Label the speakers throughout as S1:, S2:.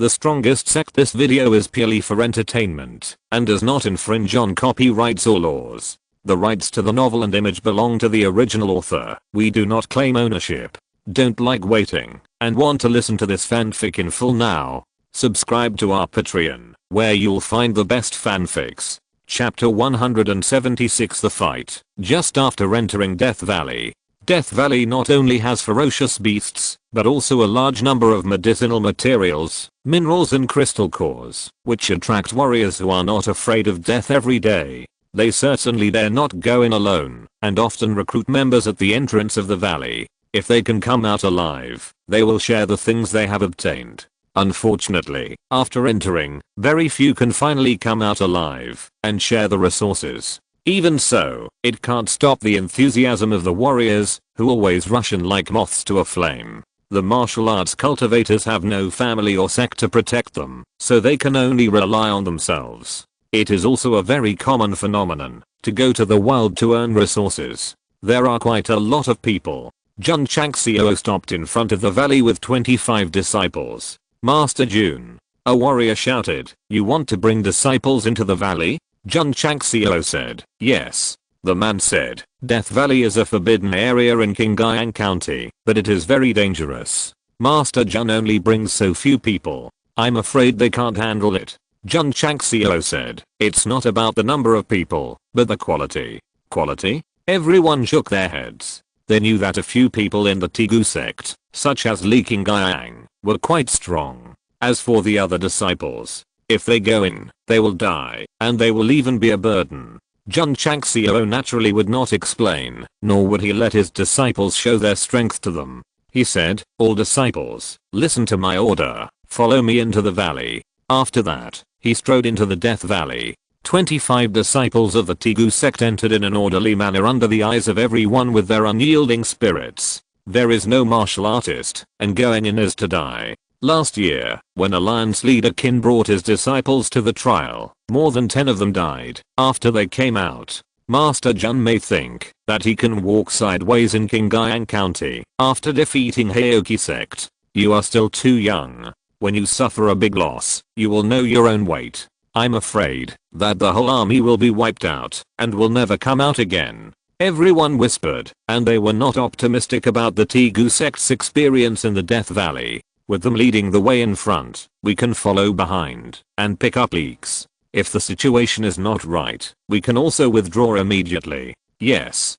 S1: The Strongest Sect. This video is purely for entertainment and does not infringe on copyrights or laws. The rights to the novel and image belong to the original author. We do not claim ownership. Don't like waiting and want to listen to this fanfic in full now? Subscribe to our Patreon, where you'll find the best fanfics. Chapter 176. The fight. Just after entering Death Valley. Death Valley not only has ferocious beasts, but also a large number of medicinal materials, minerals and crystal cores, which attract warriors who are not afraid of death every day. They certainly dare not go in alone, and often recruit members at the entrance of the valley. If they can come out alive, they will share the things they have obtained. Unfortunately, after entering, very few can finally come out alive and share the resources. Even so, it can't stop the enthusiasm of the warriors, who always rush in like moths to a flame. The martial arts cultivators have no family or sect to protect them, so they can only rely on themselves. It is also a very common phenomenon to go to the wild to earn resources. There are quite a lot of people. Jun Changxiao stopped in front of the valley with 25 disciples. Master Jun, a warrior shouted, "You want to bring disciples into the valley?" Jun Changxiao said, "Yes." The man said, "Death Valley is a forbidden area in Qingyang County, but it is very dangerous. Master Jun only brings so few people. I'm afraid they can't handle it." Jun Changxiao said, "It's not about the number of people, but the quality." Quality? Everyone shook their heads. They knew that a few people in the Tegu sect, such as Li Qingyang, were quite strong. As for the other disciples, if they go in, they will die, and they will even be a burden. Jun Changxiao naturally would not explain, nor would he let his disciples show their strength to them. He said, "All disciples, listen to my order, follow me into the valley." After that, he strode into the Death Valley. 25 disciples of the Tegu sect entered in an orderly manner under the eyes of everyone with their unyielding spirits. There is no martial artist, and going in is to die. Last year, when Alliance leader Qin brought his disciples to the trial, more than 10 of them died after they came out. Master Jun may think that he can walk sideways in Qingyang County after defeating Heoki sect. You are still too young. When you suffer a big loss, you will know your own weight. I'm afraid that the whole army will be wiped out and will never come out again. Everyone whispered, and they were not optimistic about the Tegu sect's experience in the Death Valley. With them leading the way in front, we can follow behind and pick up leaks. If the situation is not right, we can also withdraw immediately. Yes.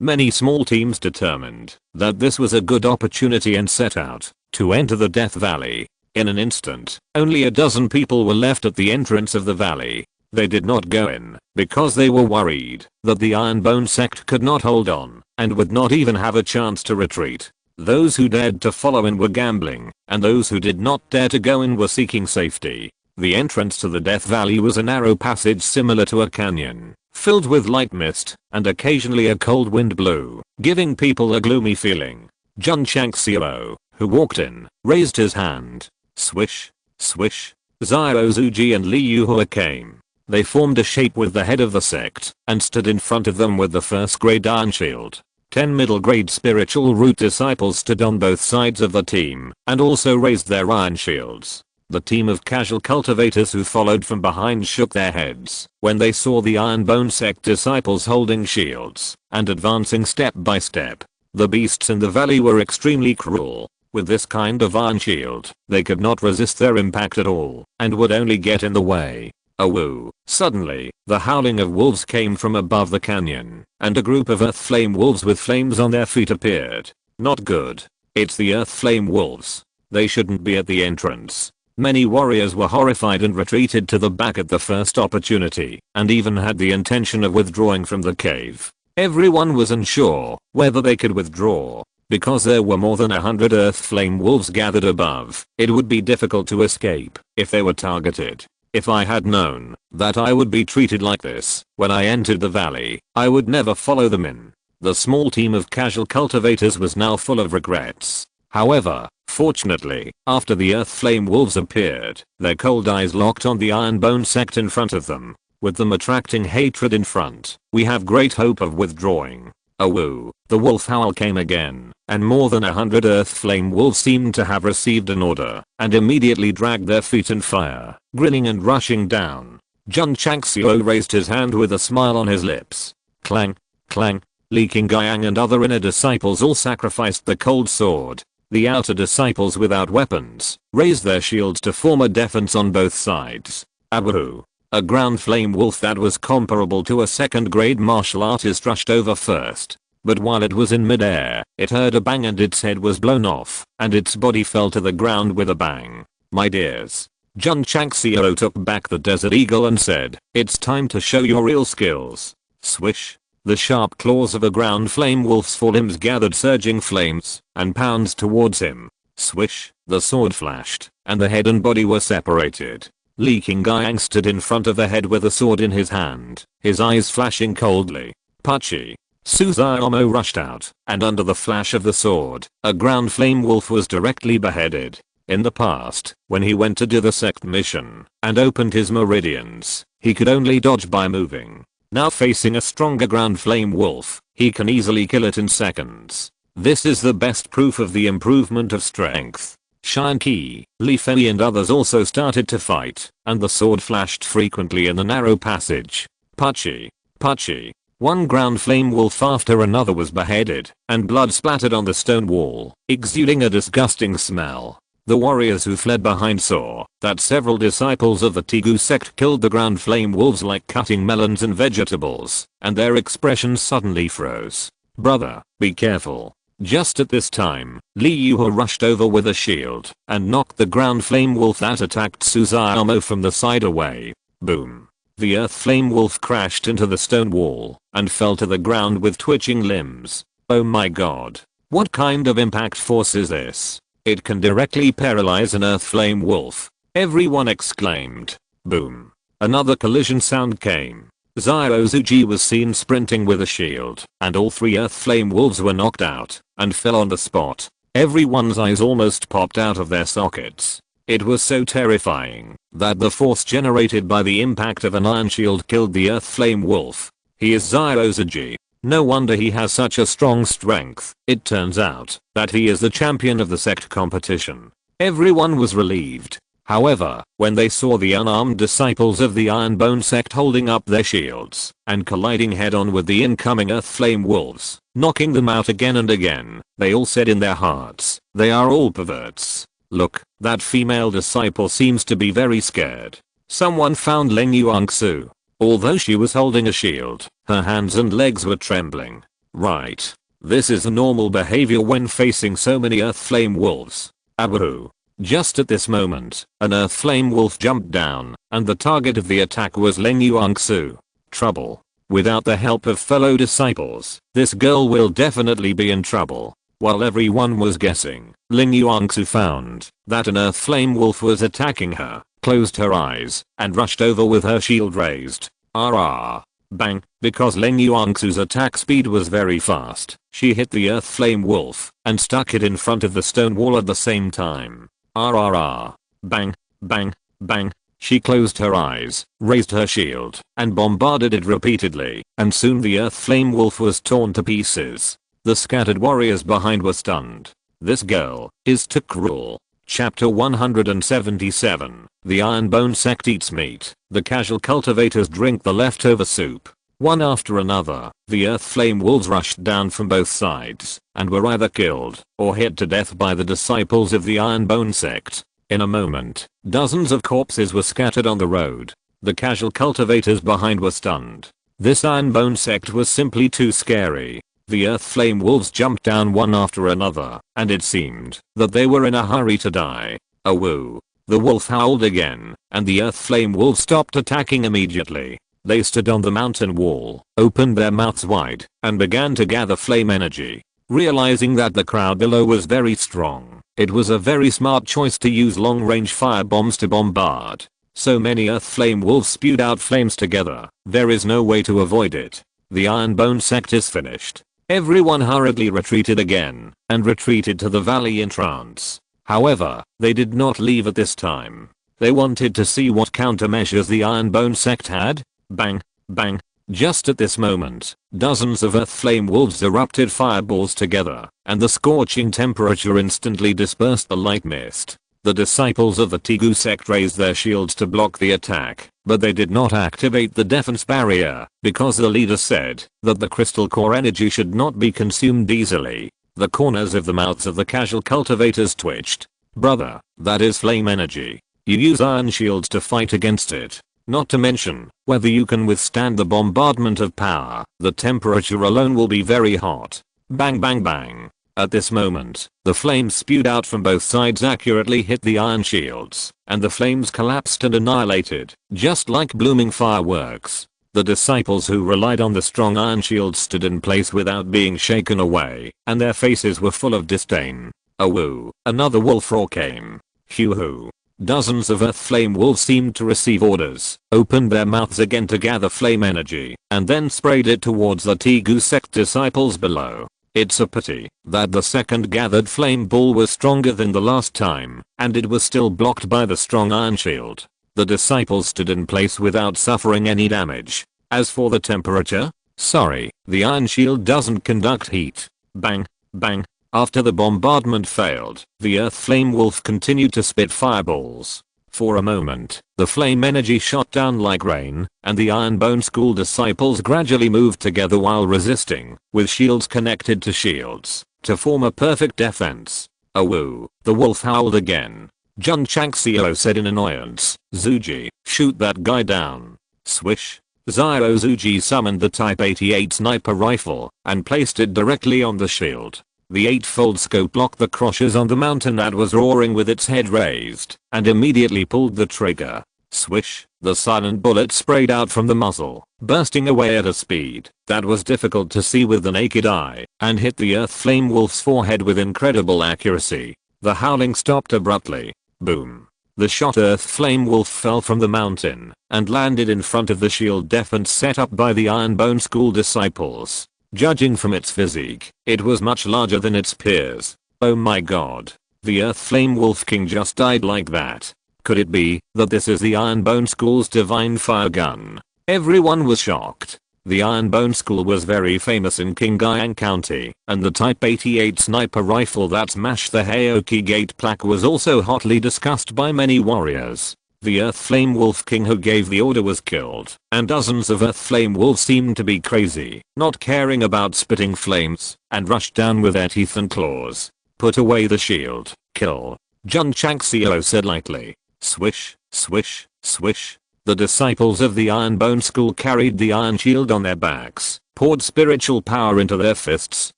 S1: Many small teams determined that this was a good opportunity and set out to enter the Death Valley. In an instant, only a dozen people were left at the entrance of the valley. They did not go in because they were worried that the Iron Bone Sect could not hold on and would not even have a chance to retreat. Those who dared to follow in were gambling, and those who did not dare to go in were seeking safety. The entrance to the Death Valley was a narrow passage similar to a canyon, filled with light mist, and occasionally a cold wind blew, giving people a gloomy feeling. Jun Changxiao, who walked in, raised his hand. Swish, swish. Xiao Zuji and Li Yuhua came. They formed a shape with the head of the sect, and stood in front of them with the first grade iron shield. 10 middle grade spiritual root disciples stood on both sides of the team, and also raised their iron shields. The team of casual cultivators who followed from behind shook their heads when they saw the Iron Bone Sect disciples holding shields and advancing step by step. The beasts in the valley were extremely cruel. With this kind of iron shield, they could not resist their impact at all, and would only get in the way. Awoo. Suddenly, the howling of wolves came from above the canyon, and a group of earth flame wolves with flames on their feet appeared. Not good. It's the earth flame wolves. They shouldn't be at the entrance. Many warriors were horrified and retreated to the back at the first opportunity, and even had the intention of withdrawing from the cave. Everyone was unsure whether they could withdraw. Because there were more than 100 earth flame wolves gathered above, it would be difficult to escape if they were targeted. If I had known that I would be treated like this when I entered the valley, I would never follow them in. The small team of casual cultivators was now full of regrets. However, fortunately, after the earth flame wolves appeared, their cold eyes locked on the Iron Bone Sect in front of them. With them attracting hatred in front, we have great hope of withdrawing. A woo, the wolf howl came again, and more than 100 earth flame wolves seemed to have received an order, and immediately dragged their feet and fire, grinning and rushing down. Jun Changxiao raised his hand with a smile on his lips. Clang, clang, Li Qingyang and other inner disciples all sacrificed the cold sword. The outer disciples without weapons raised their shields to form a defense on both sides. Abu. A ground flame wolf that was comparable to a second grade martial artist rushed over first. But while it was in midair, it heard a bang and its head was blown off, and its body fell to the ground with a bang. My dears. Jun Changxiao took back the desert eagle and said, "It's time to show your real skills." Swish. The sharp claws of a ground flame wolf's forelimbs gathered surging flames and pounds towards him. Swish. The sword flashed, and the head and body were separated. Li Qingyang stood in front of the head with a sword in his hand, his eyes flashing coldly. Pachi. Suzaomo rushed out, and under the flash of the sword, a ground flame wolf was directly beheaded. In the past, when he went to do the sect mission and opened his meridians, he could only dodge by moving. Now facing a stronger ground flame wolf, he can easily kill it in seconds. This is the best proof of the improvement of strength. Shanqi, Li Fei and others also started to fight, and the sword flashed frequently in the narrow passage. Pachi. Pachi. One ground flame wolf after another was beheaded, and blood splattered on the stone wall, exuding a disgusting smell. The warriors who fled behind saw that several disciples of the Tegu sect killed the ground flame wolves like cutting melons and vegetables, and their expressions suddenly froze. Brother, be careful. Just at this time, Li Yuhe rushed over with a shield and knocked the ground flame wolf that attacked Suzaomo from the side away. Boom. The earth flame wolf crashed into the stone wall and fell to the ground with twitching limbs. Oh my god. What kind of impact force is this? It can directly paralyze an earth flame wolf. Everyone exclaimed. Boom. Another collision sound came. Ziozuji was seen sprinting with a shield, and all three earth flame wolves were knocked out and fell on the spot. Everyone's eyes almost popped out of their sockets. It was so terrifying that the force generated by the impact of an iron shield killed the earth flame wolf. He is Ziozuji. No wonder he has such a strong strength. It turns out that he is the champion of the sect competition. Everyone was relieved. However, when they saw the unarmed disciples of the Iron Bone Sect holding up their shields and colliding head-on with the incoming earth flame wolves, knocking them out again and again, they all said in their hearts, they are all perverts. Look, that female disciple seems to be very scared. Someone found Ling Yuangsu. Although she was holding a shield, her hands and legs were trembling. Right. This is normal behavior when facing so many earth flame wolves. Abu. Just at this moment, an earth flame wolf jumped down, and the target of the attack was Ling Yuangsu. Trouble. Without the help of fellow disciples, this girl will definitely be in trouble. While everyone was guessing, Ling Yuangsu found that an earth flame wolf was attacking her, closed her eyes, and rushed over with her shield raised. Bang. Because Ling Yuangsu's attack speed was very fast, she hit the earth flame wolf and stuck it in front of the stone wall at the same time. Bang. Bang. Bang. She closed her eyes, raised her shield, and bombarded it repeatedly, and soon the earth flame wolf was torn to pieces. The scattered warriors behind were stunned. This girl is too cruel. Chapter 177. The Iron Bone Sect eats meat. The casual cultivators drink the leftover soup. One after another, the earth flame wolves rushed down from both sides and were either killed or hit to death by the disciples of the Iron Bone Sect. In a moment, dozens of corpses were scattered on the road. The casual cultivators behind were stunned. This Iron Bone Sect was simply too scary. The earth flame wolves jumped down one after another, and it seemed that they were in a hurry to die. A woo. The wolf howled again, and the earth flame wolves stopped attacking immediately. They stood on the mountain wall, opened their mouths wide, and began to gather flame energy. Realizing that the crowd below was very strong, it was a very smart choice to use long-range fire bombs to bombard. So many earth flame wolves spewed out flames together, there is no way to avoid it. The Iron Bone Sect is finished. Everyone hurriedly retreated again, and retreated to the valley in trance. However, they did not leave at this time. They wanted to see what countermeasures the Iron Bone Sect had. Bang. Bang. Just at this moment, dozens of earth flame wolves erupted fireballs together, and the scorching temperature instantly dispersed the light mist. The disciples of the Tegu sect raised their shields to block the attack, but they did not activate the defense barrier, because the leader said that the crystal core energy should not be consumed easily. The corners of the mouths of the casual cultivators twitched. Brother, that is flame energy. You use iron shields to fight against it. Not to mention, whether you can withstand the bombardment of power, the temperature alone will be very hot. Bang bang bang. At this moment, the flames spewed out from both sides accurately hit the iron shields, and the flames collapsed and annihilated, just like blooming fireworks. The disciples who relied on the strong iron shields stood in place without being shaken away, and their faces were full of disdain. Awoo, another wolf roar came. Hoo-hoo. Dozens of earth flame wolves seemed to receive orders, opened their mouths again to gather flame energy, and then sprayed it towards the Tegu sect disciples below. It's a pity that the second gathered flame ball was stronger than the last time, and it was still blocked by the strong iron shield. The disciples stood in place without suffering any damage. As for the temperature, sorry, the iron shield doesn't conduct heat. Bang, bang. After the bombardment failed, the earth flame wolf continued to spit fireballs. For a moment, the flame energy shot down like rain, and the Iron Bone school disciples gradually moved together while resisting, with shields connected to shields, to form a perfect defense. Awoo, the wolf howled again. Jun Changxiao said in annoyance, Zuji, shoot that guy down. Swish. Zio Zuji summoned the Type 88 sniper rifle, and placed it directly on the shield. The 8-fold scope locked the crushes on the mountain that was roaring with its head raised, and immediately pulled the trigger. Swish, the silent bullet sprayed out from the muzzle, bursting away at a speed that was difficult to see with the naked eye, and hit the earth flame wolf's forehead with incredible accuracy. The howling stopped abruptly. Boom. The shot earth flame wolf fell from the mountain, and landed in front of the shield defense set up by the Iron Bone school disciples. Judging from its physique, it was much larger than its peers. Oh my god. The Earth Flame Wolf King just died like that. Could it be that this is the Iron Bone School's divine fire gun? Everyone was shocked. The Iron Bone School was very famous in Qingyang County, and the Type 88 sniper rifle that smashed the Heoki Gate plaque was also hotly discussed by many warriors. The Earth Flame Wolf King who gave the order was killed, and dozens of Earth Flame Wolves seemed to be crazy, not caring about spitting flames, and rushed down with their teeth and claws. Put away the shield. Kill. Jun Changxiao said lightly. Swish, swish, swish. The disciples of the Iron Bone School carried the iron shield on their backs, poured spiritual power into their fists,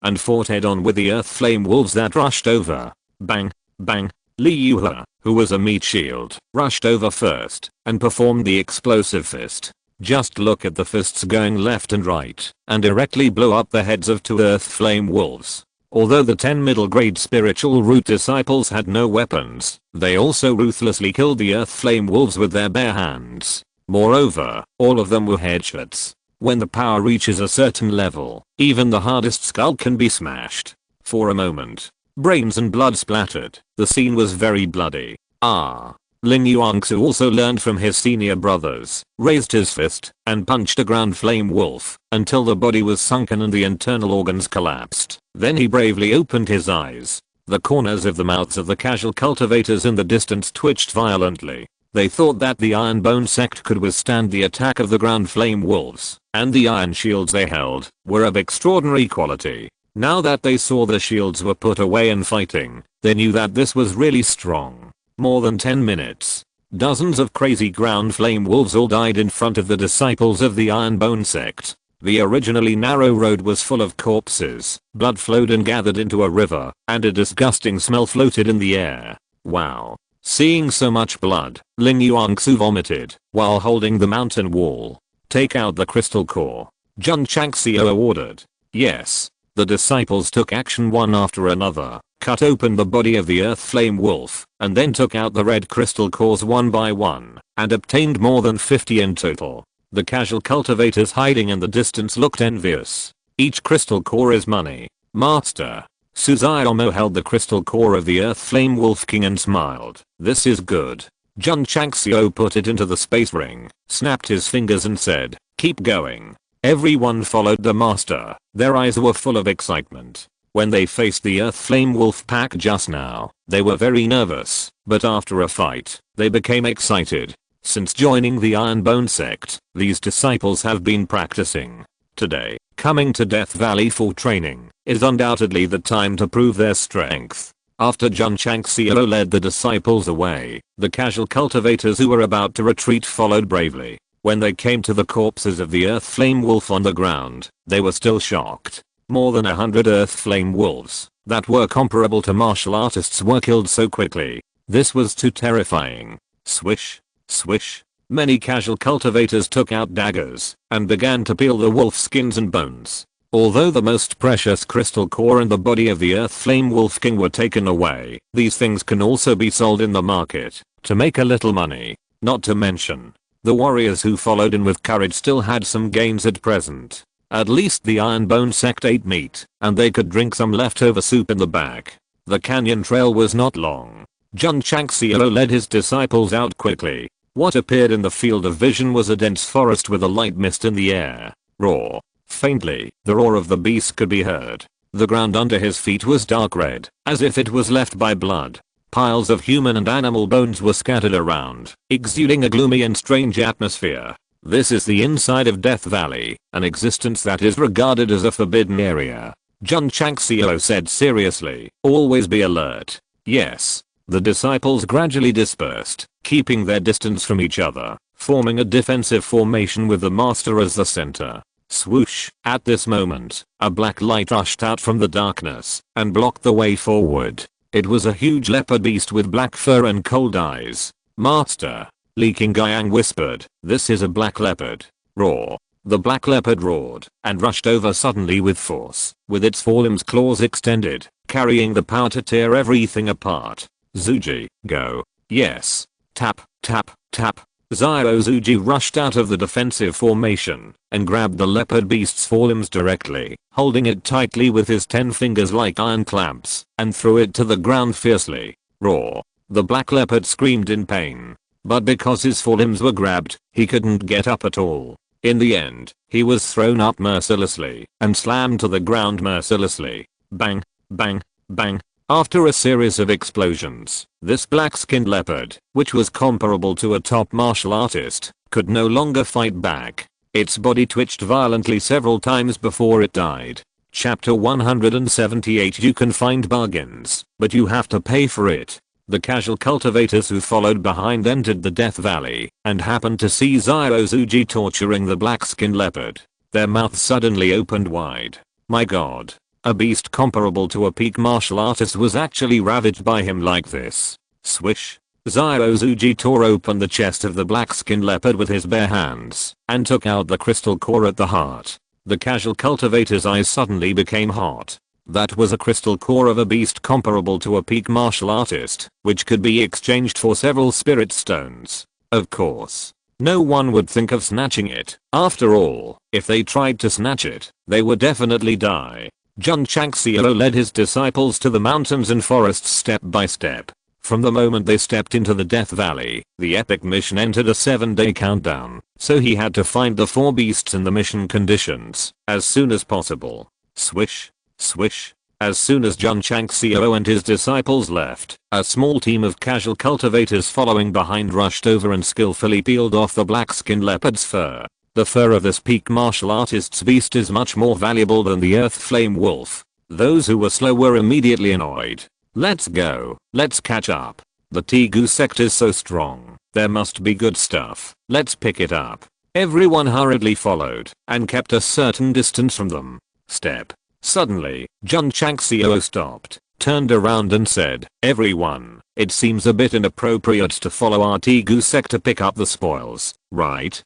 S1: and fought head on with the Earth Flame Wolves that rushed over. Bang, bang. Li Yuhe, who was a meat shield, rushed over first, and performed the explosive fist. Just look at the fists going left and right, and directly blow up the heads of 2 earth flame wolves. Although the 10 middle grade spiritual root disciples had no weapons, they also ruthlessly killed the earth flame wolves with their bare hands. Moreover, all of them were headshots. When the power reaches a certain level, even the hardest skull can be smashed. For a moment, brains and blood splattered. The scene was very bloody. Ling Yuangsu also learned from his senior brothers, raised his fist, and punched a ground flame wolf, until the body was sunken and the internal organs collapsed. Then he bravely opened his eyes. The corners of the mouths of the casual cultivators in the distance twitched violently. They thought that the Iron Bone Sect could withstand the attack of the ground flame wolves, and the iron shields they held were of extraordinary quality. Now that they saw the shields were put away and fighting, they knew that this was really strong. More than 10 minutes. Dozens of crazy ground flame wolves all died in front of the disciples of the Iron Bone Sect. The originally narrow road was full of corpses, blood flowed and gathered into a river, and a disgusting smell floated in the air. Wow. Seeing so much blood, Ling Yuangsu vomited, while holding the mountain wall. Take out the crystal core. Jun Changxiao ordered. Yes. The disciples took action one after another, cut open the body of the earth flame wolf, and then took out the red crystal cores one by one, and obtained more than 50 in total. The casual cultivators hiding in the distance looked envious. Each crystal core is money. Master. Suzaomo held the crystal core of the earth flame wolf king and smiled. This is good. Jun Changxiao put it into the space ring, snapped his fingers and said, keep going. Everyone followed the master. Their eyes were full of excitement. When they faced the Earth Flame Wolf pack just now, they were very nervous, but after a fight, they became excited. Since joining the Iron Bone Sect, these disciples have been practicing. Today, coming to Death Valley for training is undoubtedly the time to prove their strength. After Jun Changxiao led the disciples away, the casual cultivators who were about to retreat followed bravely. When they came to the corpses of the Earth Flame Wolf on the ground, they were still shocked. More than 100 Earth Flame Wolves that were comparable to martial artists were killed so quickly. This was too terrifying. Swish, swish. Many casual cultivators took out daggers and began to peel the wolf skins and bones. Although the most precious crystal core and the body of the Earth Flame Wolf King were taken away, these things can also be sold in the market to make a little money. Not to mention, the warriors who followed in with courage still had some gains at present. At least the Iron Bone Sect ate meat, and they could drink some leftover soup in the back. The canyon trail was not long. Jun Changxiao led his disciples out quickly. What appeared in the field of vision was a dense forest with a light mist in the air. Roar. Faintly, the roar of the beast could be heard. The ground under his feet was dark red, as if it was left by blood. Piles of human and animal bones were scattered around, exuding a gloomy and strange atmosphere. This is the inside of Death Valley, an existence that is regarded as a forbidden area. Jun Changxiao said seriously, always be alert. Yes. The disciples gradually dispersed, keeping their distance from each other, forming a defensive formation with the master as the center. Swoosh. At this moment, a black light rushed out from the darkness and blocked the way forward. It was a huge leopard beast with black fur and cold eyes. Master. Li Qingyang whispered, this is a black leopard. Roar. The black leopard roared and rushed over suddenly with force, with its forelimbs claws extended, carrying the power to tear everything apart. Zuji, go. Yes. Tap, tap, tap. Xiao Zuji rushed out of the defensive formation and grabbed the leopard beast's forelimbs directly, holding it tightly with his 10 fingers like iron clamps, and threw it to the ground fiercely. Roar. The black leopard screamed in pain. But because his forelimbs were grabbed, he couldn't get up at all. In the end, he was thrown up mercilessly and slammed to the ground mercilessly. Bang, bang, bang. After a series of explosions, this black-skinned leopard, which was comparable to a top martial artist, could no longer fight back. Its body twitched violently several times before it died. Chapter 178. You can find bargains, but you have to pay for it. The casual cultivators who followed behind entered the Death Valley and happened to see Xiao Zuji torturing the black-skinned leopard. Their mouths suddenly opened wide. My god. A beast comparable to a peak martial artist was actually ravaged by him like this. Swish. Xiao Zuji tore open the chest of the black-skinned leopard with his bare hands and took out the crystal core at the heart. The casual cultivator's eyes suddenly became hot. That was a crystal core of a beast comparable to a peak martial artist, which could be exchanged for several spirit stones. Of course, no one would think of snatching it. After all, if they tried to snatch it, they would definitely die. Jun Changxiao led his disciples to the mountains and forests step by step. From the moment they stepped into the Death Valley, the epic mission entered a 7-day countdown, so he had to find the 4 beasts in the mission conditions as soon as possible. Swish. Swish. As soon as Jun Changxiao and his disciples left, a small team of casual cultivators following behind rushed over and skillfully peeled off the black-skinned leopard's fur. The fur of this peak martial artist's beast is much more valuable than the Earth Flame Wolf. Those who were slow were immediately annoyed. Let's go. Let's catch up. The Tegu sect is so strong. There must be good stuff. Let's pick it up. Everyone hurriedly followed and kept a certain distance from them. Step. Suddenly, Jun Changxiao stopped, turned around and said, everyone, it seems a bit inappropriate to follow our Tegu sect to pick up the spoils, right?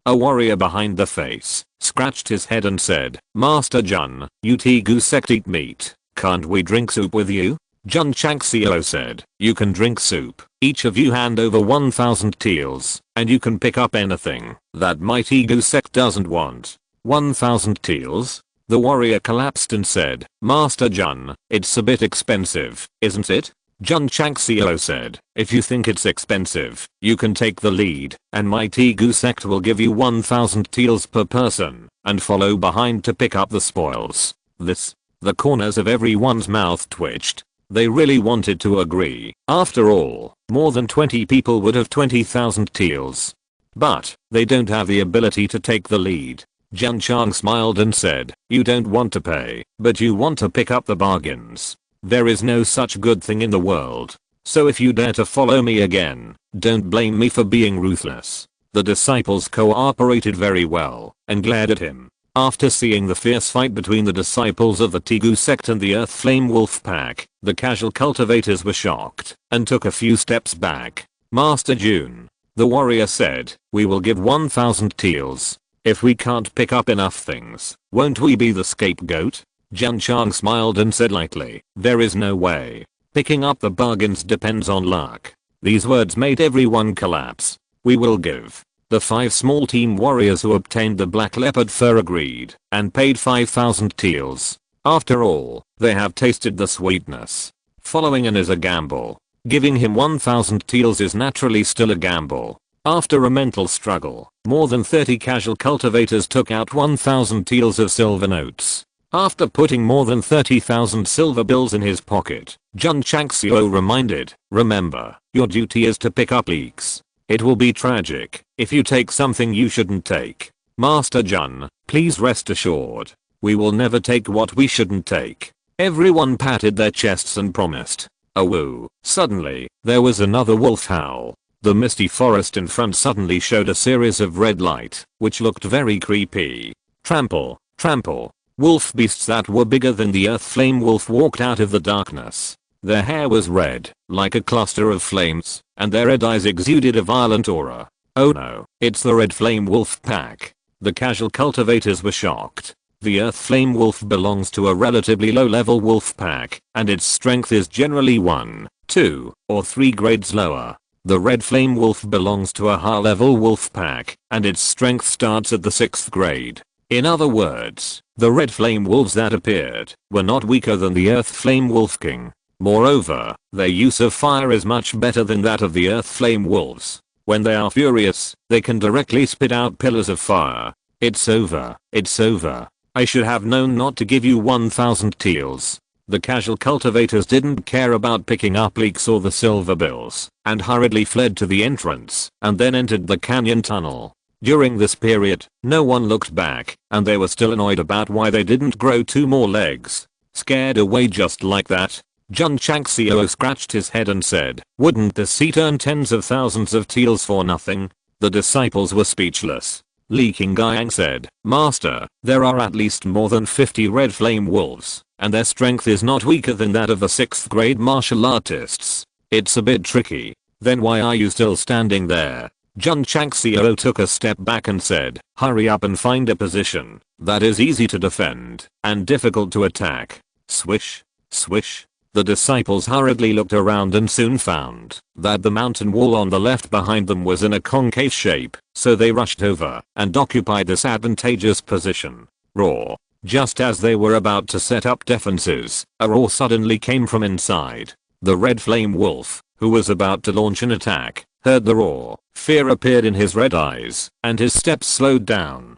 S1: A warrior behind the face, scratched his head and said, Master Jun, you Tegu sect eat meat, can't we drink soup with you? Jun Changxiao said, you can drink soup, each of you hand over 1,000 teals, and you can pick up anything that my Tegu sect doesn't want. 1,000 teals? The warrior collapsed and said, Master Jun, it's a bit expensive, isn't it? Jun Changxiao said, if you think it's expensive, you can take the lead, and my Tegu sect will give you 1000 taels per person, and follow behind to pick up the spoils. The corners of everyone's mouth twitched. They really wanted to agree. After all, more than 20 people would have 20,000 taels. But, they don't have the ability to take the lead. Jun Chang smiled and said, you don't want to pay, but you want to pick up the bargains. There is no such good thing in the world. So if you dare to follow me again, don't blame me for being ruthless. The disciples cooperated very well, and glared at him. After seeing the fierce fight between the disciples of the Tegu sect and the Earth Flame Wolf pack, the casual cultivators were shocked, and took a few steps back. Master Jun, the warrior said, we will give 1000 taels. If we can't pick up enough things, won't we be the scapegoat? Jun Chang smiled and said lightly, there is no way. Picking up the bargains depends on luck. These words made everyone collapse. We will give. The 5 small team warriors who obtained the black leopard fur agreed, and paid 5000 taels. After all, they have tasted the sweetness. Following in is a gamble. Giving him 1000 taels is naturally still a gamble. After a mental struggle, more than 30 casual cultivators took out 1000 taels of silver notes. After putting more than 30,000 silver bills in his pocket, Jun Changxiao reminded, remember, your duty is to pick up leaks. It will be tragic if you take something you shouldn't take. Master Jun, please rest assured. We will never take what we shouldn't take. Everyone patted their chests and promised. Awoo. Suddenly, there was another wolf howl. The misty forest in front suddenly showed a series of red light, which looked very creepy. Trample, trample. Wolf beasts that were bigger than the earth flame wolf walked out of the darkness. Their hair was red, like a cluster of flames, and their red eyes exuded a violent aura. Oh no, it's the red flame wolf pack. The casual cultivators were shocked. The earth flame wolf belongs to a relatively low level wolf pack, and its strength is generally 1, 2, or 3 grades lower. The red flame wolf belongs to a high level wolf pack, and its strength starts at the 6th grade. In other words, the red flame wolves that appeared were not weaker than the earth flame wolf king. Moreover, their use of fire is much better than that of the earth flame wolves. When they are furious, they can directly spit out pillars of fire. It's over, it's over. I should have known not to give you 1000 taels. The casual cultivators didn't care about picking up leeks or the silver bills, and hurriedly fled to the entrance, and then entered the canyon tunnel. During this period, no one looked back, and they were still annoyed about why they didn't grow 2 more legs. Scared away just like that, Jun Changxiao scratched his head and said, wouldn't the seat earn tens of thousands of taels for nothing? The disciples were speechless. Li Qingyang said, Master, there are at least more than 50 red flame wolves, and their strength is not weaker than that of the 6th grade martial artists. It's a bit tricky. Then why are you still standing there? Jun Changxiao took a step back and said, hurry up and find a position that is easy to defend and difficult to attack. Swish, swish. The disciples hurriedly looked around and soon found that the mountain wall on the left behind them was in a concave shape, so they rushed over and occupied this advantageous position. Roar. Just as they were about to set up defenses, a roar suddenly came from inside. The red flame wolf, who was about to launch an attack, heard the roar. Fear appeared in his red eyes, and his steps slowed down.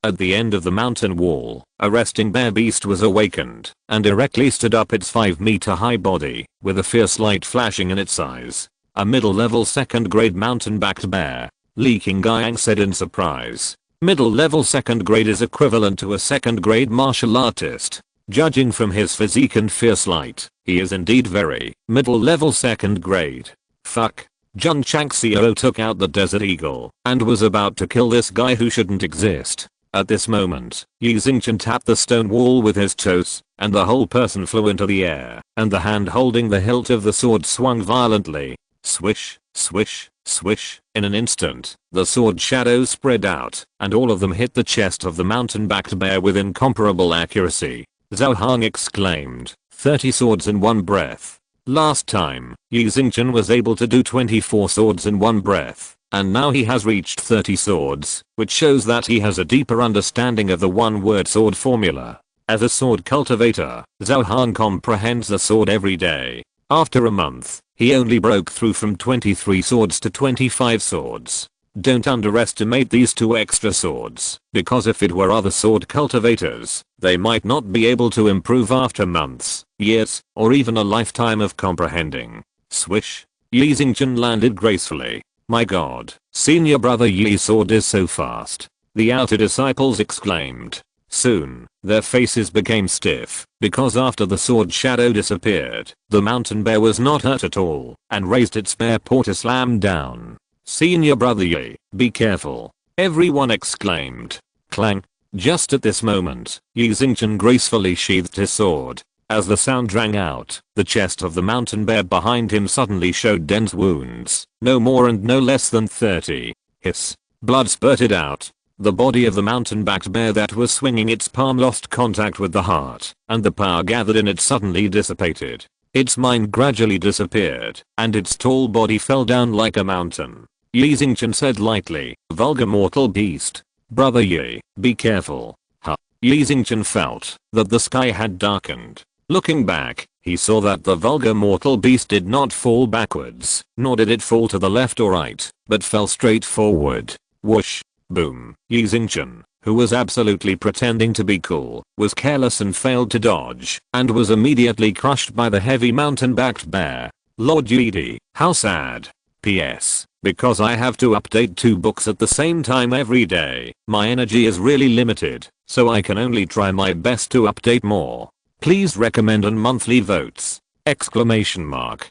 S1: At the end of the mountain wall, a resting bear beast was awakened, and erectly stood up its 5-meter high body, with a fierce light flashing in its eyes. A middle-level 2nd grade mountain-backed bear, Li Qingyang said in surprise. Middle-level 2nd grade is equivalent to a 2nd grade martial artist. Judging from his physique and fierce light, he is indeed very middle-level 2nd grade. Fuck. Jun Changxiao took out the desert eagle, and was about to kill this guy who shouldn't exist. At this moment, Yi Xingchen tapped the stone wall with his toes, and the whole person flew into the air, and the hand holding the hilt of the sword swung violently. Swish, swish, swish. In an instant, the sword shadows spread out, and all of them hit the chest of the mountain-backed bear with incomparable accuracy. Zhao Hang exclaimed, 30 swords in one breath. Last time, Yi Xingchen was able to do 24 swords in one breath. And now he has reached 30 swords, which shows that he has a deeper understanding of the one-word sword formula. As a sword cultivator, Zhao Han comprehends the sword every day. After a month, he only broke through from 23 swords to 25 swords. Don't underestimate these 2 extra swords, because if it were other sword cultivators, they might not be able to improve after months, years, or even a lifetime of comprehending. Swish. Yi Xingchen landed gracefully. My god, senior brother Yi's sword is so fast. The outer disciples exclaimed. Soon, their faces became stiff, because after the sword shadow disappeared, the mountain bear was not hurt at all, and raised its bare paw to slam down. Senior brother Yi, be careful. Everyone exclaimed. Clang. Just at this moment, Yi Xingchen gracefully sheathed his sword. As the sound rang out, the chest of the mountain bear behind him suddenly showed dense wounds, no more and no less than 30. Hiss. Blood spurted out. The body of the mountain-backed bear that was swinging its palm lost contact with the heart, and the power gathered in it suddenly dissipated. Its mind gradually disappeared, and its tall body fell down like a mountain. Yi Xingchen said lightly, vulgar mortal beast. Brother Yi, be careful. Huh. Yi Xingchen felt that the sky had darkened. Looking back, he saw that the vulgar mortal beast did not fall backwards, nor did it fall to the left or right, but fell straight forward. Whoosh. Boom. Yi Xingchen, who was absolutely pretending to be cool, was careless and failed to dodge, and was immediately crushed by the heavy mountain-backed bear. Lord Yuidi, how sad. PS. Because I have to update 2 books at the same time every day, my energy is really limited, so I can only try my best to update more. Please recommend on monthly votes. Exclamation mark.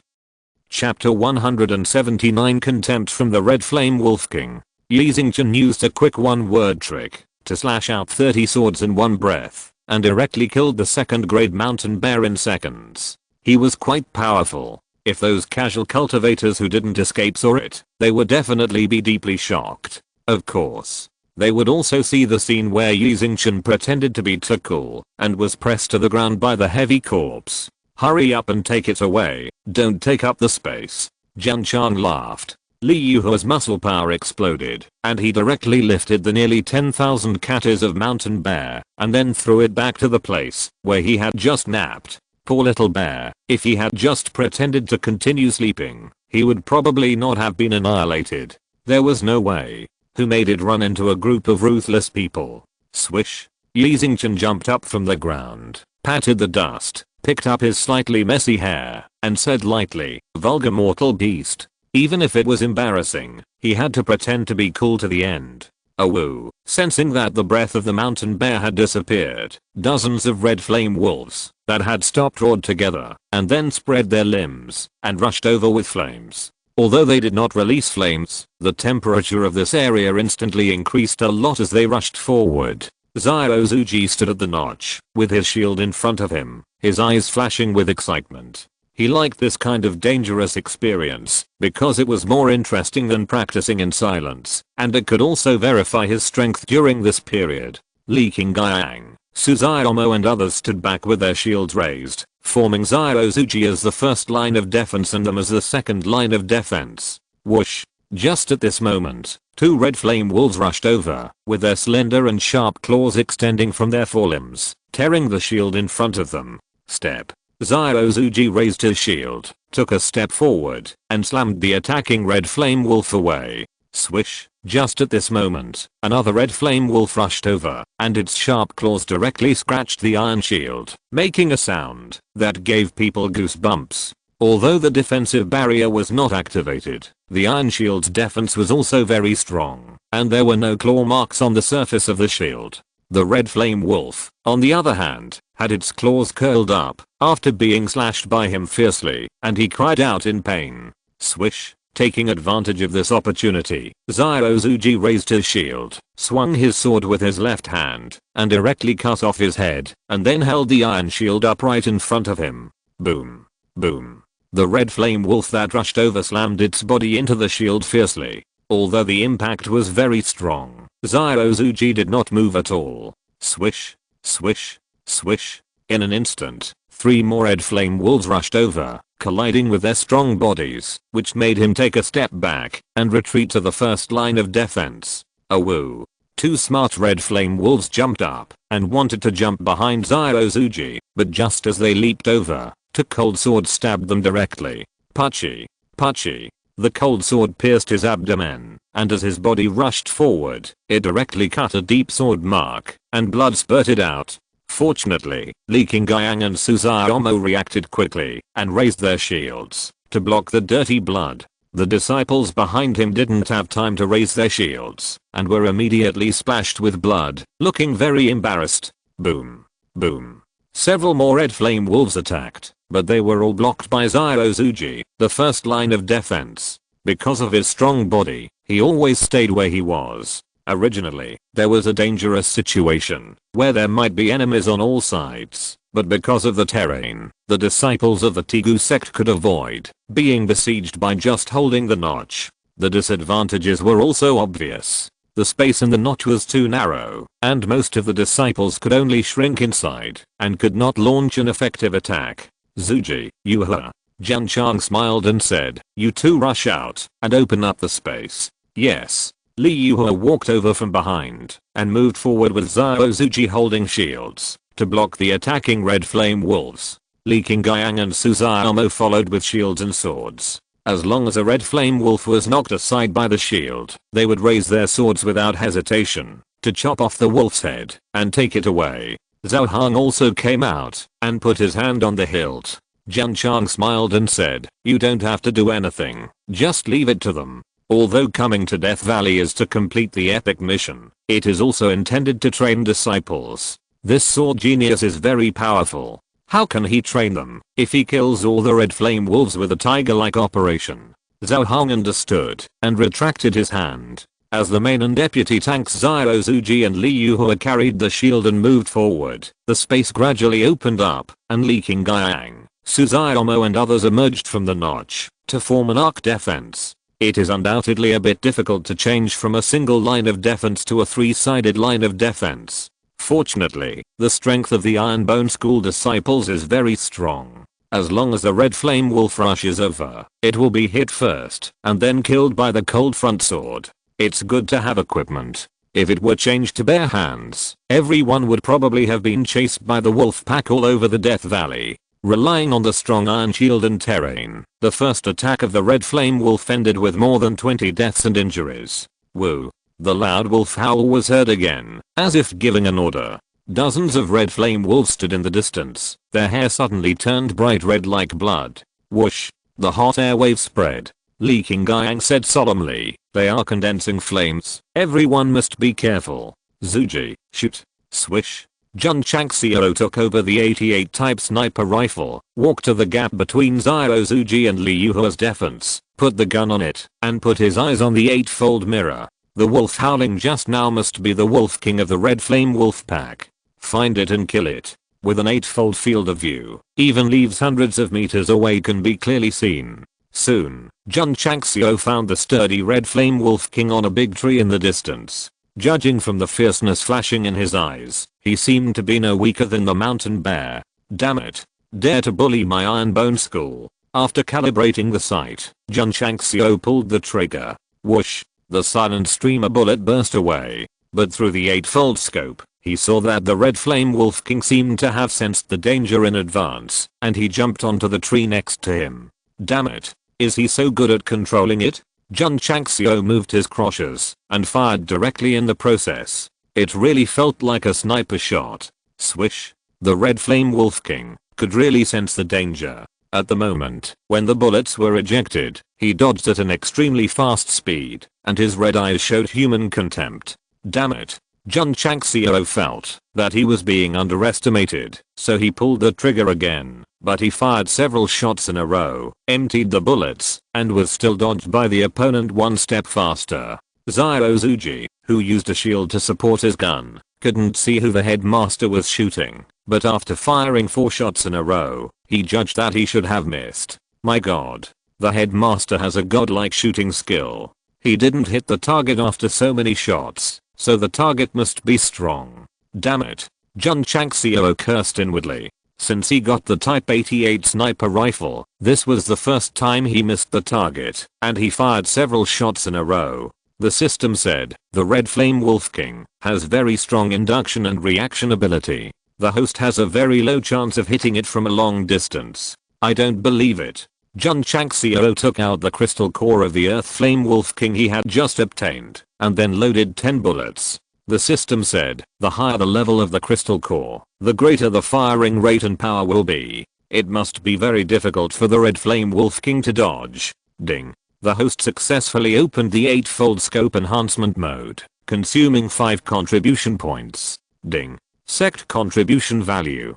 S1: Chapter 179 Contempt from the Red Flame Wolf King. Yi Xingchen used a quick one-word trick to slash out 30 swords in one breath, and directly killed the second-grade mountain bear in seconds. He was quite powerful. If those casual cultivators who didn't escape saw it, they would definitely be deeply shocked. Of course. They would also see the scene where Yi Xingchen pretended to be too cool and was pressed to the ground by the heavy corpse. Hurry up and take it away, don't take up the space. Jun Chang laughed. Li Yuhua's muscle power exploded, and he directly lifted the nearly 10,000 catties of mountain bear and then threw it back to the place where he had just napped. Poor little bear, if he had just pretended to continue sleeping, he would probably not have been annihilated. There was no way. Who made it run into a group of ruthless people? Swish. Yi Xingchen jumped up from the ground, patted the dust, picked up his slightly messy hair, and said lightly, vulgar mortal beast. Even if it was embarrassing, he had to pretend to be cool to the end. Awoo. Sensing that the breath of the mountain bear had disappeared, dozens of red flame wolves that had stopped roared together and then spread their limbs and rushed over with flames. Although they did not release flames, the temperature of this area instantly increased a lot as they rushed forward. Xiao Zuji stood at the notch, with his shield in front of him, his eyes flashing with excitement. He liked this kind of dangerous experience because it was more interesting than practicing in silence, and it could also verify his strength during this period. Li Qingyang, Suzaomo and others stood back with their shields raised, forming Xiao Zuji as the first line of defense and them as the second line of defense. Whoosh. Just at this moment, 2 red flame wolves rushed over, with their slender and sharp claws extending from their forelimbs, tearing the shield in front of them. Step. Xiao Zuji raised his shield, took a step forward, and slammed the attacking red flame wolf away. Swish. Just at this moment, another red flame wolf rushed over, and its sharp claws directly scratched the iron shield, making a sound that gave people goosebumps. Although the defensive barrier was not activated, the iron shield's defense was also very strong, and there were no claw marks on the surface of the shield. The red flame wolf, on the other hand, had its claws curled up after being slashed by him fiercely, and he cried out in pain. Swish. Taking advantage of this opportunity, Xiao Zuji raised his shield, swung his sword with his left hand, and directly cut off his head, and then held the iron shield upright in front of him. Boom. Boom. The red flame wolf that rushed over slammed its body into the shield fiercely. Although the impact was very strong, Xiao Zuji did not move at all. Swish. Swish. Swish. In an instant, 3 more red flame wolves rushed over, colliding with their strong bodies, which made him take a step back and retreat to the first line of defense. Awoo. 2 smart red flame wolves jumped up and wanted to jump behind Xiao Zuji, but just as they leaped over, took cold sword stabbed them directly. Puchy. Puchy. The cold sword pierced his abdomen, and as his body rushed forward, it directly cut a deep sword mark, and blood spurted out. Fortunately, Li Qingyang and Suzaomo reacted quickly, and raised their shields, to block the dirty blood. The disciples behind him didn't have time to raise their shields, and were immediately splashed with blood, looking very embarrassed. Boom. Boom. Several more red flame wolves attacked, but they were all blocked by Zairozuji, the first line of defense. Because of his strong body, he always stayed where he was. Originally, there was a dangerous situation, where there might be enemies on all sides, but because of the terrain, the disciples of the Tegu sect could avoid being besieged by just holding the notch. The disadvantages were also obvious. The space in the notch was too narrow, and most of the disciples could only shrink inside, and could not launch an effective attack. Zuji, Yuha. Jun Chang smiled and said, you two rush out, and open up the space. Yes. Li Yuha walked over from behind, and moved forward with Zairozuji holding shields, to block the attacking red flame wolves. Li Qingyang and Suzaomo followed with shields and swords. As long as a red flame wolf was knocked aside by the shield, they would raise their swords without hesitation, to chop off the wolf's head, and take it away. Zhao Hang also came out, and put his hand on the hilt. Jun Chang smiled and said, you don't have to do anything, just leave it to them. Although coming to Death Valley is to complete the epic mission, it is also intended to train disciples. This sword genius is very powerful. How can he train them if he kills all the red flame wolves with a tiger-like operation? Zhao Hang understood and retracted his hand. As the main and deputy tanks Zairozuji and Li Yuhua carried the shield and moved forward, the space gradually opened up, and Li Qingyang, Suzaomo and others emerged from the notch to form an arc defense. It is undoubtedly a bit difficult to change from a single line of defense to a three-sided line of defense. Fortunately, the strength of the Iron Bone School disciples is very strong. As long as the red flame wolf rushes over, it will be hit first, and then killed by the cold front sword. It's good to have equipment. If it were changed to bare hands, everyone would probably have been chased by the wolf pack all over the Death Valley. Relying on the strong iron shield and terrain, the first attack of the red flame wolf ended with more than 20 deaths and injuries. Woo. The loud wolf howl was heard again, as if giving an order. Dozens of red flame wolves stood in the distance, their hair suddenly turned bright red like blood. Whoosh. The hot air wave spread. Li Qingyang said solemnly, they are condensing flames, everyone must be careful. Zuji, shoot. Swish. Jun Changxiao took over the 88 type sniper rifle, walked to the gap between Zairozuji and Li Yuhua's defense, put the gun on it, and put his eyes on the eightfold mirror. The wolf howling just now must be the wolf king of the red flame wolf pack. Find it and kill it. With an eightfold field of view, even leaves hundreds of meters away can be clearly seen. Soon, Jun Changxiao found the sturdy red flame wolf king on a big tree in the distance. Judging from the fierceness flashing in his eyes, he seemed to be no weaker than the mountain bear. Damn it. Dare to bully my Iron Bone School. After calibrating the sight, Jun Changxiao pulled the trigger. Whoosh. The silent streamer bullet burst away. But through the eightfold scope, he saw that the red flame wolf king seemed to have sensed the danger in advance, and he jumped onto the tree next to him. Damn it. Is he so good at controlling it? Jun Changxiao moved his crotches and fired directly in the process. It really felt like a sniper shot. Swish. The red flame wolf king could really sense the danger. At the moment, when the bullets were ejected, he dodged at an extremely fast speed, and his red eyes showed human contempt. Damn it. Jun Changxiao felt that he was being underestimated, so he pulled the trigger again, but he fired several shots in a row, emptied the bullets, and was still dodged by the opponent one step faster. Zairozuji, who used a shield to support his gun, couldn't see who the headmaster was shooting, but after firing 4 shots in a row, he judged that he should have missed. My god. The headmaster has a godlike shooting skill. He didn't hit the target after so many shots, so the target must be strong. Damn it. Jun Changxiao cursed inwardly. Since he got the Type 88 sniper rifle, this was the first time he missed the target, and he fired several shots in a row. The system said, the red flame wolf king has very strong induction and reaction ability. The host has a very low chance of hitting it from a long distance. I don't believe it. Jun Changxiao took out the crystal core of the Earth Flame Wolf King he had just obtained, and then loaded 10 bullets. The system said, the higher the level of the crystal core, the greater the firing rate and power will be. It must be very difficult for the Red Flame Wolf King to dodge. Ding. The host successfully opened the 8-fold scope enhancement mode, consuming 5 contribution points. Ding. Sect contribution value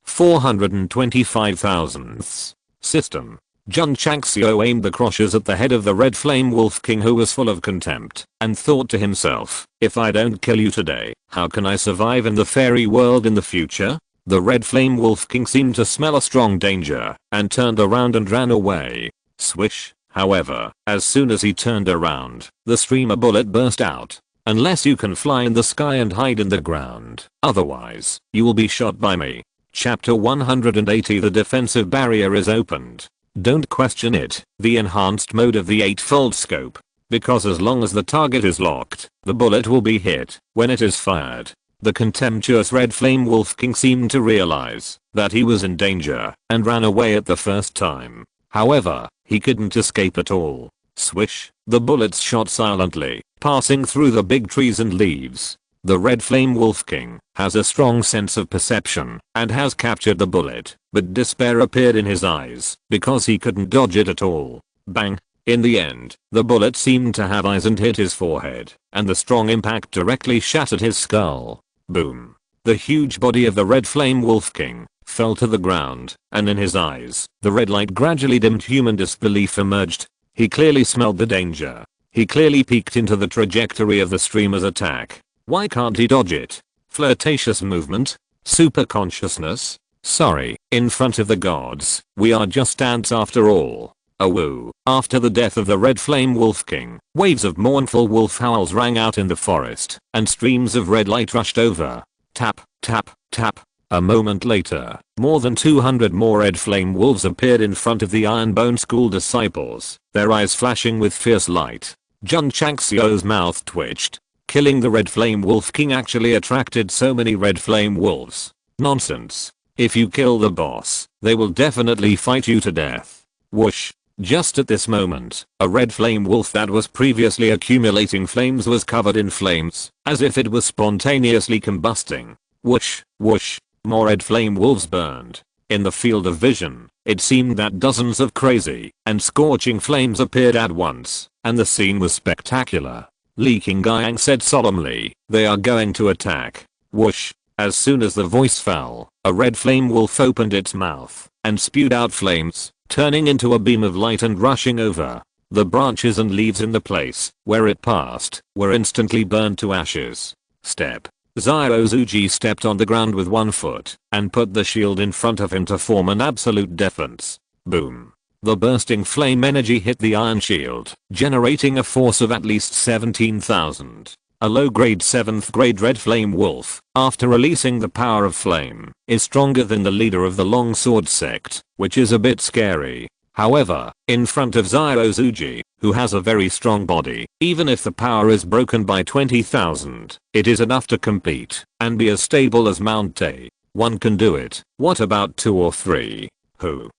S1: 425,000. System. Jun Changxiao aimed the crosses at the head of the Red Flame Wolf King, who was full of contempt, and thought to himself, if I don't kill you today, how can I survive in the fairy world in the future? The Red Flame Wolf King seemed to smell a strong danger, and turned around and ran away. Swish. However, as soon as he turned around, the streamer bullet burst out. Unless you can fly in the sky and hide in the ground, otherwise, you will be shot by me. Chapter 180. The defensive barrier is opened. Don't question it, the enhanced mode of the 8-fold scope. Because as long as the target is locked, the bullet will be hit when it is fired. The contemptuous Red Flame Wolf King seemed to realize that he was in danger and ran away at the first time. However, he couldn't escape at all. Swish. The bullets shot silently, passing through the big trees and leaves. The Red Flame Wolf King has a strong sense of perception and has captured the bullet, but despair appeared in his eyes because he couldn't dodge it at all. Bang. In the end, the bullet seemed to have eyes and hit his forehead, and the strong impact directly shattered his skull. Boom. The huge body of the Red Flame Wolf King fell to the ground, and in his eyes, the red light gradually dimmed. Human disbelief emerged. He clearly smelled the danger. He clearly peeked into the trajectory of the streamer's attack. Why can't he dodge it? Flirtatious movement? Super consciousness? Sorry, in front of the gods, we are just ants after all. Awoo. After the death of the Red Flame Wolf King, waves of mournful wolf howls rang out in the forest, and streams of red light rushed over. Tap, tap, tap. A moment later, more than 200 more red flame wolves appeared in front of the Iron Bone School disciples, their eyes flashing with fierce light. Jun Changxiao's mouth twitched. Killing the Red Flame Wolf King actually attracted so many red flame wolves. Nonsense. If you kill the boss, they will definitely fight you to death. Whoosh. Just at this moment, a red flame wolf that was previously accumulating flames was covered in flames, as if it was spontaneously combusting. Whoosh, whoosh. More red flame wolves burned. In the field of vision, it seemed that dozens of crazy and scorching flames appeared at once, and the scene was spectacular. Li Qingyang said solemnly, they are going to attack. Whoosh. As soon as the voice fell, a red flame wolf opened its mouth and spewed out flames, turning into a beam of light and rushing over. The branches and leaves in the place where it passed were instantly burned to ashes. Step. Xiaozuji stepped on the ground with one foot and put the shield in front of him to form an absolute defense. Boom. The bursting flame energy hit the iron shield, generating a force of at least 17,000. A low-grade 7th grade red flame wolf, after releasing the power of flame, is stronger than the leader of the long sword sect, which is a bit scary. However, in front of Xiaozuji, who has a very strong body, even if the power is broken by 20,000, it is enough to compete and be as stable as Mount Tay. One can do it. What about 2 or 3? Who?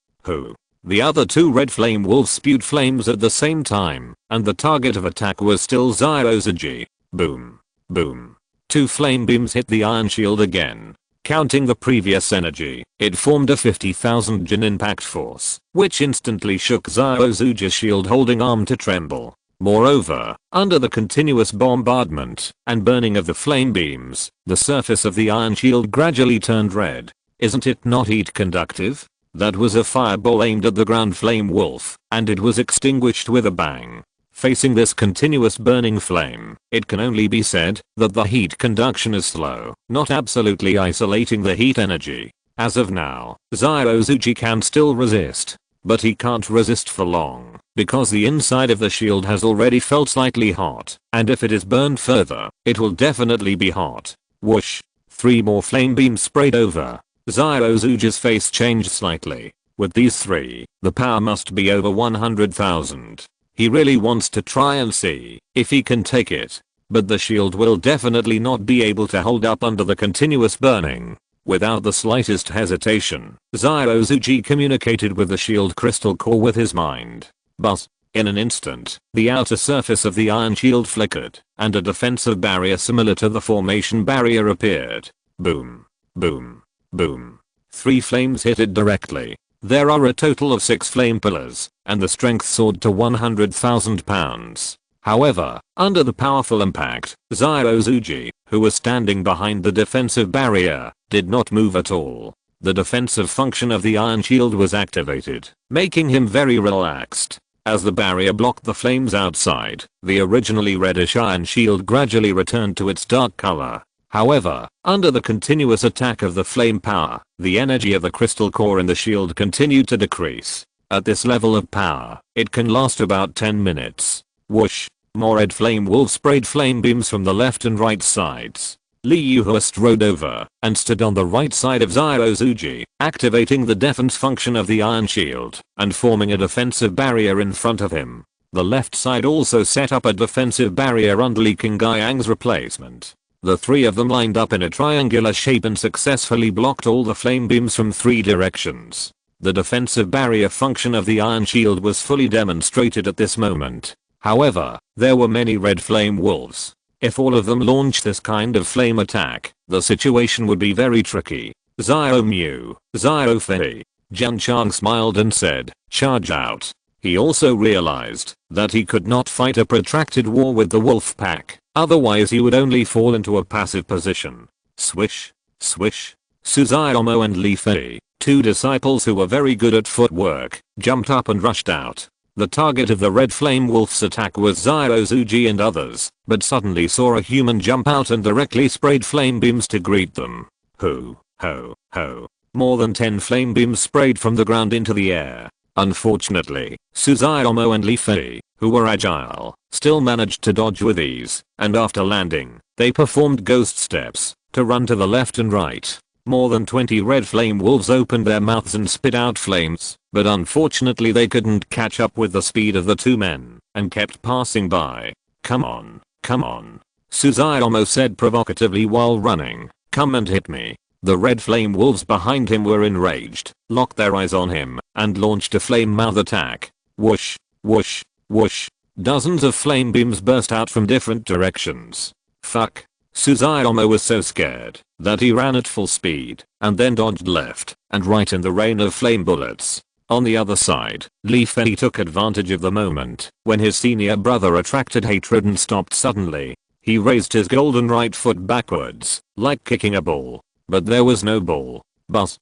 S1: The other 2 red flame wolves spewed flames at the same time, and the target of attack was still Xiaozuji. Boom. Boom. 2 flame beams hit the iron shield again. Counting the previous energy, it formed a 50,000 Jin impact force, which instantly shook Xiaozuji's shield holding arm to tremble. Moreover, under the continuous bombardment and burning of the flame beams, the surface of the iron shield gradually turned red. Isn't it not heat conductive? That was a fireball aimed at the ground flame wolf, and it was extinguished with a bang. Facing this continuous burning flame, it can only be said that the heat conduction is slow, not absolutely isolating the heat energy. As of now, Xiaozuji can still resist, but he can't resist for long, because the inside of the shield has already felt slightly hot, and if it is burned further, it will definitely be hot. Whoosh. 3 more flame beams sprayed over. Xiaozuji's face changed slightly. With these 3, the power must be over 100,000. He really wants to try and see if he can take it. But the shield will definitely not be able to hold up under the continuous burning. Without the slightest hesitation, Zyuji communicated with the shield crystal core with his mind. But, in an instant, the outer surface of the iron shield flickered, and a defensive barrier similar to the formation barrier appeared. Boom. Boom. Boom. 3 flames hit it directly. There are a total of 6 flame pillars, and the strength soared to 100,000 pounds. However, under the powerful impact, Zyuji, who was standing behind the defensive barrier, did not move at all. The defensive function of the iron shield was activated, making him very relaxed. As the barrier blocked the flames outside, the originally reddish iron shield gradually returned to its dark color. However, under the continuous attack of the flame power, the energy of the crystal core in the shield continued to decrease. At this level of power, it can last about 10 minutes. Whoosh! More red flame wolves sprayed flame beams from the left and right sides. Li Yuhua strode over and stood on the right side of Zyuji, activating the defense function of the iron shield and forming a defensive barrier in front of him. The left side also set up a defensive barrier under Li Qingyang's replacement. The 3 of them lined up in a triangular shape and successfully blocked all the flame beams from 3 directions. The defensive barrier function of the iron shield was fully demonstrated at this moment. However, there were many red flame wolves. If all of them launched this kind of flame attack, the situation would be very tricky. Zio Mu, Zio Fei. Jun Chang smiled and said, charge out. He also realized that he could not fight a protracted war with the wolf pack, otherwise he would only fall into a passive position. Swish, swish. Suzuomo and Li Fei, 2 disciples who were very good at footwork, jumped up and rushed out. The target of the red flame wolf's attack was Zyuji and others, but suddenly saw a human jump out and directly sprayed flame beams to greet them. Ho, ho, ho. More than 10 flame beams sprayed from the ground into the air. Unfortunately, Suzuomo and Li Fei, who were agile, still managed to dodge with ease, and after landing, they performed ghost steps to run to the left and right. More than 20 red flame wolves opened their mouths and spit out flames, but unfortunately they couldn't catch up with the speed of the 2 men, and kept passing by. Come on, come on. Suzuomo said provocatively while running. Come and hit me. The red flame wolves behind him were enraged, locked their eyes on him, and launched a flame mouth attack. Whoosh, whoosh, whoosh. Dozens of flame beams burst out from different directions. Fuck. Suzuomo was so scared that he ran at full speed and then dodged left and right in the rain of flame bullets. On the other side, Li Fei took advantage of the moment when his senior brother attracted hatred and stopped suddenly. He raised his golden right foot backwards, like kicking a ball, but there was no ball. Buzz.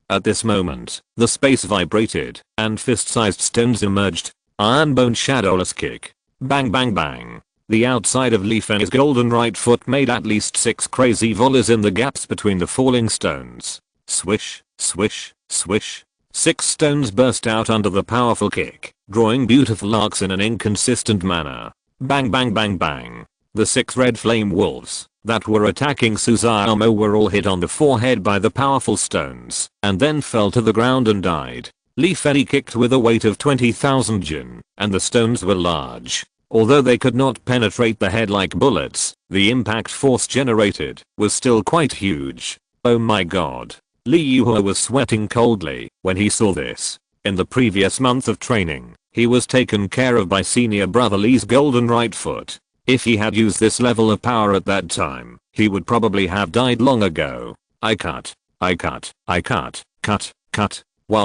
S1: At this moment, the space vibrated and fist-sized stones emerged. Iron Bone shadowless kick. Bang bang bang. The outside of Li Fei's golden right foot made at least 6 crazy volleys in the gaps between the falling stones. Swish, swish, swish. 6 stones burst out under the powerful kick, drawing beautiful arcs in an inconsistent manner. Bang bang bang bang. The 6 red flame wolves that were attacking Suzuomo were all hit on the forehead by the powerful stones, and then fell to the ground and died. Li Fei kicked with a weight of 20,000 Jun, and the stones were large. Although they could not penetrate the head like bullets, the impact force generated was still quite huge. Oh my god. Li Yuhua was sweating coldly when he saw this. In the previous month of training, he was taken care of by senior brother Li's golden right foot. If he had used this level of power at that time, he would probably have died long ago. I cut. While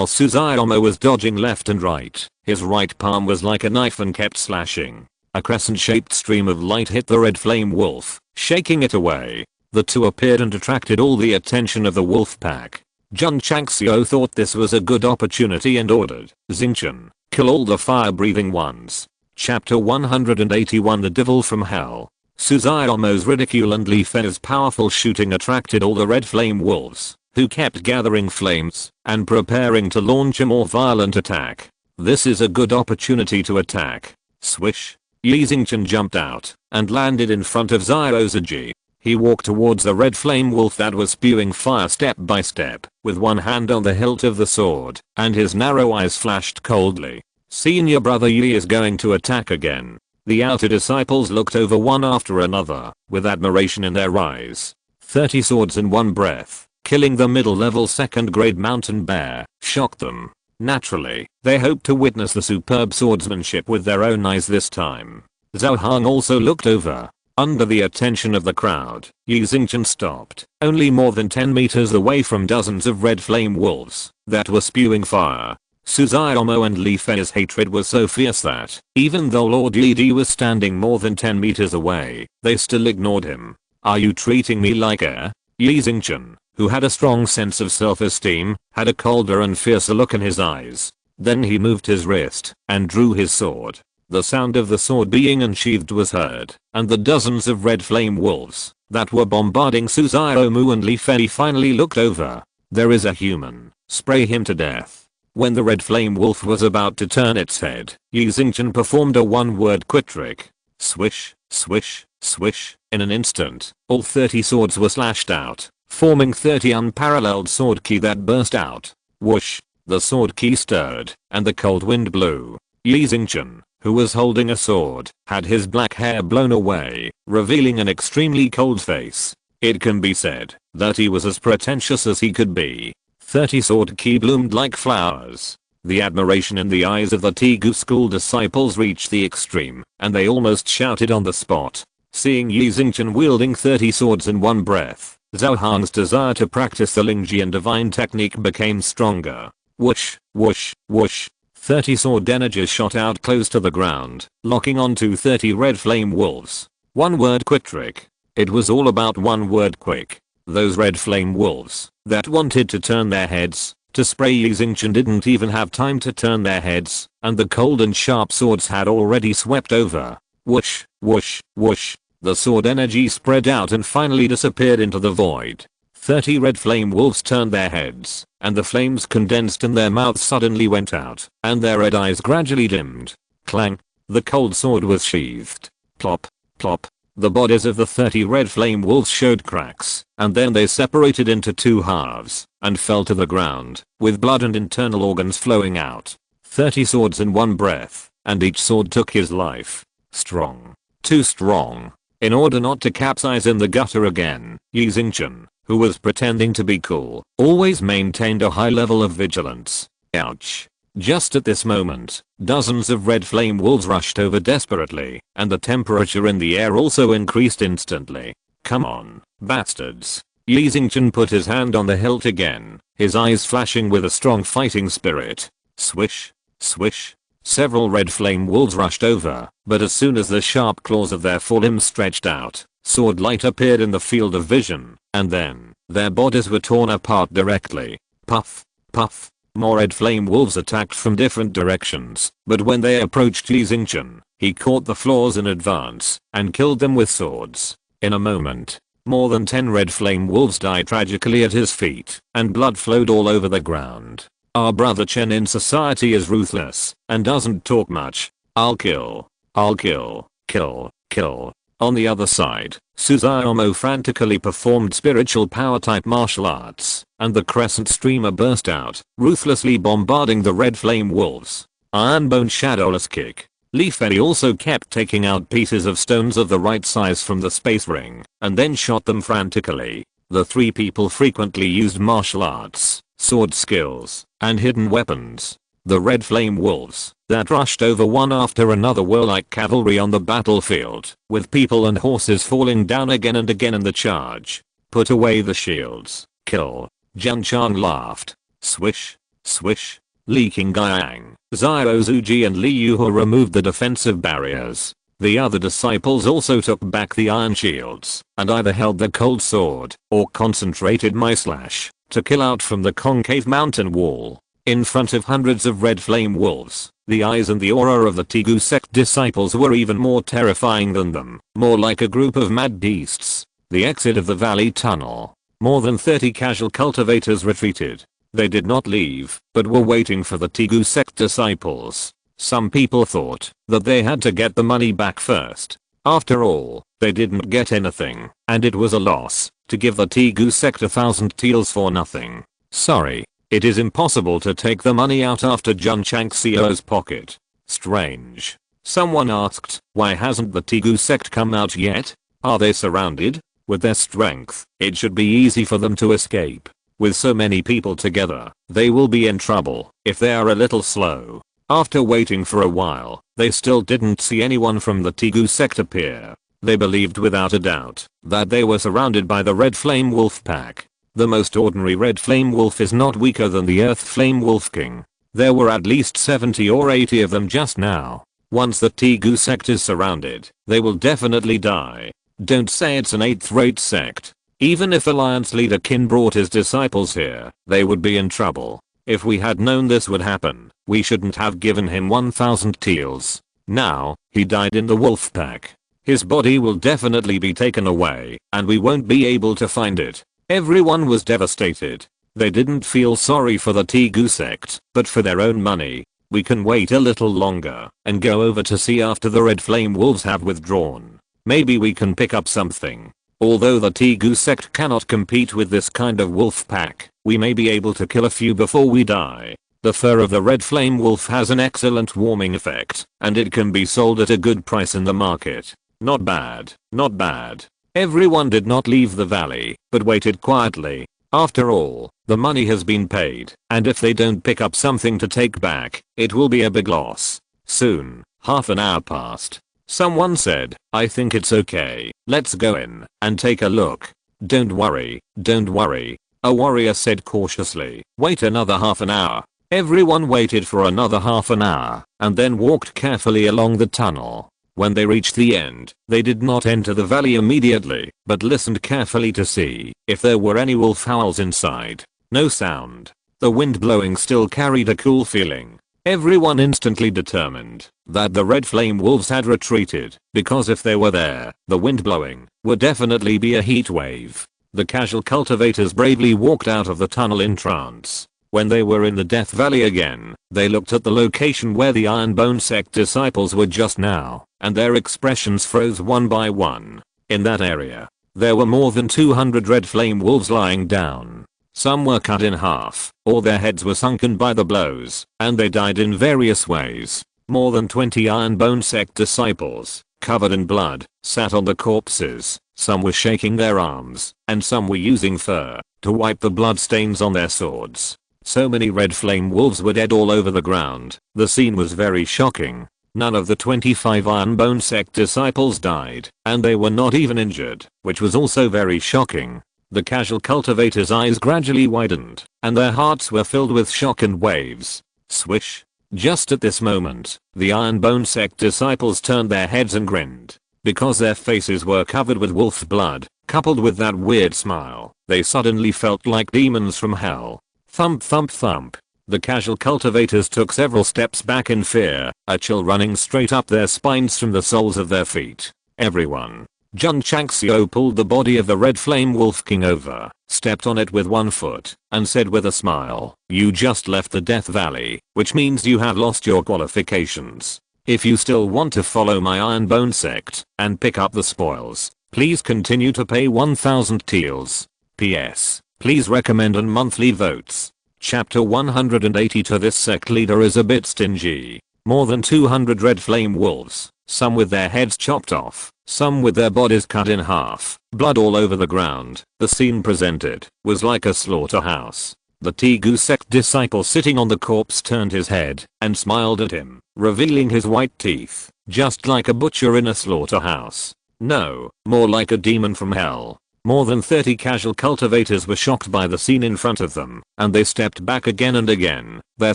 S1: Suzuomo was dodging left and right, his right palm was like a knife and kept slashing. A crescent-shaped stream of light hit the red flame wolf, shaking it away. The 2 appeared and attracted all the attention of the wolf pack. Jun Changxiao thought this was a good opportunity and ordered, Xinchen, kill all the fire-breathing ones. Chapter 181 The Devil from Hell. Suzuomo's ridicule and Li Fei's powerful shooting attracted all the red flame wolves, who kept gathering flames and preparing to launch a more violent attack. This is a good opportunity to attack. Swish. Yi Xingchen jumped out and landed in front of Zyuji. He walked towards the red flame wolf that was spewing fire step by step, with one hand on the hilt of the sword, and his narrow eyes flashed coldly. Senior brother Yi is going to attack again. The outer disciples looked over one after another, with admiration in their eyes. 30 swords in one breath. killing the middle-level second-grade mountain bear shocked them. Naturally, they hoped to witness the superb swordsmanship with their own eyes this time. Zhao Hong also looked over. Under the attention of the crowd, Yi Xingchen stopped, only more than 10 meters away from dozens of red flame wolves that were spewing fire. Suzaomo and Li Fei's hatred was so fierce that, even though Lord Li Di was standing more than 10 meters away, they still ignored him. "Are you treating me like air?" Yi Xingchen, who had a strong sense of self-esteem, had a colder and fiercer look in his eyes. Then he moved his wrist and drew his sword. The sound of the sword being unsheathed was heard, and the dozens of red flame wolves that were bombarding Suzaomu and Li Fei finally looked over. "There is a human. Spray him to death." When the red flame wolf was about to turn its head, Yi Xingchen performed a one-word quick trick. Swish, swish, swish. In an instant, all 30 swords were slashed out, forming 30 unparalleled sword ki that burst out. Whoosh! The sword ki stirred, and the cold wind blew. Yi Xingchen, who was holding a sword, had his black hair blown away, revealing an extremely cold face. It can be said that he was as pretentious as he could be. 30 sword ki bloomed like flowers. The admiration in the eyes of the Tegu school disciples reached the extreme, and they almost shouted on the spot. Seeing Yi Xingchen wielding 30 swords in one breath, Zhao Hong's desire to practice the Lingjian divine technique became stronger. Whoosh, whoosh, whoosh. 30 sword energies shot out close to the ground, locking onto 30 red flame wolves. One word quick trick. It was all about one word quick. Those red flame wolves that wanted to turn their heads to spray Yi Xingchen didn't even have time to turn their heads, and the cold and sharp swords had already swept over. Whoosh, whoosh, whoosh. The sword energy spread out and finally disappeared into the void. 30 red flame wolves turned their heads, and the flames condensed and their mouths suddenly went out, and their red eyes gradually dimmed. Clang! The cold sword was sheathed. Plop, plop. The bodies of the 30 red flame wolves showed cracks, and then they separated into two halves, and fell to the ground, with blood and internal organs flowing out. 30 swords in one breath, and each sword took his life. Strong. Too strong. In order not to capsize in the gutter again, Yi Xingchen, who was pretending to be cool, always maintained a high level of vigilance. Ouch. Just at this moment, dozens of red flame wolves rushed over desperately, and the temperature in the air also increased instantly. "Come on, bastards." Yi Xingchen put his hand on the hilt again, his eyes flashing with a strong fighting spirit. Swish, swish. Several red flame wolves rushed over, but as soon as the sharp claws of their forelimbs stretched out, sword light appeared in the field of vision, and then, their bodies were torn apart directly. Puff, puff. More red flame wolves attacked from different directions, but when they approached Yi Xingchen, he caught the flaws in advance, and killed them with swords. In a moment, more than 10 red flame wolves died tragically at his feet, and blood flowed all over the ground. Our brother Chen in society is ruthless, and doesn't talk much. I'll kill, kill, kill. On the other side, Suzaomo frantically performed spiritual power type martial arts, and the crescent streamer burst out, ruthlessly bombarding the red flame wolves. Iron Bone shadowless kick. Li Fei also kept taking out pieces of stones of the right size from the space ring, and then shot them frantically. The three people frequently used martial arts, sword skills, and hidden weapons. The red flame wolves that rushed over one after another were like cavalry on the battlefield, with people and horses falling down again and again in the charge. Put away the shields. Kill. Jun Changxiao laughed. Swish, swish. Li Qingyang, Xiao Zuji and Li Yuhe removed the defensive barriers. The other disciples also took back the iron shields, and either held the cold sword, or concentrated my slash, to kill out from the concave mountain wall. In front of hundreds of red flame wolves, the eyes and the aura of the Tegu sect disciples were even more terrifying than them, more like a group of mad beasts. The exit of the valley tunnel. More than 30 casual cultivators retreated. They did not leave, but were waiting for the Tegu sect disciples. Some people thought that they had to get the money back first. After all, they didn't get anything, and it was a loss to give the Tegu sect 1,000 taels for nothing. Sorry. It is impossible to take the money out after Jun Changxiao's pocket. Strange. Someone asked, why hasn't the Tegu sect come out yet? Are they surrounded? With their strength, it should be easy for them to escape. With so many people together, they will be in trouble if they are a little slow. After waiting for a while, they still didn't see anyone from the Tegu sect appear. They believed without a doubt that they were surrounded by the Red Flame Wolf pack. The most ordinary Red Flame Wolf is not weaker than the Earth Flame Wolf King. There were at least 70 or 80 of them just now. Once the Tegu sect is surrounded, they will definitely die. Don't say it's an 8th-rate sect. Even if Alliance leader Qin brought his disciples here, they would be in trouble. If we had known this would happen, we shouldn't have given him 1000 teals. Now, he died in the wolf pack. His body will definitely be taken away, and we won't be able to find it. Everyone was devastated. They didn't feel sorry for the Tegu sect, but for their own money. We can wait a little longer and go over to see after the Red Flame Wolves have withdrawn. Maybe we can pick up something. Although the Tegu sect cannot compete with this kind of wolf pack, we may be able to kill a few before we die. The fur of the Red Flame Wolf has an excellent warming effect, and it can be sold at a good price in the market. Not bad, not bad. Everyone did not leave the valley, but waited quietly. After all, the money has been paid, and if they don't pick up something to take back, it will be a big loss. Soon, half an hour passed. Someone said, I think it's okay, let's go in and take a look. Don't worry, don't worry. A warrior said cautiously. Wait another half an hour. Everyone waited for another half an hour and then walked carefully along the tunnel. When they reached the end, they did not enter the valley immediately, but listened carefully to see if there were any wolf howls inside. No sound. The wind blowing still carried a cool feeling. Everyone instantly determined that the Red Flame Wolves had retreated, because if they were there, the wind blowing would definitely be a heat wave. The casual cultivators bravely walked out of the tunnel in trance. When they were in the Death Valley again, they looked at the location where the Iron Bone Sect disciples were just now, and their expressions froze one by one. In that area, there were more than 200 Red Flame Wolves lying down. Some were cut in half, or their heads were sunken by the blows, and they died in various ways. More than 20 Iron Bone Sect disciples, covered in blood, sat on the corpses. Some were shaking their arms, and some were using fur to wipe the blood stains on their swords. So many Red Flame Wolves were dead all over the ground. The scene was very shocking. None of the 25 Iron Bone Sect disciples died, and they were not even injured, which was also very shocking. The casual cultivators' eyes gradually widened, and their hearts were filled with shock and waves. Swish. Just at this moment, the Iron Bone Sect disciples turned their heads and grinned. Because their faces were covered with wolf blood, coupled with that weird smile, they suddenly felt like demons from hell. Thump thump thump. The casual cultivators took several steps back in fear, a chill running straight up their spines from the soles of their feet. Everyone. Jun Changxiao pulled the body of the Red Flame Wolf King over, stepped on it with one foot, and said with a smile, you just left the Death Valley, which means you have lost your qualifications. If you still want to follow my Iron Bone Sect and pick up the spoils, please continue to pay 1000 teals. PS. Please recommend on monthly votes. Chapter 182. This sect leader is a bit stingy. More than 200 Red Flame Wolves, some with their heads chopped off, some with their bodies cut in half, blood all over the ground. The scene presented was like a slaughterhouse. The Tegu sect disciple sitting on the corpse turned his head and smiled at him, revealing his white teeth, just like a butcher in a slaughterhouse. No, more like a demon from hell. More than 30 casual cultivators were shocked by the scene in front of them, and they stepped back again and again. Their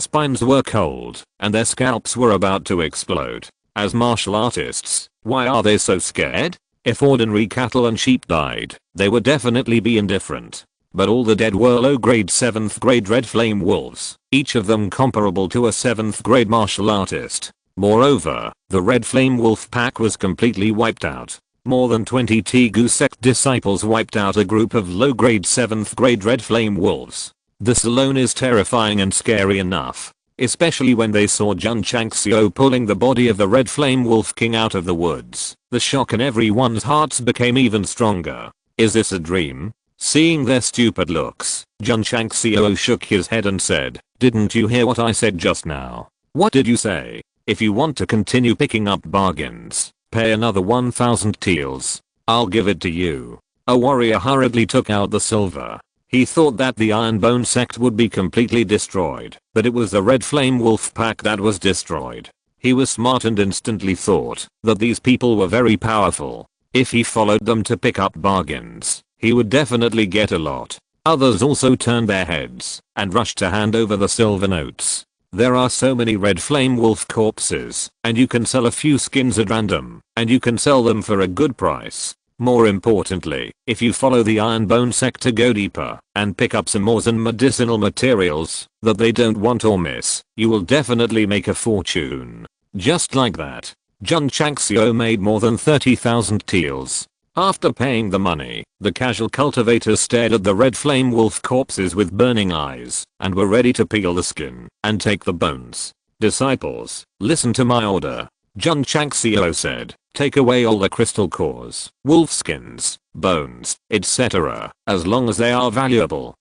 S1: spines were cold, and their scalps were about to explode. As martial artists, why are they so scared? If ordinary cattle and sheep died, they would definitely be indifferent. But all the dead were low-grade 7th grade Red Flame Wolves, each of them comparable to a 7th grade martial artist. Moreover, the Red Flame Wolf pack was completely wiped out. More than 20 Tegu sect disciples wiped out a group of low-grade 7th grade Red Flame Wolves. This alone is terrifying and scary enough. Especially when they saw Jun Changxiao pulling the body of the Red Flame Wolf King out of the woods. The shock in everyone's hearts became even stronger. Is this a dream? Seeing their stupid looks, Jun Changxiao shook his head and said, didn't you hear what I said just now? What did you say? If you want to continue picking up bargains, pay another 1000 teals. I'll give it to you. A warrior hurriedly took out the silver. He thought that the Iron Bone Sect would be completely destroyed, but it was the Red Flame Wolf Pack that was destroyed. He was smart and instantly thought that these people were very powerful. If he followed them to pick up bargains, he would definitely get a lot. Others also turned their heads and rushed to hand over the silver notes. There are so many Red Flame Wolf corpses, and you can sell a few skins at random, and you can sell them for a good price. More importantly, if you follow the Iron Bone Sect to go deeper and pick up some ores and medicinal materials that they don't want or miss, you will definitely make a fortune. Just like that, Jun Changxiao made more than 30,000 teals. After paying the money, the casual cultivators stared at the Red Flame Wolf corpses with burning eyes and were ready to peel the skin and take the bones. Disciples, listen to my order. Jun Changxiao said, take away all the crystal cores, wolf skins, bones, etc., as long as they are valuable.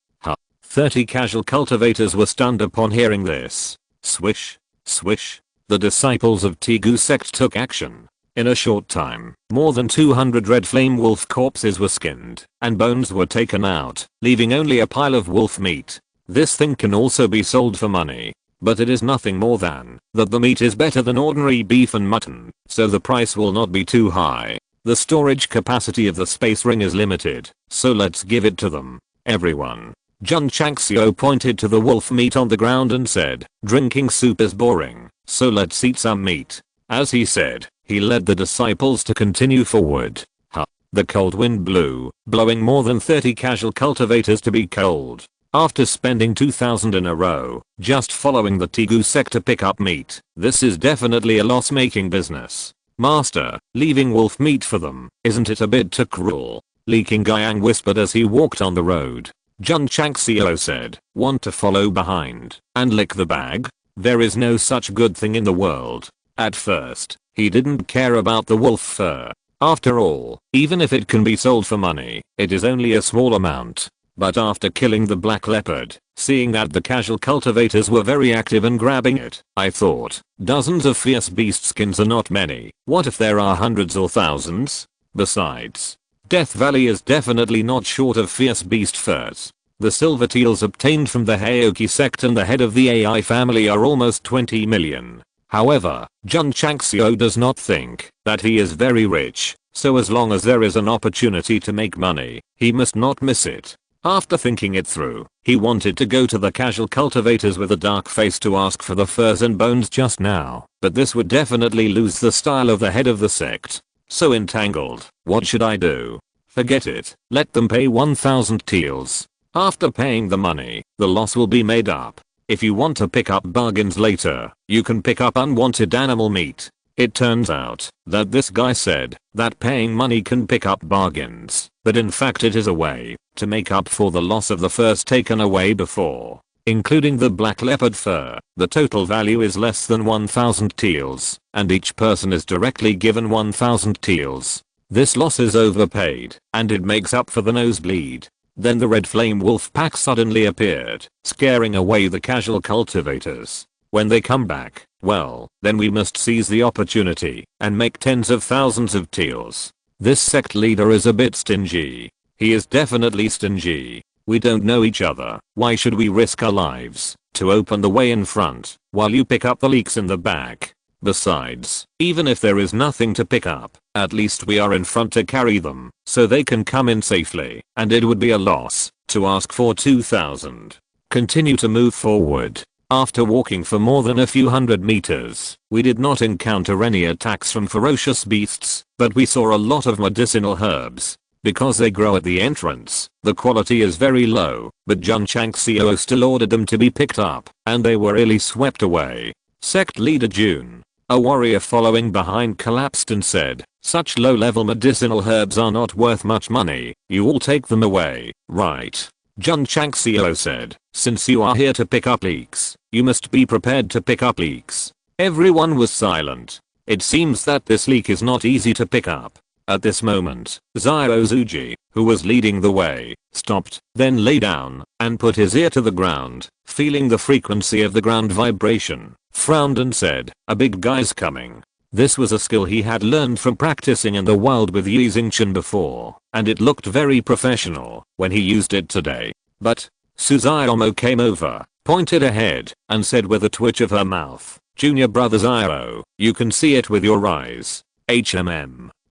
S1: 30 casual cultivators were stunned upon hearing this. Swish, swish. The disciples of Tegu sect took action. In a short time, more than 200 Red Flame Wolf corpses were skinned, and bones were taken out, leaving only a pile of wolf meat. This thing can also be sold for money, but it is nothing more than that the meat is better than ordinary beef and mutton, so the price will not be too high. The storage capacity of the space ring is limited, so let's give it to them. Everyone. Jun Changxiao pointed to the wolf meat on the ground and said, drinking soup is boring, so let's eat some meat. As he said, he led the disciples to continue forward. The cold wind blew, blowing more than 30 casual cultivators to be cold. After spending 2,000 in a row, just following the Tegu sect to pick up meat, this is definitely a loss-making business. Master, leaving wolf meat for them, isn't it a bit too cruel? Leaking Guiyang whispered as he walked on the road. Jun Changxiao said, want to follow behind and lick the bag? There is no such good thing in the world. At first, he didn't care about the wolf fur. After all, even if it can be sold for money, it is only a small amount. But after killing the black leopard, seeing that the casual cultivators were very active and grabbing it, I thought, dozens of fierce beast skins are not many. What if there are hundreds or thousands? Besides, Death Valley is definitely not short of fierce beast furs. The silver teals obtained from the Heoki sect and the head of the AI family are almost 20 million. However, Jun Changxiao does not think that he is very rich, so as long as there is an opportunity to make money, he must not miss it. After thinking it through, he wanted to go to the casual cultivators with a dark face to ask for the furs and bones just now, but this would definitely lose the style of the head of the sect. So entangled, what should I do? Forget it, let them pay 1,000 teals. After paying the money, the loss will be made up. If you want to pick up bargains later, you can pick up unwanted animal meat. It turns out that this guy said that paying money can pick up bargains, but in fact it is a way to make up for the loss of the furs taken away before. Including the black leopard fur, the total value is less than 1,000 teals, and each person is directly given 1,000 teals. This loss is overpaid, and it makes up for the nosebleed. Then the Red Flame Wolf pack suddenly appeared, scaring away the casual cultivators. When they come back, well, then we must seize the opportunity and make tens of thousands of teals. This sect leader is a bit stingy. He is definitely stingy. We don't know each other. Why should we risk our lives to open the way in front while you pick up the leaks in the back? Besides, even if there is nothing to pick up, at least we are in front to carry them so they can come in safely, and it would be a loss to ask for 2,000. Continue to move forward. After walking for more than a few hundred meters, we did not encounter any attacks from ferocious beasts, but we saw a lot of medicinal herbs. Because they grow at the entrance, the quality is very low, but Jun Changxiao still ordered them to be picked up, and they were really swept away. Sect leader Jun, a warrior following behind, collapsed and said, such low-level medicinal herbs are not worth much money, you all take them away, right? Jun Changxiao said, since you are here to pick up leeks, you must be prepared to pick up leeks. Everyone was silent. It seems that this leek is not easy to pick up. At this moment, Ziozuji, who was leading the way, stopped, then lay down, and put his ear to the ground, feeling the frequency of the ground vibration, frowned and said, a big guy's coming. This was a skill he had learned from practicing in the wild with Yi Xingchen before, and it looked very professional when he used it today. But Suzuomo came over, pointed ahead, and said with a twitch of her mouth, "Junior brother Zio, you can see it with your eyes."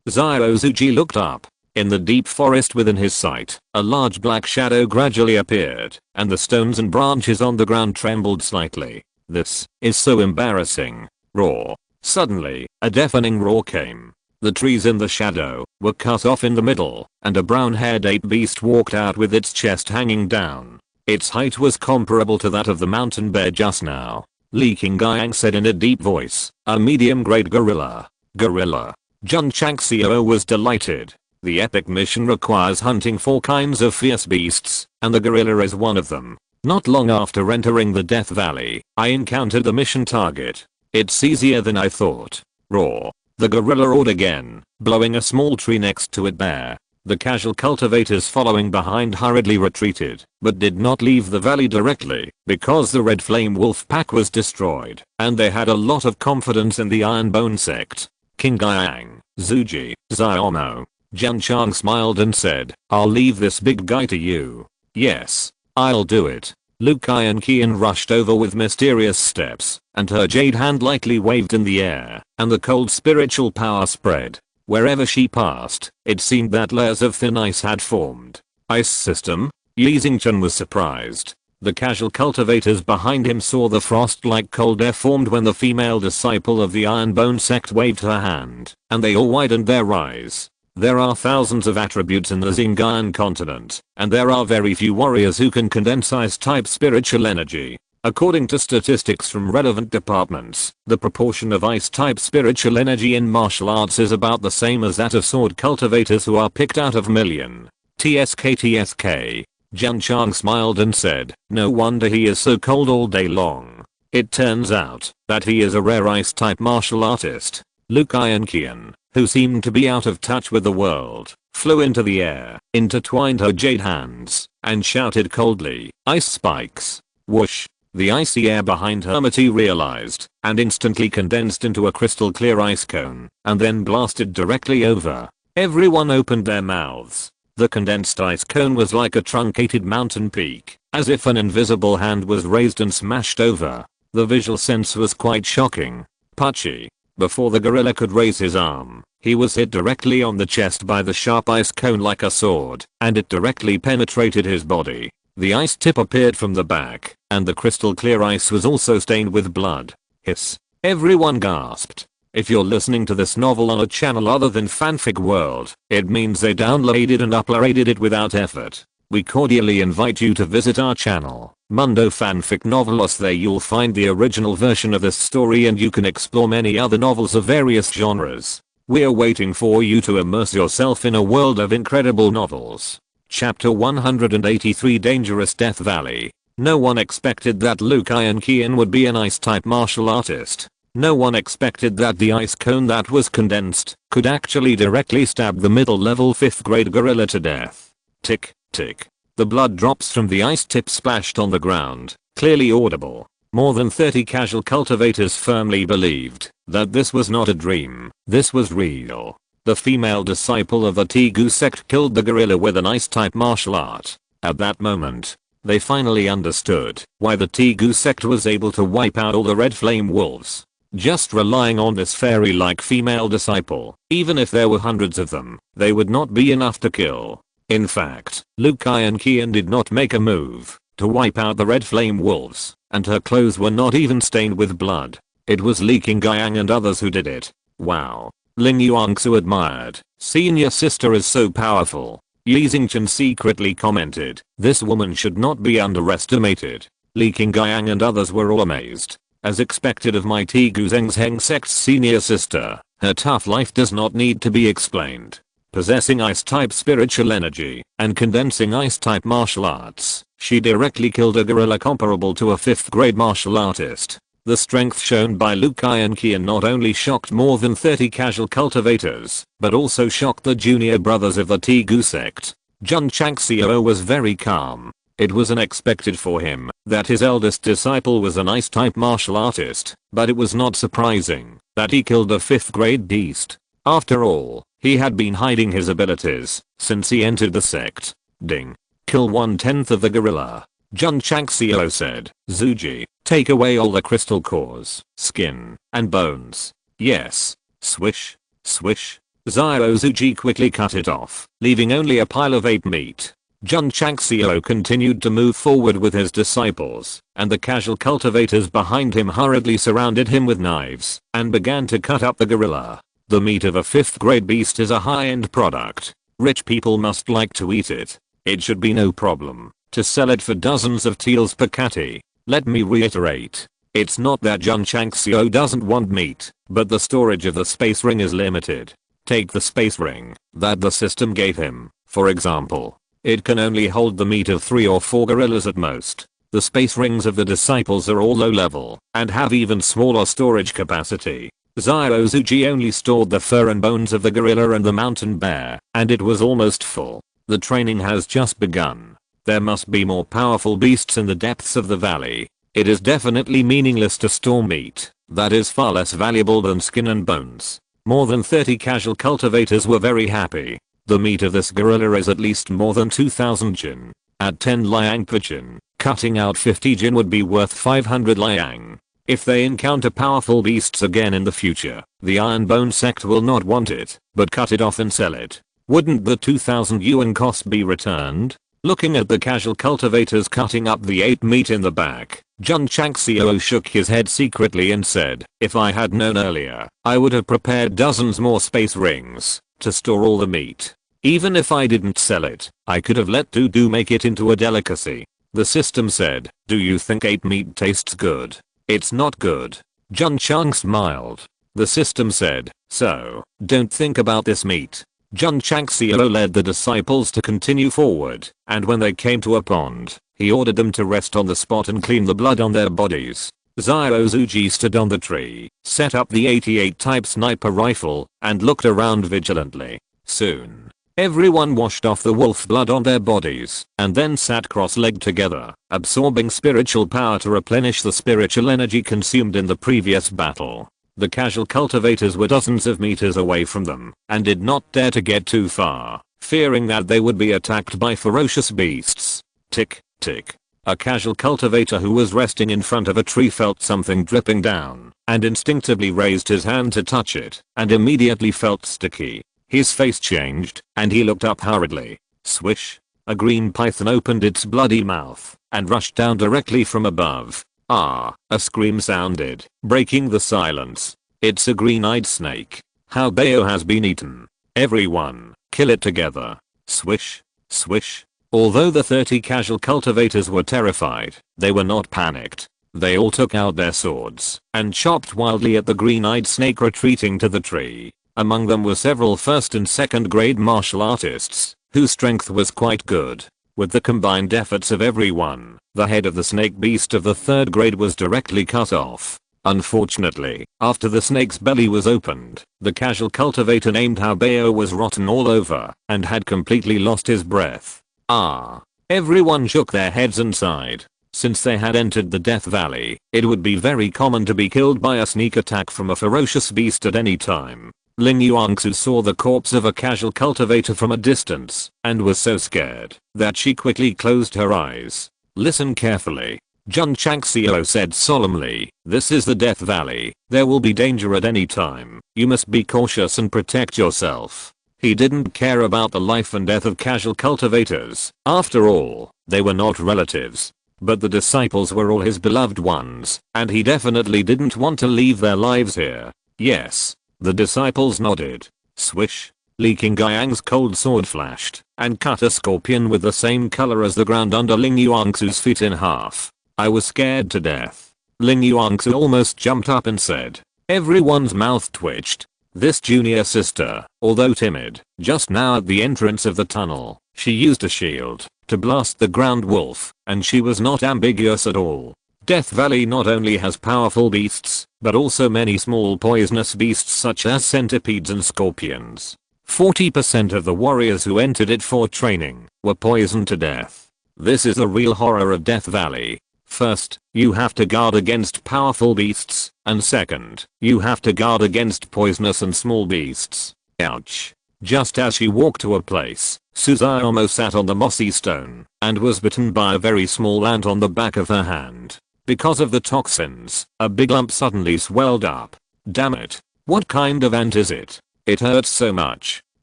S1: Ziozuji looked up. In the deep forest within his sight, a large black shadow gradually appeared, and the stones and branches on the ground trembled slightly. "This is so embarrassing." Roar. Suddenly, a deafening roar came. The trees in the shadow were cut off in the middle, and a brown-haired ape beast walked out with its chest hanging down. Its height was comparable to that of the mountain bear just now. Li Qingyang said in a deep voice, "A medium-grade gorilla." Gorilla. Jun Changxiao was delighted. The epic mission requires hunting 4 kinds of fierce beasts, and the gorilla is one of them. Not long after entering the Death Valley, I encountered the mission target. "It's easier than I thought." Roar. The gorilla roared again, blowing a small tree next to it bare. The casual cultivators following behind hurriedly retreated, but did not leave the valley directly, because the Red Flame Wolf pack was destroyed, and they had a lot of confidence in the Iron Bone Sect. Qingyang, Zuji, Ziomo. Jun Chang smiled and said, "I'll leave this big guy to you." "Yes, I'll do it." Lu Qian rushed over with mysterious steps, and her jade hand lightly waved in the air, and the cold spiritual power spread. Wherever she passed, it seemed that layers of thin ice had formed. "Ice system?" Yi Xingchen was surprised. The casual cultivators behind him saw the frost-like cold air formed when the female disciple of the Iron Bone Sect waved her hand, and they all widened their eyes. There are thousands of attributes in the Xingyan continent, and there are very few warriors who can condense ice-type spiritual energy. According to statistics from relevant departments, the proportion of ice-type spiritual energy in martial arts is about the same as that of sword cultivators who are picked out of million. TSK. Jun Chang smiled and said, "No wonder he is so cold all day long. It turns out that he is a rare ice-type martial artist." Lu Qian, who seemed to be out of touch with the world, flew into the air, intertwined her jade hands, and shouted coldly, "Ice spikes!" Whoosh! The icy air behind her materialized, and instantly condensed into a crystal clear ice cone, and then blasted directly over. Everyone opened their mouths. The condensed ice cone was like a truncated mountain peak, as if an invisible hand was raised and smashed over. The visual sense was quite shocking. Puchy. Before the gorilla could raise his arm, he was hit directly on the chest by the sharp ice cone like a sword, and it directly penetrated his body. The ice tip appeared from the back, and the crystal clear ice was also stained with blood. Hiss. Everyone gasped. If you're listening to this novel on a channel other than Fanfic World, it means they downloaded and uploaded it without effort. We cordially invite you to visit our channel, Mundo Fanfic Novelos. There you'll find the original version of this story, and you can explore many other novels of various genres. We're waiting for you to immerse yourself in a world of incredible novels. Chapter 183, Dangerous Death Valley. No one expected that Lu Qian would be an ice-type martial artist. No one expected that the ice cone that was condensed could actually directly stab the middle-level 5th grade gorilla to death. Tick, tick. The blood drops from the ice tip splashed on the ground, clearly audible. More than 30 casual cultivators firmly believed that this was not a dream, this was real. The female disciple of the Tegu sect killed the gorilla with an ice-type martial art. At that moment, they finally understood why the Tegu sect was able to wipe out all the red flame wolves. Just relying on this fairy-like female disciple, even if there were hundreds of them, they would not be enough to kill. In fact, Lu Qian did not make a move to wipe out the red flame wolves, and her clothes were not even stained with blood. It was Li Qingyang and others who did it. Wow. Ling Yuangsu admired. "Senior sister is so powerful." Yi Xingchen secretly commented, "This woman should not be underestimated." Li Qingyang and others were all amazed. As expected of my Tegu Zheng sect's senior sister, her tough life does not need to be explained. Possessing ice-type spiritual energy and condensing ice-type martial arts, she directly killed a gorilla comparable to a 5th grade martial artist. The strength shown by Lu Qian not only shocked more than 30 casual cultivators, but also shocked the junior brothers of the Tegu sect. Jun Changxiao was very calm. It was unexpected for him that his eldest disciple was an ice-type martial artist, but it was not surprising that he killed a 5th grade beast. After all, he had been hiding his abilities since he entered the sect. Ding. kill 1/10 of the gorilla. Jun Changxiao said, Zuji, take away all the crystal cores, skin, and bones. Yes. Swish. Swish. Zyro Zuji quickly cut it off, leaving only a pile of ape meat. Jun Changxiao continued to move forward with his disciples, and the casual cultivators behind him hurriedly surrounded him with knives and began to cut up the gorilla. The meat of a 5th grade beast is a high-end product. Rich people must like to eat it. It should be no problem to sell it for dozens of taels per catty. Let me reiterate. It's not that Jun Changxiao doesn't want meat, but the storage of the space ring is limited. Take the space ring that the system gave him, for example. It can only hold the meat of 3 or 4 gorillas at most. The space rings of the disciples are all low level and have even smaller storage capacity. Zyro Zuji only stored the fur and bones of the gorilla and the mountain bear, and it was almost full. The training has just begun. There must be more powerful beasts in the depths of the valley. It is definitely meaningless to store meat that is far less valuable than skin and bones. More than 30 casual cultivators were very happy. The meat of this gorilla is at least more than 2000 jin. At 10 liang per jin, cutting out 50 jin would be worth 500 liang. If they encounter powerful beasts again in the future, the Iron Bone Sect will not want it, but cut it off and sell it. Wouldn't the 2000 yuan cost be returned? Looking at the casual cultivators cutting up the ape meat in the back, Jun Changxiao shook his head secretly and said, if I had known earlier, I would have prepared dozens more space rings to store all the meat. Even if I didn't sell it, I could have let Dudu make it into a delicacy. The system said, do you think ape meat tastes good? It's not good. Jun Chang smiled. The system said, so, don't think about this meat. Jun Changxiao led the disciples to continue forward, and when they came to a pond, he ordered them to rest on the spot and clean the blood on their bodies. Zyro Zuji stood on the tree, set up the 88 type sniper rifle, and looked around vigilantly. Soon, everyone washed off the wolf blood on their bodies, and then sat cross-legged together, absorbing spiritual power to replenish the spiritual energy consumed in the previous battle. The casual cultivators were dozens of meters away from them, and did not dare to get too far, fearing that they would be attacked by ferocious beasts. Tick, tick. A casual cultivator who was resting in front of a tree felt something dripping down, and instinctively raised his hand to touch it, and immediately felt sticky. His face changed, and he looked up hurriedly. Swish. A green python opened its bloody mouth, and rushed down directly from above. Ah, a scream sounded, breaking the silence. It's a green-eyed snake. How Bao has been eaten. Everyone, kill it together. Swish, swish. Although the 30 casual cultivators were terrified, they were not panicked. They all took out their swords and chopped wildly at the green-eyed snake retreating to the tree. Among them were several 1st and 2nd grade martial artists, whose strength was quite good. With the combined efforts of everyone, the head of the snake beast of the 3rd grade was directly cut off. Unfortunately, after the snake's belly was opened, the casual cultivator named Hao Bao was rotten all over and had completely lost his breath. Ah. Everyone shook their heads and sighed. Since they had entered the Death Valley, it would be very common to be killed by a sneak attack from a ferocious beast at any time. Ling Yuangsu saw the corpse of a casual cultivator from a distance, and was so scared that she quickly closed her eyes. Listen carefully. Jun Changxiao said solemnly, this is the Death Valley. There will be danger at any time. You must be cautious and protect yourself. He didn't care about the life and death of casual cultivators. After all, they were not relatives. But the disciples were all his beloved ones, and he definitely didn't want to leave their lives here. Yes. The disciples nodded. Swish. Li Qingyang's cold sword flashed and cut a scorpion with the same color as the ground under Ling Yuangsu's feet in half. I was scared to death. Ling Yuangsu almost jumped up and said. Everyone's mouth twitched. This junior sister, although timid, just now at the entrance of the tunnel, she used a shield to blast the ground wolf, and she was not ambiguous at all. Death Valley not only has powerful beasts, but also many small poisonous beasts such as centipedes and scorpions. 40% of the warriors who entered it for training were poisoned to death. This is the real horror of Death Valley. First, you have to guard against powerful beasts, and second, you have to guard against poisonous and small beasts. Ouch. Just as she walked to a place Suzume sat on the mossy stone and was bitten by a very small ant on the back of her hand. Because of the toxins, a big lump suddenly swelled up. Damn it. What kind of ant is it? It hurts so much.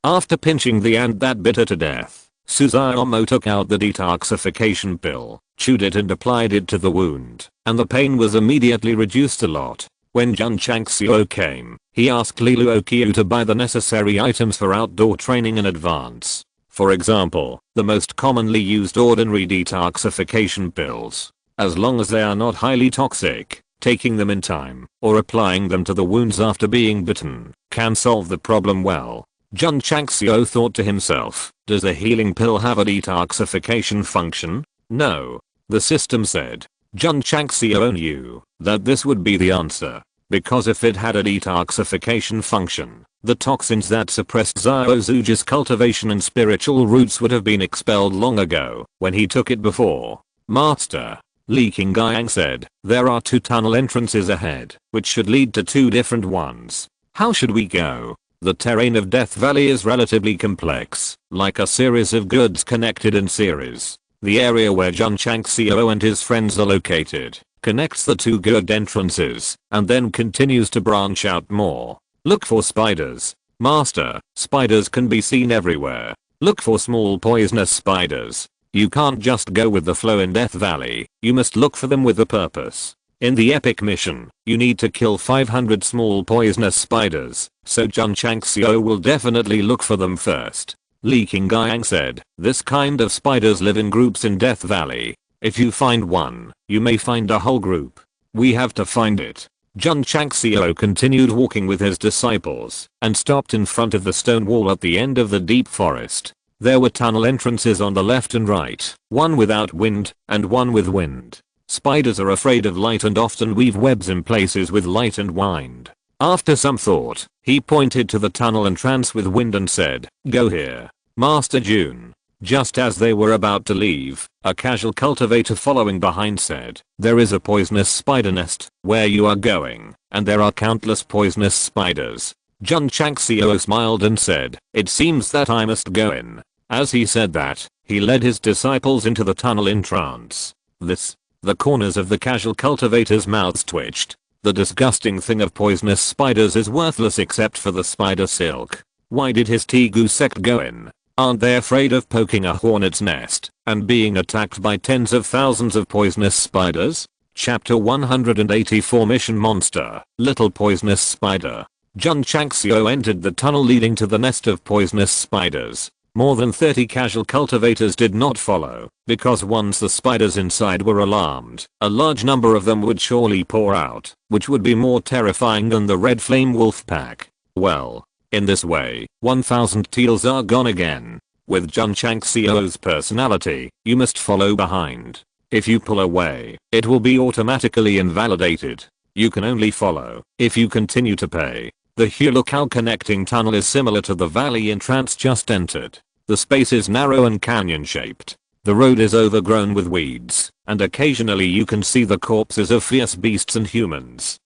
S1: After pinching the ant that bit her to death, Suzume took out the detoxification pill, chewed it and applied it to the wound, and the pain was immediately reduced a lot. When Jun Changxiao came, he asked Li Luoqiu to buy the necessary items for outdoor training in advance. For example, the most commonly used ordinary detoxification pills. As long as they are not highly toxic, taking them in time, or applying them to the wounds after being bitten, can solve the problem well. Jun Changxiao thought to himself, does a healing pill have a detoxification function? No. The system said. Jun Changxiao knew that this would be the answer. Because if it had a detoxification function, the toxins that suppressed Xiao Zuji's cultivation and spiritual roots would have been expelled long ago when he took it before. Master, Li Qingyang said, there are 2 tunnel entrances ahead, which should lead to 2 different ones. How should we go? The terrain of Death Valley is relatively complex, like a series of goods connected in series. The area where Jun Changxiao and his friends are located connects the 2 good entrances and then continues to branch out more. Look for spiders. Master, spiders can be seen everywhere. Look for small poisonous spiders. You can't just go with the flow in Death Valley, you must look for them with a purpose. In the epic mission, you need to kill 500 small poisonous spiders, so Jun Changxiao will definitely look for them first. Li Qingyang said, this kind of spiders live in groups in Death Valley. If you find one, you may find a whole group. We have to find it. Jun Changxiao continued walking with his disciples and stopped in front of the stone wall at the end of the deep forest. There were tunnel entrances on the left and right, one without wind and one with wind. Spiders are afraid of light and often weave webs in places with light and wind. After some thought, he pointed to the tunnel entrance with wind and said, go here. Master Jun. Just as they were about to leave, a casual cultivator following behind said, there is a poisonous spider nest where you are going, and there are countless poisonous spiders. Jun Changxiao smiled and said, it seems that I must go in. As he said that, he led his disciples into the tunnel entrance. The corners of the casual cultivator's mouths twitched. The disgusting thing of poisonous spiders is worthless except for the spider silk. Why did his Tegu sect go in? Aren't they afraid of poking a hornet's nest and being attacked by tens of thousands of poisonous spiders? Chapter 184 Mission Monster, Little Poisonous Spider. Jun Changxiao entered the tunnel leading to the nest of poisonous spiders. More than 30 casual cultivators did not follow, because once the spiders inside were alarmed, a large number of them would surely pour out, which would be more terrifying than the Red Flame Wolf Pack. Well, in this way, 1000 teals are gone again. With Jun Changxiao's personality, you must follow behind. If you pull away, it will be automatically invalidated. You can only follow if you continue to pay. The Hulukao connecting tunnel is similar to the valley entrance just entered. The space is narrow and canyon shaped. The road is overgrown with weeds, and occasionally you can see the corpses of fierce beasts and humans.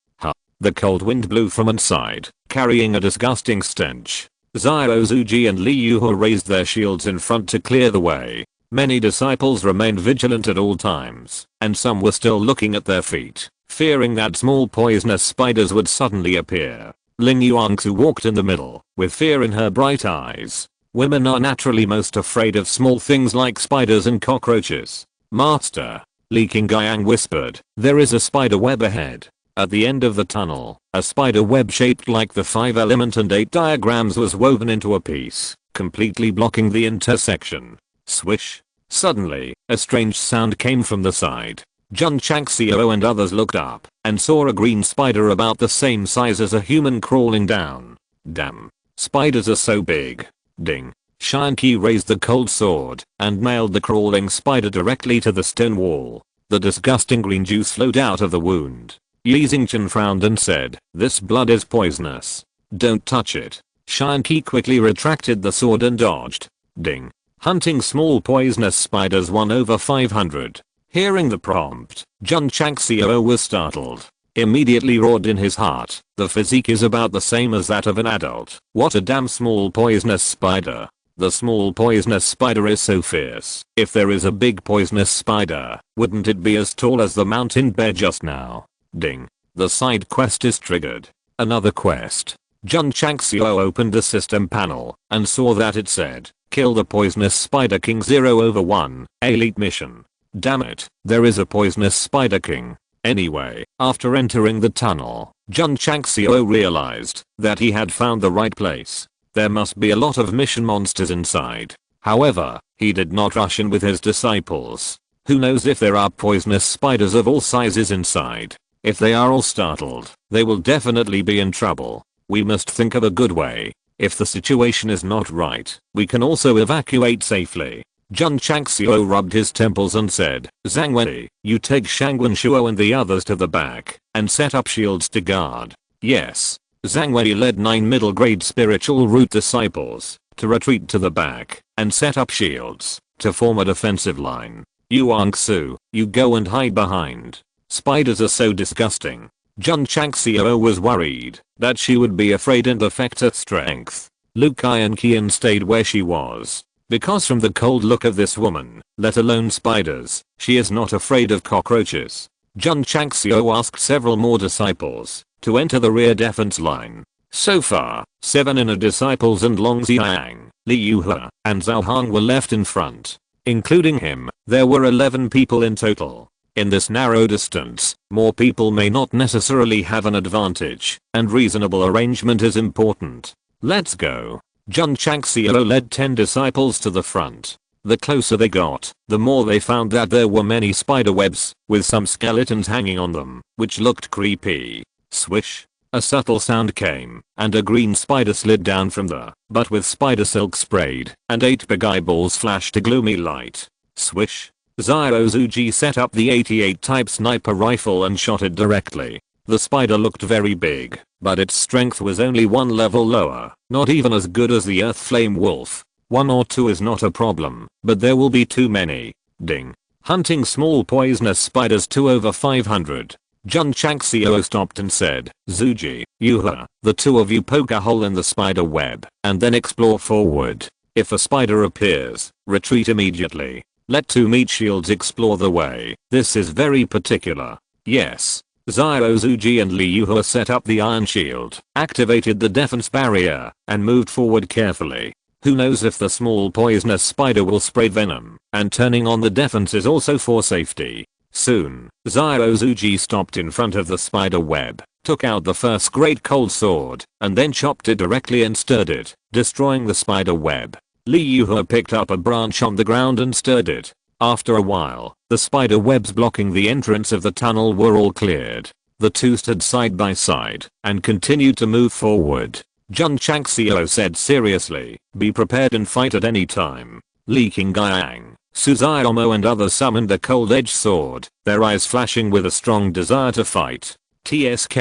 S1: The cold wind blew from inside, carrying a disgusting stench. Xiao Zuji and Li Yuhe raised their shields in front to clear the way. Many disciples remained vigilant at all times, and some were still looking at their feet, fearing that small poisonous spiders would suddenly appear. Ling Yuangsu walked in the middle, with fear in her bright eyes. Women are naturally most afraid of small things like spiders and cockroaches. Master, Li Qingyang whispered, there is a spider web ahead. At the end of the tunnel, a spider web shaped like the 5 element and 8 diagrams was woven into a piece, completely blocking the intersection. Swish. Suddenly, a strange sound came from the side. Jun Changxiao and others looked up and saw a green spider about the same size as a human crawling down. Damn. Spiders are so big. Ding. Shanqi raised the cold sword and nailed the crawling spider directly to the stone wall. The disgusting green juice flowed out of the wound. Yi Xingchen frowned and said, this blood is poisonous. Don't touch it. Shanqi quickly retracted the sword and dodged. Ding. Hunting small poisonous spiders 1/500. Hearing the prompt, Jun Changxiao was startled. Immediately roared in his heart, the physique is about the same as that of an adult. What a damn small poisonous spider. The small poisonous spider is so fierce. If there is a big poisonous spider, wouldn't it be as tall as the mountain bear just now? Ding. The side quest is triggered. Another quest. Jun Changxiao opened the system panel and saw that it said, kill the poisonous spider king 0/1, elite mission. Damn it, there is a poisonous spider king. Anyway, after entering the tunnel, Jun Changxiao realized that he had found the right place. There must be a lot of mission monsters inside. However, he did not rush in with his disciples. Who knows if there are poisonous spiders of all sizes inside. If they are all startled, they will definitely be in trouble. We must think of a good way. If the situation is not right, we can also evacuate safely. Jun Changxiao rubbed his temples and said, Zhangwei, you take Shangwen Shuo and the others to the back and set up shields to guard. Yes. Zhangwei led 9 middle grade spiritual root disciples to retreat to the back and set up shields to form a defensive line. Yuangsu, you go and hide behind. Spiders are so disgusting. Jun Changxiao was worried that she would be afraid and affect her strength. Lu Kai and Qian stayed where she was. Because from the cold look of this woman, let alone spiders, she is not afraid of cockroaches. Jun Changxiao asked several more disciples to enter the rear defense line. So far, 7 inner disciples and Long Xiang, Li Yuhe, and Zhao Hong were left in front. Including him, there were 11 people in total. In this narrow distance, more people may not necessarily have an advantage, and reasonable arrangement is important. Let's go. Jun Changxiao led 10 disciples to the front. The closer they got, the more they found that there were many spider webs, with some skeletons hanging on them, which looked creepy. Swish. A subtle sound came, and a green spider slid down from the butt with spider silk sprayed, and 8 big eyeballs flashed a gloomy light. Swish. Zhao Zuji set up the 88 type sniper rifle and shot it directly. The spider looked very big, but its strength was only 1 level lower, not even as good as the Earth Flame Wolf. 1 or 2 is not a problem, but there will be too many. Ding. Hunting small poisonous spiders 2/500. Jun Changxiao stopped and said, Zuji, Yuhe, the 2 of you poke a hole in the spider web, and then explore forward. If a spider appears, retreat immediately. Let 2 meat shields explore the way. This is very particular. Yes. Zhao Zuji and Li Yuhe set up the iron shield, activated the defense barrier, and moved forward carefully. Who knows if the small poisonous spider will spray venom, and turning on the defense is also for safety. Soon, Zhao Zuji stopped in front of the spider web, took out the first great cold sword, and then chopped it directly and stirred it, destroying the spider web. Li Yuhe picked up a branch on the ground and stirred it. After a while, the spider webs blocking the entrance of the tunnel were all cleared. The 2 stood side by side and continued to move forward. Jun Changxiao said seriously, be prepared and fight at any time. Li Qingyang, Suzaomo and others summoned a cold-edged sword, their eyes flashing with a strong desire to fight. TSK.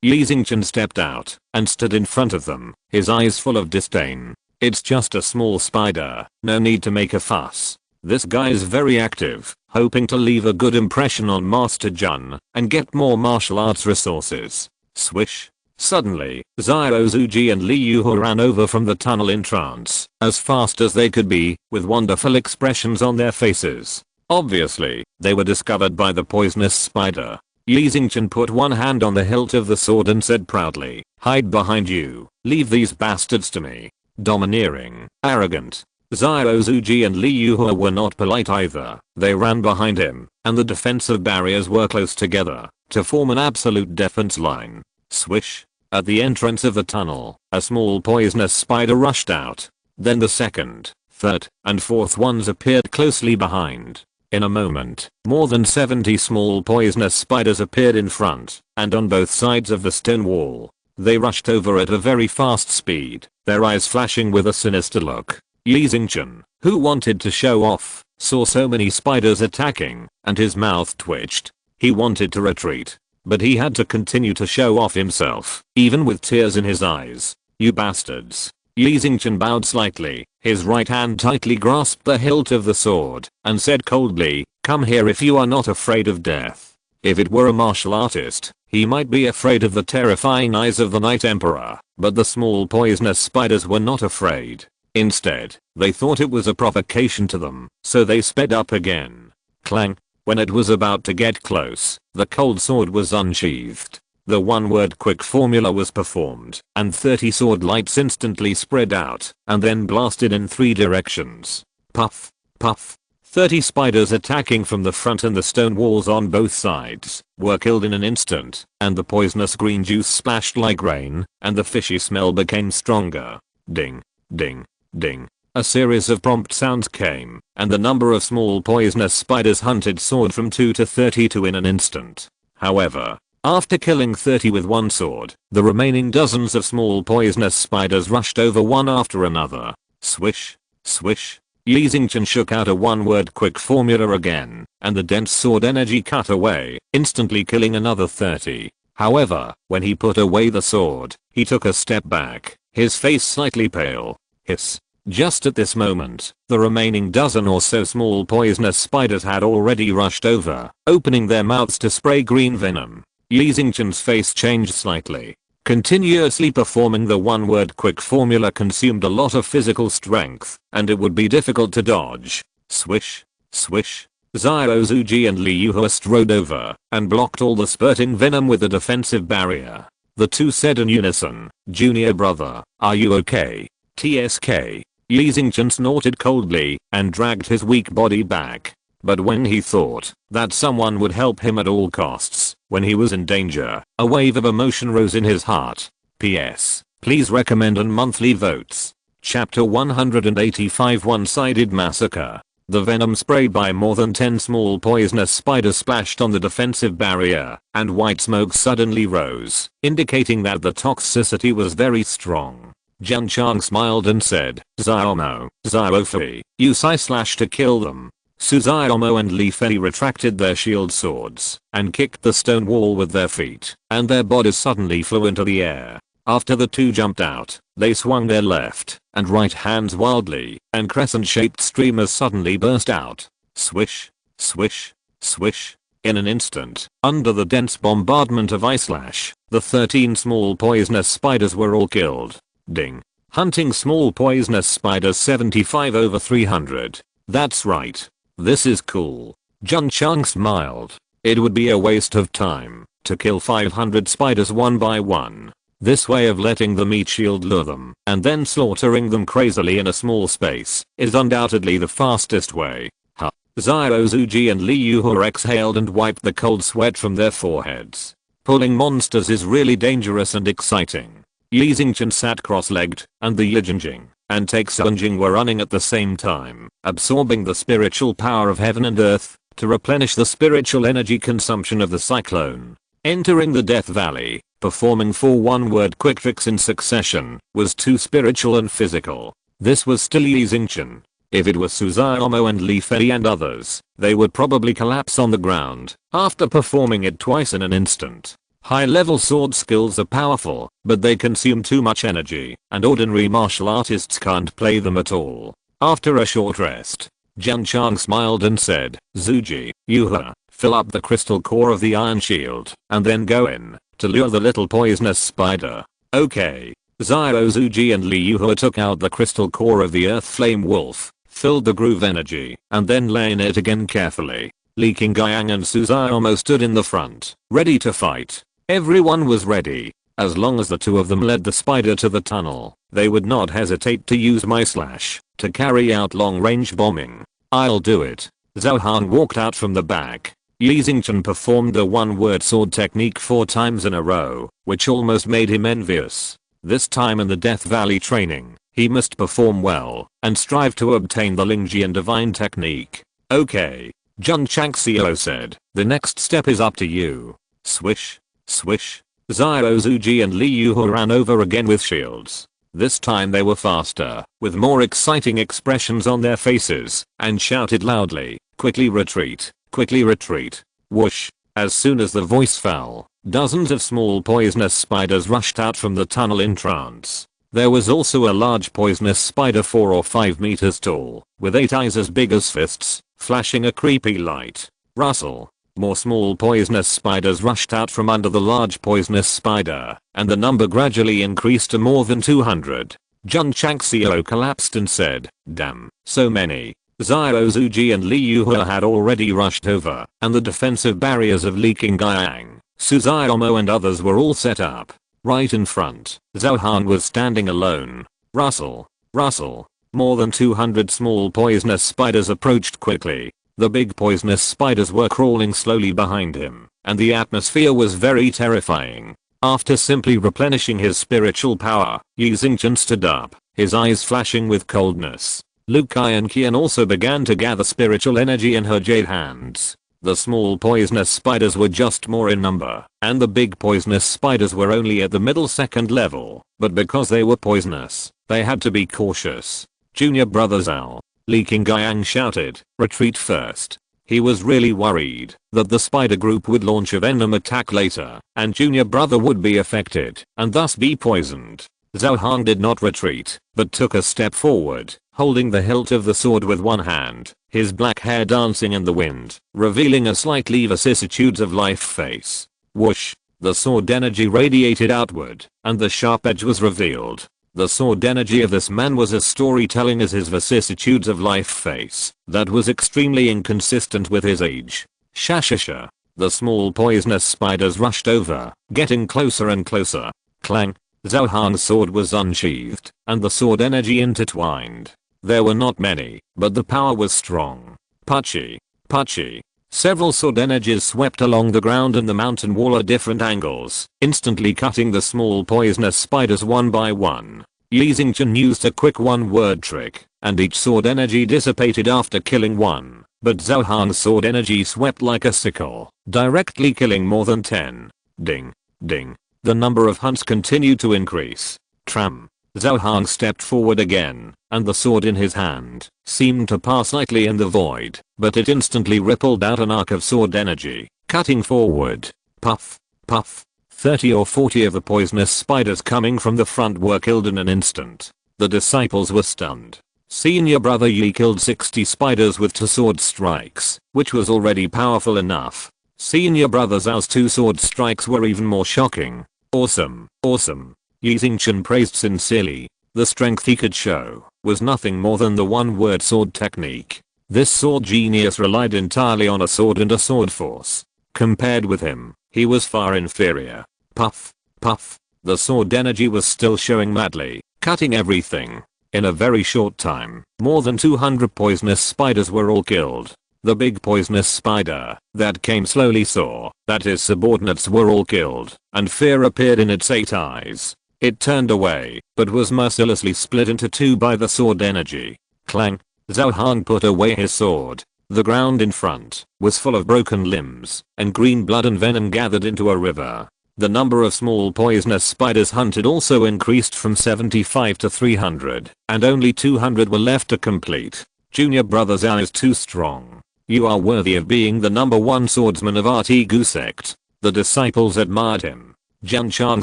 S1: Yi Xingchen stepped out and stood in front of them, his eyes full of disdain. It's just a small spider, no need to make a fuss. This guy is very active, hoping to leave a good impression on Master Jun and get more martial arts resources. Swish. Suddenly, Zhao Zuji and Li Yuhe ran over from the tunnel in trance, as fast as they could be, with wonderful expressions on their faces. Obviously, they were discovered by the poisonous spider. Yi Xingchen put one hand on the hilt of the sword and said proudly, hide behind you, leave these bastards to me. Domineering, arrogant. Zhao Zuji and Li Yuhe were not polite either. They ran behind him, and the defensive barriers were close together to form an absolute defense line. Swish. At the entrance of the tunnel, a small poisonous spider rushed out. Then the second, third, and fourth ones appeared closely behind. In a moment, more than 70 small poisonous spiders appeared in front and on both sides of the stone wall. They rushed over at a very fast speed, their eyes flashing with a sinister look. Yi Xingchen, who wanted to show off, saw so many spiders attacking, and his mouth twitched. He wanted to retreat, but he had to continue to show off himself, even with tears in his eyes. You bastards. Yi Xingchen bowed slightly, his right hand tightly grasped the hilt of the sword, and said coldly, come here if you are not afraid of death. If it were a martial artist, he might be afraid of the terrifying eyes of the Night Emperor, but the small poisonous spiders were not afraid. Instead, they thought it was a provocation to them, so they sped up again. Clang. When it was about to get close, the cold sword was unsheathed. The one-word quick formula was performed, and 30 sword lights instantly spread out, and then blasted in 3 directions. Puff, puff. 30 spiders attacking from the front and the stone walls on both sides were killed in an instant, and the poisonous green juice splashed like rain, and the fishy smell became stronger. Ding, ding, ding. A series of prompt sounds came, and the number of small poisonous spiders hunted soared from 2 to 32 in an instant. However, after killing 30 with one sword, the remaining dozens of small poisonous spiders rushed over one after another. Swish, swish. Li Xingchen shook out a one-word quick formula again, and the dense sword energy cut away, instantly killing another 30. However, when he put away the sword, he took a step back, his face slightly pale. Hiss. Just at this moment, the remaining dozen or so small poisonous spiders had already rushed over, opening their mouths to spray green venom. Li Xingchen's face changed slightly. Continuously performing the one-word quick formula consumed a lot of physical strength, and it would be difficult to dodge. Swish, swish. Xiao Zuji and Li Yuhua strode over, and blocked all the spurting venom with a defensive barrier. The two said in unison, "Junior brother, are you okay?" TSK. Li Xingchen snorted coldly, and dragged his weak body back. But when he thought that someone would help him at all costs, when he was in danger, a wave of emotion rose in his heart. PS. Please recommend on monthly votes. Chapter 185 One-Sided Massacre. The venom sprayed by more than 10 small poisonous spiders splashed on the defensive barrier, and white smoke suddenly rose, indicating that the toxicity was very strong. Jun Chang smiled and said, "Xiaomo, Xiaofei, use I/slash to kill them." Su Xiaomo and Li Fei retracted their shield swords, and kicked the stone wall with their feet, and their bodies suddenly flew into the air. After the two jumped out, they swung their left and right hands wildly, and crescent-shaped streamers suddenly burst out. Swish, swish, swish. In an instant, under the dense bombardment of I/slash, the 13 small poisonous spiders were all killed. Ding. Hunting small poisonous spiders 75 over 300. That's right. This is cool. Jun Chang smiled. It would be a waste of time to kill 500 spiders one by one. This way of letting the meat shield lure them and then slaughtering them crazily in a small space is undoubtedly the fastest way. Ha. Xiao Zuji and Li Yuhua exhaled and wiped the cold sweat from their foreheads. Pulling monsters is really dangerous and exciting. Li Xingchen sat cross-legged, and the Yijingjing and Taixunjing were running at the same time, absorbing the spiritual power of heaven and earth to replenish the spiritual energy consumption of the cyclone. Entering the Death Valley, performing 4 one-word quick tricks in succession, was too spiritual and physical. This was still Li Xingchen. If it was Su Xiaomo and Li Fei and others, they would probably collapse on the ground after performing it twice in an instant. High-level sword skills are powerful, but they consume too much energy, and ordinary martial artists can't play them at all. After a short rest, Jun Chang smiled and said, "Zuji, Yuhua, fill up the crystal core of the iron shield, and then go in to lure the little poisonous spider." Okay. Xiao Zuji and Li Yuhua took out the crystal core of the earth flame wolf, filled the groove energy, and then lay in it again carefully. Li Qingyang and Su Xiaomo stood in the front, ready to fight. Everyone was ready. As long as the two of them led the spider to the tunnel, they would not hesitate to use my/slash to carry out long-range bombing. "I'll do it." Zhao Han walked out from the back. Li Xingchen performed the one-word sword technique 4 times in a row, which almost made him envious. This time in the Death Valley training, he must perform well and strive to obtain the Lingjian divine technique. "Okay," Jun Changxiao said, "the next step is up to you." Swish. Swish. Xiao Zuji and Li Yuhua ran over again with shields. This time they were faster, with more exciting expressions on their faces, and shouted loudly, "Quickly retreat, quickly retreat." Whoosh. As soon as the voice fell, dozens of small poisonous spiders rushed out from the tunnel in trance. There was also a large poisonous spider 4 or 5 meters tall, with 8 eyes as big as fists, flashing a creepy light. Rustle. More small poisonous spiders rushed out from under the large poisonous spider, and the number gradually increased to more than 200. Jun Changxiao collapsed and said, damn, so many. Xiao Zuji and Li Yuhe had already rushed over, and the defensive barriers of Li Qingyang, Suzaomo and others were all set up. Right in front, Zhao Han was standing alone. Rustle, rustle. More than 200 small poisonous spiders approached quickly. The big poisonous spiders were crawling slowly behind him, and the atmosphere was very terrifying. After simply replenishing his spiritual power, Yi Xingchen stood up, his eyes flashing with coldness. Lu Qian also began to gather spiritual energy in her jade hands. The small poisonous spiders were just more in number, and the big poisonous spiders were only at the middle second level, but because they were poisonous, they had to be cautious. Junior brother Zhao, Li Qingyang shouted, retreat first. He was really worried that the spider group would launch a venom attack later, and junior brother would be affected, and thus be poisoned. Zhao Han did not retreat, but took a step forward, holding the hilt of the sword with one hand, his black hair dancing in the wind, revealing a slightly vicissitudes of life face. Whoosh! The sword energy radiated outward, and the sharp edge was revealed. The sword energy of this man was as storytelling as his vicissitudes of life face, that was extremely inconsistent with his age. Shashasha! The small poisonous spiders rushed over, getting closer and closer. Clang! Zhao Han's sword was unsheathed, and the sword energy intertwined. There were not many, but the power was strong. Puchy! Puchy! Several sword energies swept along the ground and the mountain wall at different angles, instantly cutting the small poisonous spiders one by one. Yi Xingchen used a quick one-word trick, and each sword energy dissipated after killing one, but Zhao Han's sword energy swept like a sickle, directly killing more than 10. Ding! Ding! The number of hunts continued to increase. Tram! Zhao Han stepped forward again, and the sword in his hand seemed to pass lightly in the void, but it instantly rippled out an arc of sword energy, cutting forward. Puff! Puff! 30 or 40 of the poisonous spiders coming from the front were killed in an instant. The disciples were stunned. Senior brother Yi killed 60 spiders with 2 sword strikes, which was already powerful enough. Senior brother Zhao's 2 sword strikes were even more shocking. Awesome, awesome. Yi Xingchen praised sincerely. The strength he could show was nothing more than the one-word sword technique. This sword genius relied entirely on a sword and a sword force. Compared with him, he was far inferior. Puff, puff. The sword energy was still showing madly, cutting everything. In a very short time, more than 200 poisonous spiders were all killed. The big poisonous spider that came slowly saw that his subordinates were all killed, and fear appeared in its 8 eyes. It turned away, but was mercilessly split into 2 by the sword energy. Clang! Zhao Han put away his sword. The ground in front was full of broken limbs, and green blood and venom gathered into a river. The number of small poisonous spiders hunted also increased from 75 to 300, and only 200 were left to complete. Junior brother Zhao is too strong. You are worthy of being the #1 swordsman of Artigu sect. The disciples admired him. Jun Chang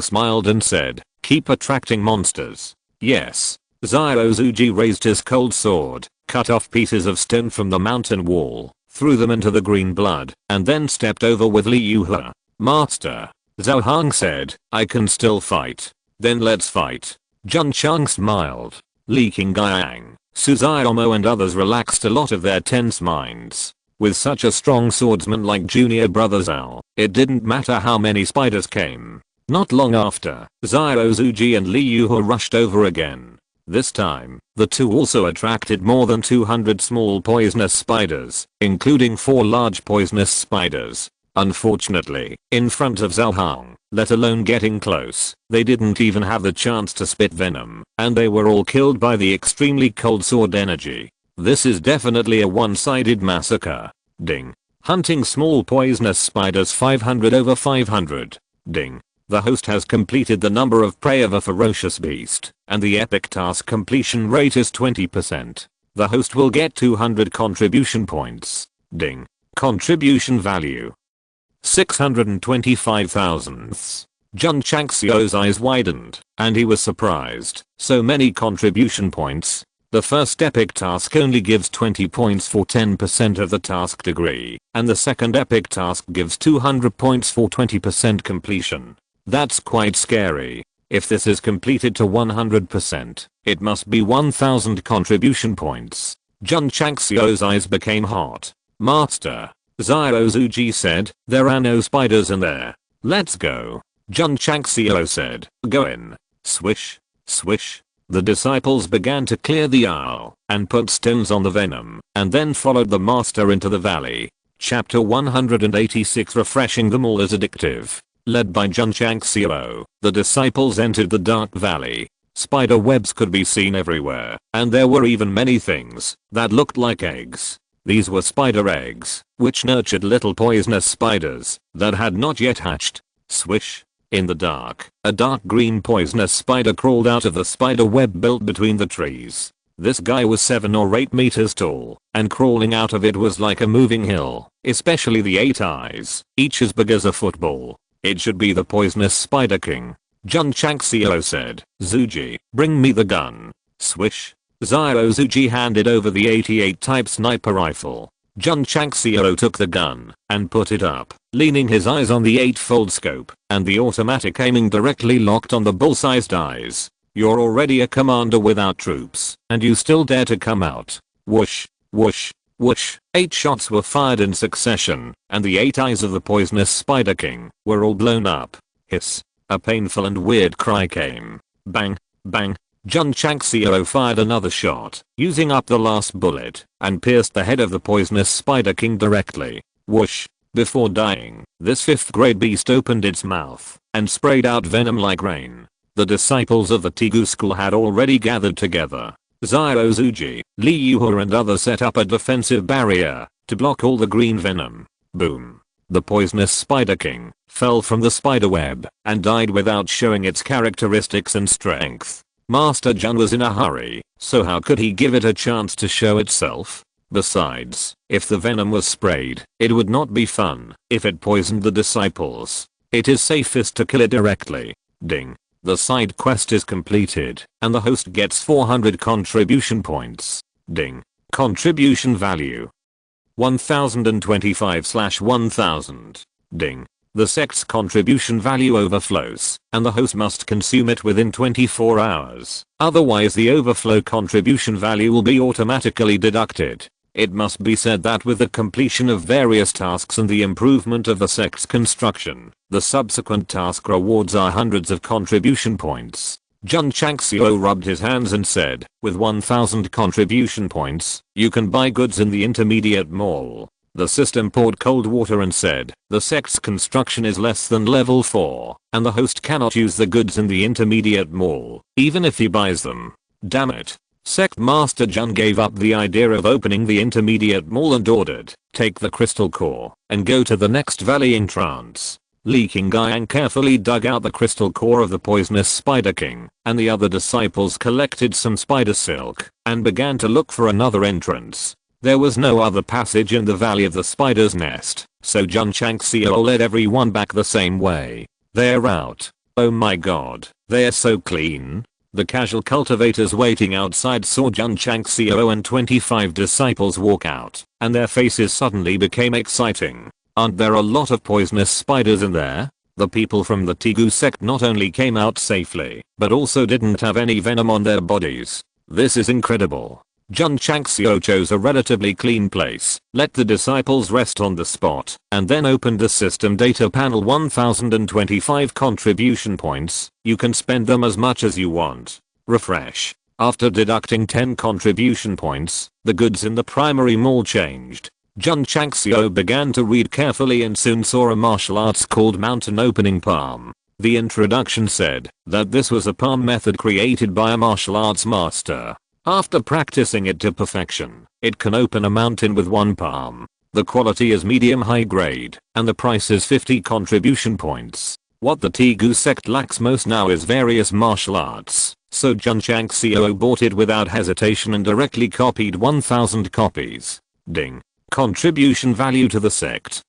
S1: smiled and said, keep attracting monsters. Yes. Xiao Zuji raised his cold sword, cut off pieces of stone from the mountain wall, threw them into the green blood, and then stepped over with Li Yuhe. Master. Zhao Han said, I can still fight. Then let's fight. Jun Chang smiled. Li Qingyang, Suzaomo and others relaxed a lot of their tense minds. With such a strong swordsman like junior brother Zhao, it didn't matter how many spiders came. Not long after, Xiao Zuji and Li Yuhe rushed over again. This time, the 2 also attracted more than 200 small poisonous spiders, including 4 large poisonous spiders. Unfortunately, in front of Zhao Han, let alone getting close, they didn't even have the chance to spit venom, and they were all killed by the extremely cold sword energy. This is definitely a one-sided massacre. Ding. Hunting small poisonous spiders 500 over 500. Ding. The host has completed the number of prey of a ferocious beast, and the epic task completion rate is 20%. The host will get 200 contribution points. Ding. Contribution value 625,000. Jun Changxiao's eyes widened, and he was surprised. So many contribution points. The first epic task only gives 20 points for 10% of the task degree, and the second epic task gives 200 points for 20% completion. That's quite scary. If this is completed to 100%, it must be 1000 contribution points. Jun Changxiao's eyes became hot. Master, Ziozuji said, there are no spiders in there. Let's go. Jun Changxiao said, go in. Swish, swish. The disciples began to clear the aisle and put stones on the venom, and then followed the master into the valley. Chapter 186. Refreshing them all is addictive. Led by Jun Changxiao, the disciples entered the dark valley. Spider webs could be seen everywhere, and there were even many things that looked like eggs. These were spider eggs, which nurtured little poisonous spiders that had not yet hatched. Swish. In the dark, a dark green poisonous spider crawled out of the spider web built between the trees. This guy was 7 or 8 meters tall, and crawling out of it was like a moving hill, especially the 8 eyes, each as big as a football. It should be the poisonous spider king. Jun Changxiao said, Zuji, bring me the gun. Swish. Ziozuji handed over the 88 type sniper rifle. Jun Changxiao took the gun and put it up, leaning his eyes on the 8-fold scope, and the automatic aiming directly locked on the bull-sized eyes. You're already a commander without troops, and you still dare to come out. Whoosh, whoosh, whoosh. 8 shots were fired in succession, and the 8 eyes of the poisonous Spider King were all blown up. Hiss. A painful and weird cry came. Bang, bang. Jun Changxiao fired another shot, using up the last bullet, and pierced the head of the poisonous Spider King directly. Whoosh. Before dying, this 5th grade beast opened its mouth and sprayed out venom like rain. The disciples of the Tigu school had already gathered together. Ziozuji, Li Yuhua and others set up a defensive barrier to block all the green venom. Boom. The poisonous Spider King fell from the spider web and died without showing its characteristics and strength. Master Jun was in a hurry, so how could he give it a chance to show itself? Besides, if the venom was sprayed, it would not be fun if it poisoned the disciples. It is safest to kill it directly. Ding. The side quest is completed, and the host gets 400 contribution points. Ding. Contribution value 1025/1000. Ding. The sect's contribution value overflows, and the host must consume it within 24 hours. Otherwise the overflow contribution value will be automatically deducted. It must be said that with the completion of various tasks and the improvement of the sect's construction, the subsequent task rewards are hundreds of contribution points. Jun Changxiao rubbed his hands and said, with 1000 contribution points, you can buy goods in the intermediate mall. The system poured cold water and said, the sect's construction is less than level 4, and the host cannot use the goods in the intermediate mall, even if he buys them. Damn it. Sect Master Jun gave up the idea of opening the intermediate mall and ordered, take the crystal core, and go to the next valley in trance. Li Qingyang carefully dug out the crystal core of the poisonous Spider King, and the other disciples collected some spider silk, and began to look for another entrance. There was no other passage in the valley of the spider's nest, so Jun Changxiao led everyone back the same way. They're out. Oh my god, they're so clean. The casual cultivators waiting outside saw Jun Changxiao and 25 disciples walk out, and their faces suddenly became exciting. Aren't there a lot of poisonous spiders in there? The people from the Tigu sect not only came out safely, but also didn't have any venom on their bodies. This is incredible. Jun Changxiao chose a relatively clean place, let the disciples rest on the spot, and then opened the system data panel. 1025 contribution points, you can spend them as much as you want. Refresh. After deducting 10 contribution points, the goods in the primary mall changed. Jun Changxiao began to read carefully and soon saw a martial arts called mountain opening palm. The introduction said that this was a palm method created by a martial arts master. After practicing it to perfection, it can open a mountain with one palm. The quality is medium high grade, and the price is 50 contribution points. What the Tigu sect lacks most now is various martial arts, so Jun Changxiao bought it without hesitation and directly copied 1000 copies. Ding. Contribution value to the sect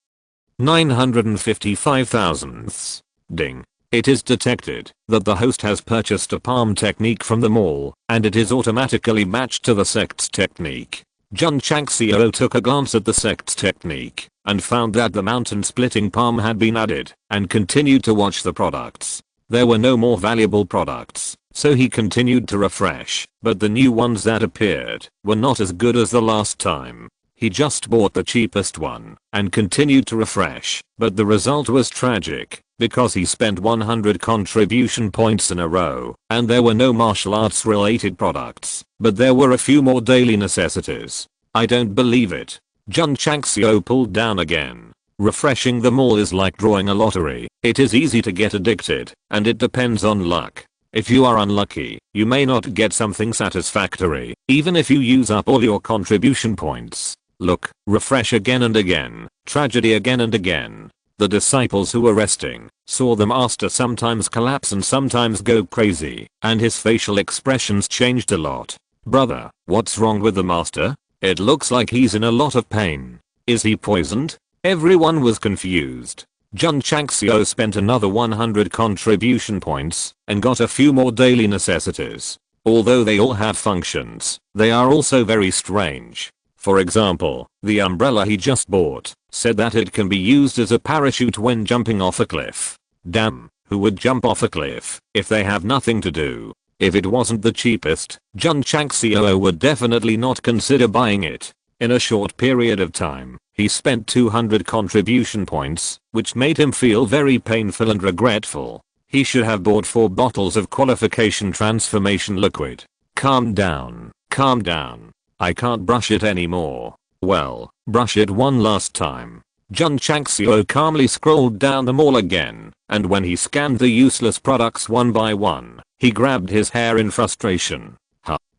S1: 955 thousandths. Ding. It is detected that the host has purchased a palm technique from the mall, and it is automatically matched to the sect's technique. Jun Changxiao took a glance at the sect's technique, and found that the mountain splitting palm had been added, and continued to watch the products. There were no more valuable products, so he continued to refresh, but the new ones that appeared were not as good as the last time. He just bought the cheapest one and continued to refresh, but the result was tragic because he spent 100 contribution points in a row and there were no martial arts related products, but there were a few more daily necessities. I don't believe it. Jun Changxiao pulled down again. Refreshing them all is like drawing a lottery. It is easy to get addicted, and it depends on luck. If you are unlucky, you may not get something satisfactory, even if you use up all your contribution points. Look, refresh again and again, tragedy again and again. The disciples who were resting saw the master sometimes collapse and sometimes go crazy, and his facial expressions changed a lot. Brother, what's wrong with the master? It looks like he's in a lot of pain. Is he poisoned? Everyone was confused. Jun Changxiao spent another 100 contribution points and got a few more daily necessities. Although they all have functions, they are also very strange. For example, the umbrella he just bought said that it can be used as a parachute when jumping off a cliff. Damn, who would jump off a cliff if they have nothing to do? If it wasn't the cheapest, Jun Changxiao would definitely not consider buying it. In a short period of time, he spent 200 contribution points, which made him feel very painful and regretful. He should have bought 4 bottles of qualification transformation liquid. Calm down, calm down. I can't brush it anymore. Well, brush it one last time. Jun Changxiao calmly scrolled down them all again, and when he scanned the useless products one by one, he grabbed his hair in frustration.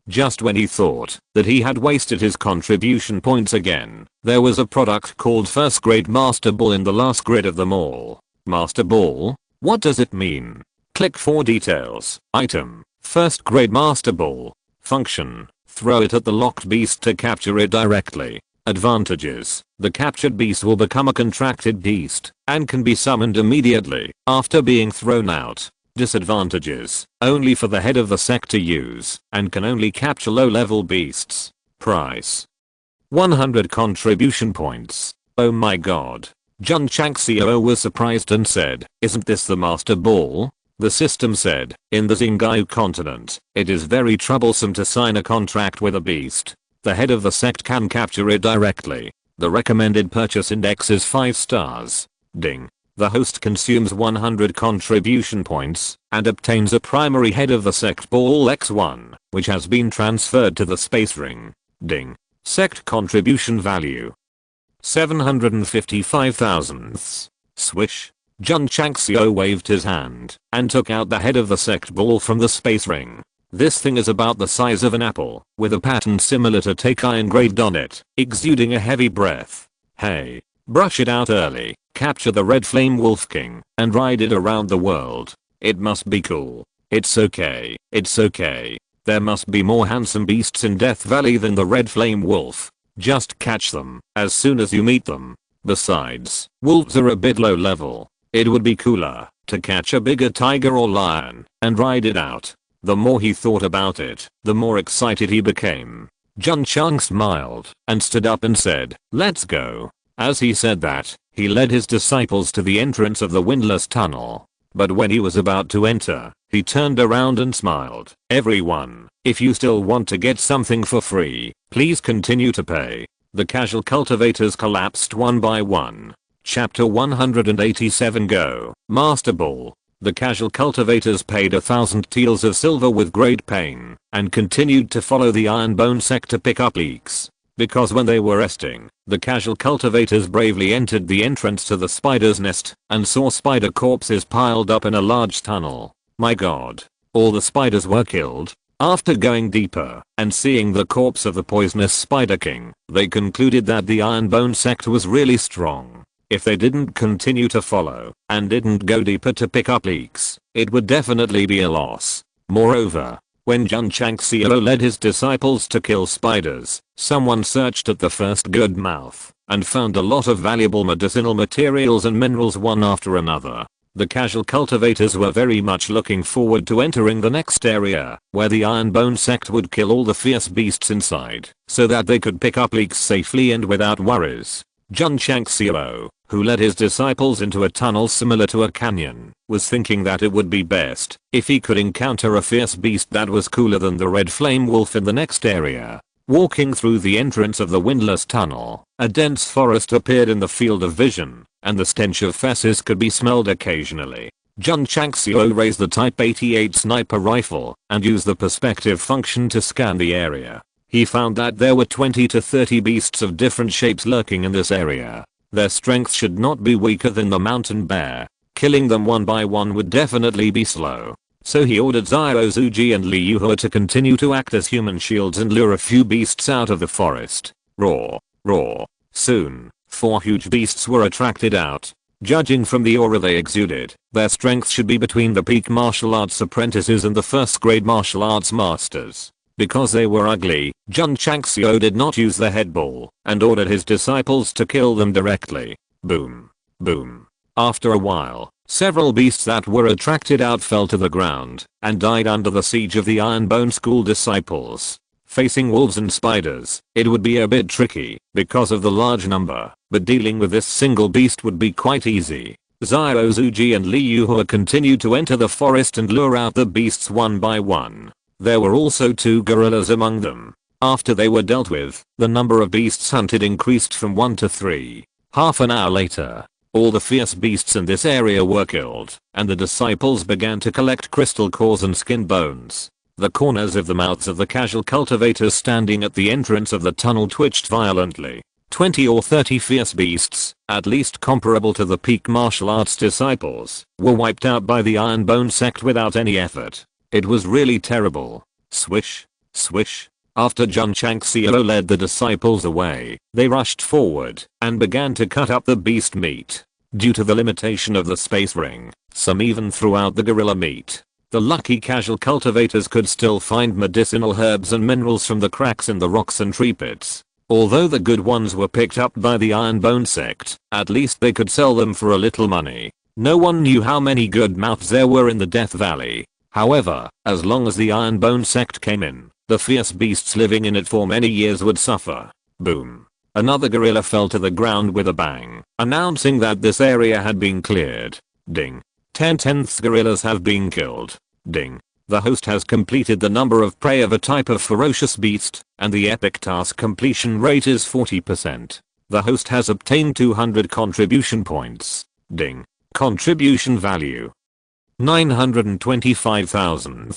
S1: Just when he thought that he had wasted his contribution points again, there was a product called First Grade Master Ball in the last grid of them all. Master Ball? What does it mean? Click for details. Item: First Grade Master Ball. Function: throw it at the locked beast to capture it directly. Advantages: the captured beast will become a contracted beast and can be summoned immediately after being thrown out. Disadvantages: only for the head of the sect to use and can only capture low level beasts. Price: 100 contribution points. Oh my god. Jun Changxiao was surprised and said, isn't this the master ball? The system said, in the Xingqiu continent, it is very troublesome to sign a contract with a beast. The head of the sect can capture it directly. The recommended purchase index is 5 stars. Ding. The host consumes 100 contribution points and obtains a primary head of the sect ball X1, which has been transferred to the space ring. Ding. Sect contribution value: 755 thousandths. Swish. Jun Changxiao waved his hand and took out the head of the sect ball from the space ring. This thing is about the size of an apple, with a pattern similar to Takai engraved on it, exuding a heavy breath. Hey. Brush it out early, capture the red flame wolf king, and ride it around the world. It must be cool. It's okay, it's okay. There must be more handsome beasts in Death Valley than the red flame wolf. Just catch them as soon as you meet them. Besides, wolves are a bit low level. It would be cooler to catch a bigger tiger or lion and ride it out. The more he thought about it, the more excited he became. Jun Chang smiled and stood up and said, let's go. As he said that, he led his disciples to the entrance of the windless tunnel. But when he was about to enter, he turned around and smiled. Everyone, if you still want to get something for free, please continue to pay. The casual cultivators collapsed one by one. Chapter 187 Go. Master Ball. The casual cultivators paid 1,000 taels of silver with great pain and continued to follow the Iron Bone Sect to pick up leaks. Because when they were resting, the casual cultivators bravely entered the entrance to the spider's nest and saw spider corpses piled up in a large tunnel. My god. All the spiders were killed. After going deeper and seeing the corpse of the poisonous Spider King, they concluded that the Iron Bone Sect was really strong. If they didn't continue to follow and didn't go deeper to pick up leaks, it would definitely be a loss. Moreover, when Jun Changxiao led his disciples to kill spiders, someone searched at the first good mouth and found a lot of valuable medicinal materials and minerals one after another. The casual cultivators were very much looking forward to entering the next area, where the Iron Bone Sect would kill all the fierce beasts inside, so that they could pick up leaks safely and without worries. Jun Changxiao, who led his disciples into a tunnel similar to a canyon, was thinking that it would be best if he could encounter a fierce beast that was cooler than the red flame wolf in the next area. Walking through the entrance of the windless tunnel, a dense forest appeared in the field of vision, and the stench of feces could be smelled occasionally. Jun Changxiao raised the Type 88 sniper rifle and used the perspective function to scan the area. He found that there were 20 to 30 beasts of different shapes lurking in this area. Their strength should not be weaker than the mountain bear. Killing them one by one would definitely be slow. So he ordered Xiao Zuji and Li Yuhua to continue to act as human shields and lure a few beasts out of the forest. Roar, roar. Soon, 4 huge beasts were attracted out. Judging from the aura they exuded, their strength should be between the peak martial arts apprentices and the first grade martial arts masters. Because they were ugly, Jun Changxiao did not use the head ball and ordered his disciples to kill them directly. Boom. Boom. After a while, several beasts that were attracted out fell to the ground and died under the siege of the Iron Bone School disciples. Facing wolves and spiders, it would be a bit tricky because of the large number, but dealing with this single beast would be quite easy. Xiao Zuji and Li Yuhua continued to enter the forest and lure out the beasts one by one. There were also 2 gorillas among them. After they were dealt with, the number of beasts hunted increased from 1 to 3. Half an hour later, all the fierce beasts in this area were killed, and the disciples began to collect crystal cores and skin bones. The corners of the mouths of the casual cultivators standing at the entrance of the tunnel twitched violently. 20 or 30 fierce beasts, at least comparable to the peak martial arts disciples, were wiped out by the Iron Bone Sect without any effort. It was really terrible. Swish, swish. After Jun Changxiao led the disciples away, they rushed forward and began to cut up the beast meat. Due to the limitation of the space ring, some even threw out the gorilla meat. The lucky casual cultivators could still find medicinal herbs and minerals from the cracks in the rocks and tree pits. Although the good ones were picked up by the Iron Bone Sect, at least they could sell them for a little money. No one knew how many good mouths there were in the Death Valley. However, as long as the Iron Bone Sect came in, the fierce beasts living in it for many years would suffer. Boom. Another gorilla fell to the ground with a bang, announcing that this area had been cleared. Ding. 10/10 gorillas have been killed. Ding. The host has completed the number of prey of a type of ferocious beast, and the epic task completion rate is 40%. The host has obtained 200 contribution points. Ding. Contribution value 925,000.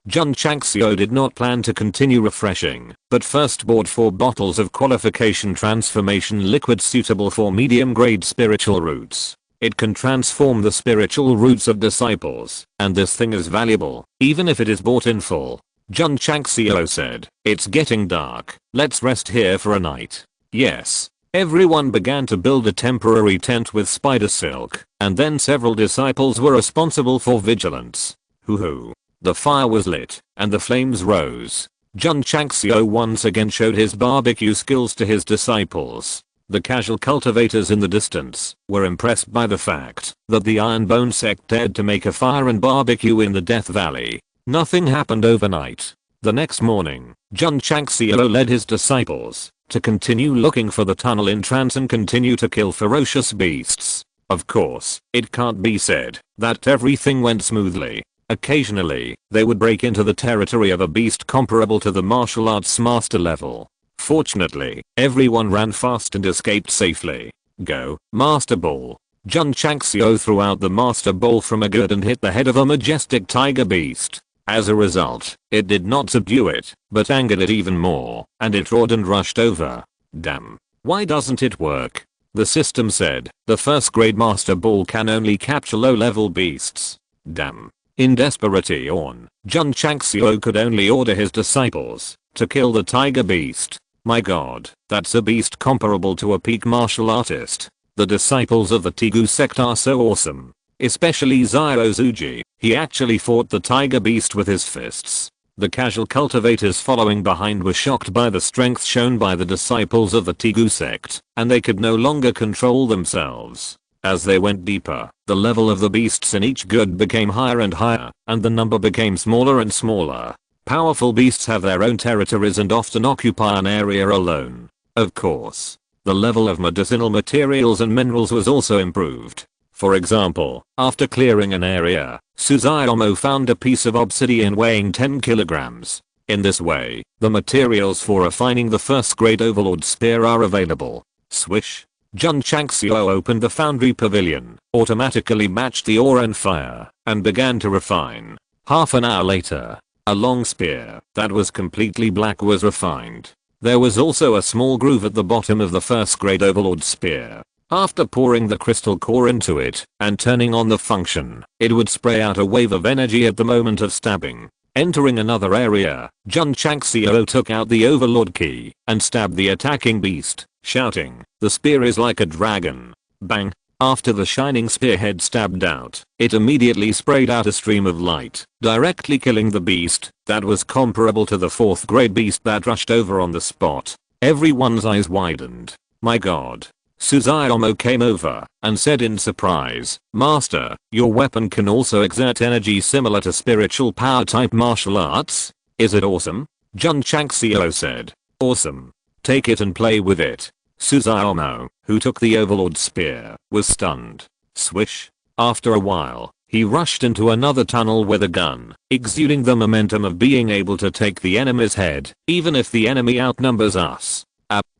S1: Jun Changxiao did not plan to continue refreshing, but first bought 4 bottles of qualification transformation liquid suitable for medium grade spiritual roots. It can transform the spiritual roots of disciples, and this thing is valuable, even if it is bought in full. Jun Changxiao said, "It's getting dark, let's rest here for a night." Yes. Everyone began to build a temporary tent with spider silk, and then several disciples were responsible for vigilance. Hoo-hoo. The fire was lit, and the flames rose. Jun Changxiao once again showed his barbecue skills to his disciples. The casual cultivators in the distance were impressed by the fact that the Iron Bone Sect dared to make a fire and barbecue in the Death Valley. Nothing happened overnight. The next morning, Jun Changxiao led his disciples to continue looking for the tunnel entrance and continue to kill ferocious beasts. Of course, it can't be said that everything went smoothly. Occasionally, they would break into the territory of a beast comparable to the martial arts master level. Fortunately, everyone ran fast and escaped safely. Go, Master Ball. Jun Changxiao threw out the Master Ball from a gourd and hit the head of a majestic tiger beast. As a result, it did not subdue it, but angered it even more, and it roared and rushed over. Damn. Why doesn't it work? The system said, the first grade Master Ball can only capture low level beasts. Damn. In desperation, Jun Changxiao could only order his disciples to kill the tiger beast. My god, that's a beast comparable to a peak martial artist. The disciples of the Tigu sect are so awesome. Especially Xiao Zuji, he actually fought the tiger beast with his fists. The casual cultivators following behind were shocked by the strength shown by the disciples of the Tigu sect, and they could no longer control themselves. As they went deeper, the level of the beasts in each gourd became higher and higher, and the number became smaller and smaller. Powerful beasts have their own territories and often occupy an area alone. Of course, The level of medicinal materials and minerals was also improved. For example, after clearing an area, Suzaomo found a piece of obsidian weighing 10 kilograms. In this way, the materials for refining the first grade Overlord Spear are available. Swish. Jun Changxiao opened the foundry pavilion, automatically matched the ore and fire, and began to refine. Half an hour later, a long spear that was completely black was refined. There was also a small groove at the bottom of the first grade Overlord Spear. After pouring the crystal core into it and turning on the function, it would spray out a wave of energy at the moment of stabbing. Entering another area, Jun Changxiao took out the Overlord key and stabbed the attacking beast, shouting, "The spear is like a dragon." Bang! After the shining spearhead stabbed out, it immediately sprayed out a stream of light, directly killing the beast that was comparable to the 4th grade beast that rushed over on the spot. Everyone's eyes widened. My god. Suzaomo came over and said in surprise, "Master, your weapon can also exert energy similar to spiritual power type martial arts? Is it awesome?" Jun Changxiao said, "Awesome. Take it and play with it." Suzaomo, who took the Overlord Spear, was stunned. Swish. After a while, he rushed into another tunnel with a gun, exuding the momentum of being able to take the enemy's head, even if the enemy outnumbers us.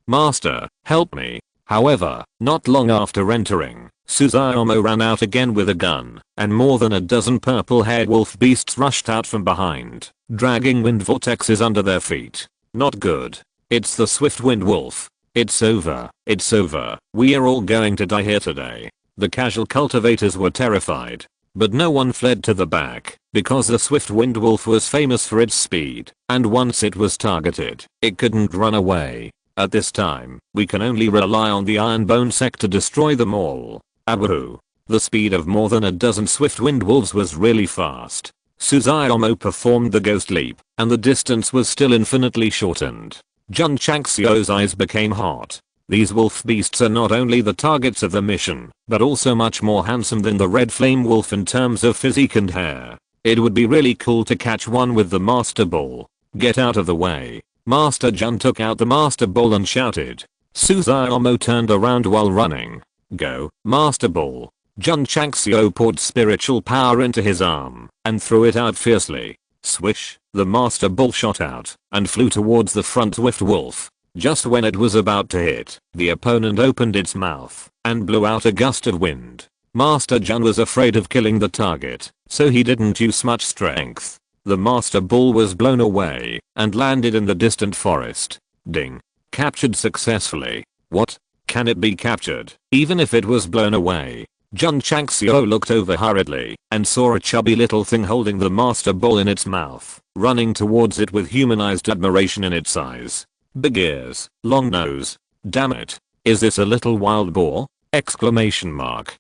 S1: Master, help me. However, not long after entering, Suzaomo ran out again with a gun, and more than a dozen purple-haired wolf beasts rushed out from behind, dragging wind vortexes under their feet. Not good. It's the swift wind wolf. It's over. It's over. We are all going to die here today. The casual cultivators were terrified, but no one fled to the back, because the swift wind wolf was famous for its speed, and once it was targeted, it couldn't run away. At this time, we can only rely on the Iron Bone Sect to destroy them all. Woohoo. The speed of more than a dozen swift wind wolves was really fast. Suzaomo performed the ghost leap, and the distance was still infinitely shortened. Jun Changxiao's eyes became hot. These wolf beasts are not only the targets of the mission, but also much more handsome than the red flame wolf in terms of physique and hair. It would be really cool to catch one with the Master Ball. Get out of the way. Master Jun took out the Master Ball and shouted. Suzaomo turned around while running. Go, Master Ball. Jun Changxiao poured spiritual power into his arm and threw it out fiercely. Swish, the Master Ball shot out and flew towards the front swift wolf. Just when it was about to hit, the opponent opened its mouth and blew out a gust of wind. Master Jun was afraid of killing the target, so he didn't use much strength. The Master Ball was blown away and landed in the distant forest. Ding. Captured successfully. What? Can it be captured, even if it was blown away? Jun Changxiao looked over hurriedly and saw a chubby little thing holding the Master Ball in its mouth, running towards it with humanized admiration in its eyes. Big ears, long nose. Damn it. Is this a little wild boar? Exclamation mark.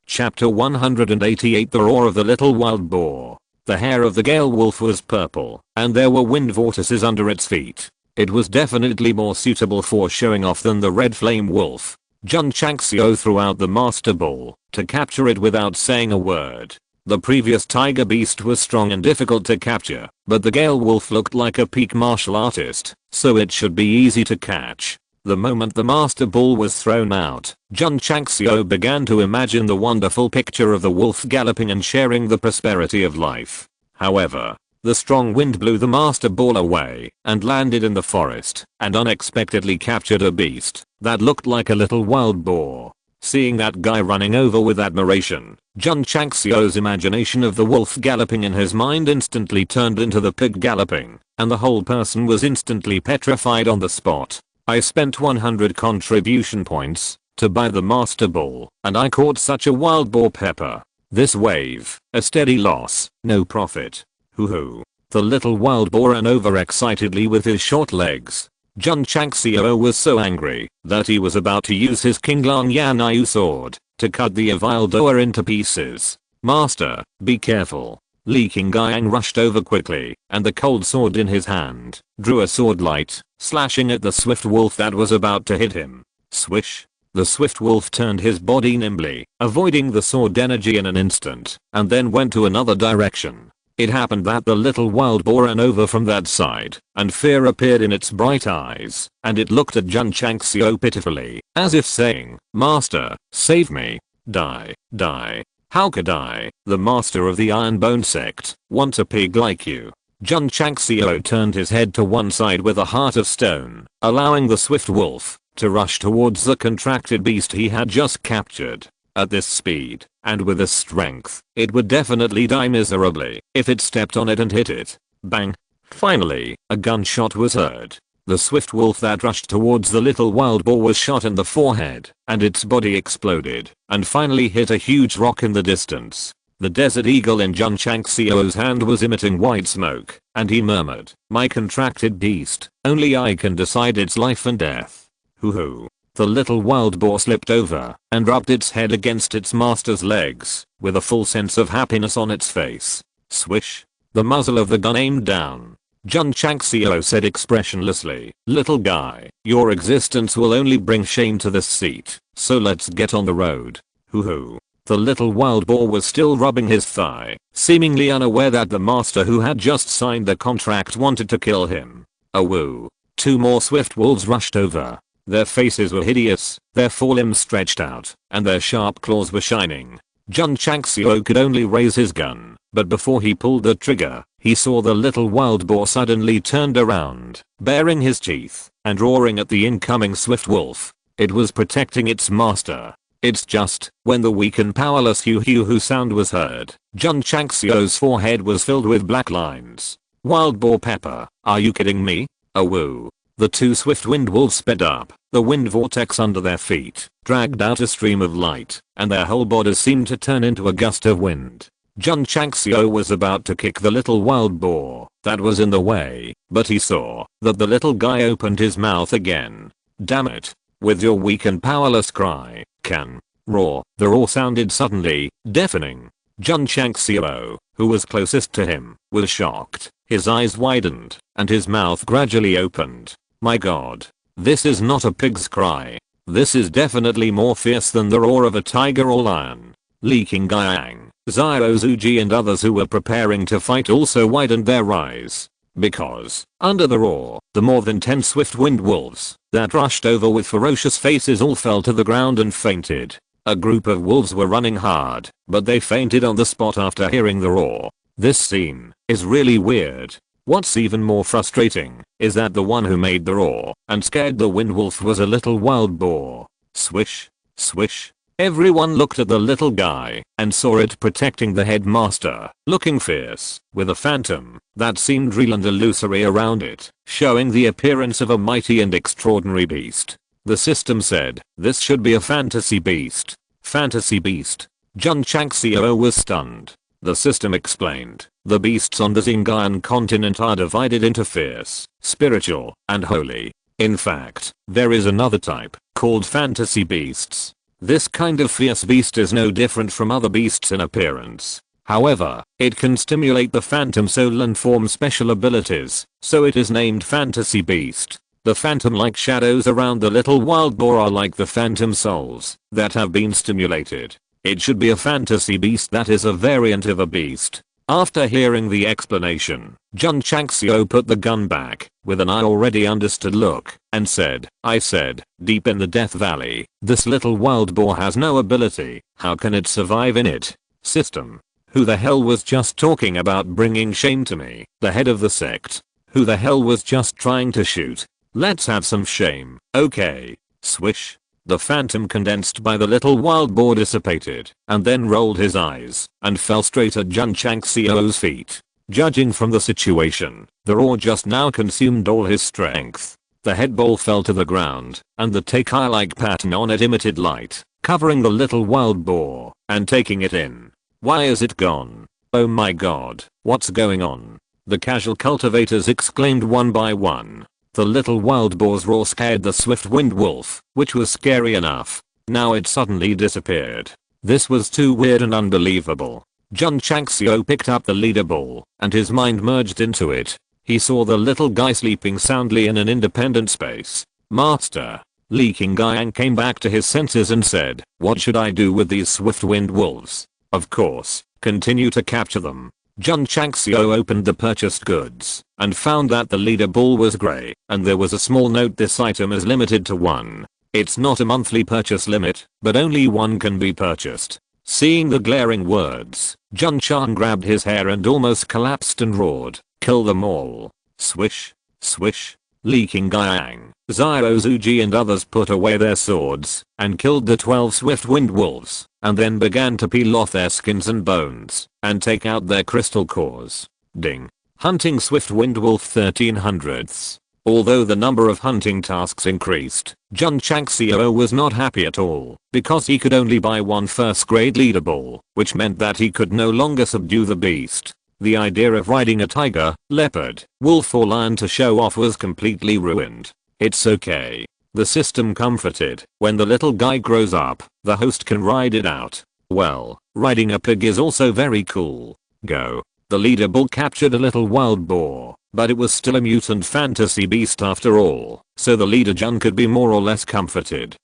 S1: Chapter 188 The Roar of the Little Wild Boar. The hair of the Gale Wolf was purple, and there were wind vortices under its feet. It was definitely more suitable for showing off than the Red Flame Wolf. Jun Changxiao threw out the Master Ball to capture it without saying a word. The previous tiger beast was strong and difficult to capture, but the Gale Wolf looked like a peak martial artist, so it should be easy to catch. The moment the Master Ball was thrown out, Jun Changxiao began to imagine the wonderful picture of the wolf galloping and sharing the prosperity of life. However, the strong wind blew the Master Ball away and landed in the forest and unexpectedly captured a beast that looked like a little wild boar. Seeing that guy running over with admiration, Jun Changxiao's imagination of the wolf galloping in his mind instantly turned into the pig galloping, and the whole person was instantly petrified on the spot. I spent 100 contribution points to buy the Master Ball, and I caught such a wild boar pepper. This wave, a steady loss, no profit. Hoo-hoo. The little wild boar ran over excitedly with his short legs. Jun Changxiao was so angry that he was about to use his King Lan Yanyu sword to cut the wild boar into pieces. Master, be careful. Li Qingyang rushed over quickly, and the cold sword in his hand, drew a sword light, slashing at the swift wolf that was about to hit him. Swish. The swift wolf turned his body nimbly, avoiding the sword energy in an instant, and then went to another direction. It happened that the little wild boar ran over from that side, and fear appeared in its bright eyes, and it looked at Jun Changxiao pitifully, as if saying, "Master, save me. Die, die. How could I, the master of the Iron Bone Sect, want a pig like you?" Jun Changxiao turned his head to one side with a heart of stone, allowing the swift wolf to rush towards the contracted beast he had just captured. At this speed, and with this strength, it would definitely die miserably if it stepped on it and hit it. Bang! Finally, a gunshot was heard. The swift wolf that rushed towards the little wild boar was shot in the forehead, and its body exploded, and finally hit a huge rock in the distance. The desert eagle in Jun Changxiao's hand was emitting white smoke, and he murmured, "My contracted beast, only I can decide its life and death." Hoo-hoo. The little wild boar slipped over and rubbed its head against its master's legs, with a full sense of happiness on its face. Swish. The muzzle of the gun aimed down. Jun Changxiao said expressionlessly, "Little guy, your existence will only bring shame to this seat, so let's get on the road." Hoo-hoo. The little wild boar was still rubbing his thigh, seemingly unaware that the master who had just signed the contract wanted to kill him. Awoo. 2 more swift wolves rushed over. Their faces were hideous, their forelimbs stretched out, and their sharp claws were shining. Jun Changxiao could only raise his gun, but before he pulled the trigger, he saw the little wild boar suddenly turned around, baring his teeth, and roaring at the incoming swift wolf. It was protecting its master. It's just, when the weak and powerless hoo-hoo sound was heard, Jun Changxiao's forehead was filled with black lines. Wild boar pepper, are you kidding me? Awoo. The 2 swift wind wolves sped up, the wind vortex under their feet dragged out a stream of light, and their whole bodies seemed to turn into a gust of wind. Jun Changxiao was about to kick the little wild boar that was in the way, but he saw that the little guy opened his mouth again. "Damn it. With your weak and powerless cry, can roar." The roar sounded suddenly deafening. Jun Changxiao, who was closest to him, was shocked. His eyes widened, and his mouth gradually opened. My god. This is not a pig's cry. This is definitely more fierce than the roar of a tiger or lion. Li Qingyang, Xiao Zuji and others who were preparing to fight also widened their eyes. Because, under the roar, the more than 10 swift wind wolves that rushed over with ferocious faces all fell to the ground and fainted. A group of wolves were running hard, but they fainted on the spot after hearing the roar. This scene is really weird. What's even more frustrating is that the one who made the roar and scared the wind wolf was a little wild boar. Swish, swish. Everyone looked at the little guy and saw it protecting the headmaster, looking fierce, with a phantom that seemed real and illusory around it, showing the appearance of a mighty and extraordinary beast. The system said, this should be a fantasy beast. Fantasy beast. Jun Changxiao was stunned. The system explained, the beasts on the Xingyan continent are divided into fierce, spiritual, and holy. In fact, there is another type, called fantasy beasts. This kind of fierce beast is no different from other beasts in appearance. However, it can stimulate the phantom soul and form special abilities, so it is named fantasy beast. The phantom-like shadows around the little wild boar are like the phantom souls that have been stimulated. It should be a fantasy beast that is a variant of a beast. After hearing the explanation, Jun Changxiao put the gun back, with an I already understood look, and said, I said, deep in the Death Valley, this little wild boar has no ability, how can it survive in it? System. Who the hell was just talking about bringing shame to me, the head of the sect? Who the hell was just trying to shoot? Let's have some shame, okay. Swish. The phantom condensed by the little wild boar dissipated, and then rolled his eyes, and fell straight at Jun Changxiao's feet. Judging from the situation, the roar just now consumed all his strength. The head ball fell to the ground, and the take-eye-like pattern on it emitted light, covering the little wild boar, and taking it in. Why is it gone? Oh my god, what's going on? The casual cultivators exclaimed one by one. The little wild boar's roar scared the swift wind wolf, which was scary enough. Now it suddenly disappeared. This was too weird and unbelievable. Jun Changxiao picked up the leader ball, and his mind merged into it. He saw the little guy sleeping soundly in an independent space. Master. Li Qingyang came back to his senses and said, what should I do with these swift wind wolves? Of course, continue to capture them. Jun Changxiao opened the purchased goods and found that the leader ball was grey and there was a small note: this item is limited to one. It's not a monthly purchase limit, but only one can be purchased. Seeing the glaring words, Jun Chang grabbed his hair and almost collapsed and roared, "Kill them all." Swish, swish. Li Qingyang, Xiao Zuji and others put away their swords and killed the 12 swift wind wolves, and then began to peel off their skins and bones and take out their crystal cores. Ding. Hunting swift wind wolf 1300ths. Although the number of hunting tasks increased, Jun Changxiao was not happy at all because he could only buy one first grade leader ball, which meant that he could no longer subdue the beast. The idea of riding a tiger, leopard, wolf or lion to show off was completely ruined. It's okay. The system comforted. When the little guy grows up, the host can ride it out. Well, riding a pig is also very cool. Go. The leader bull captured a little wild boar, but it was still a mutant fantasy beast after all, so the leader Jun could be more or less comforted.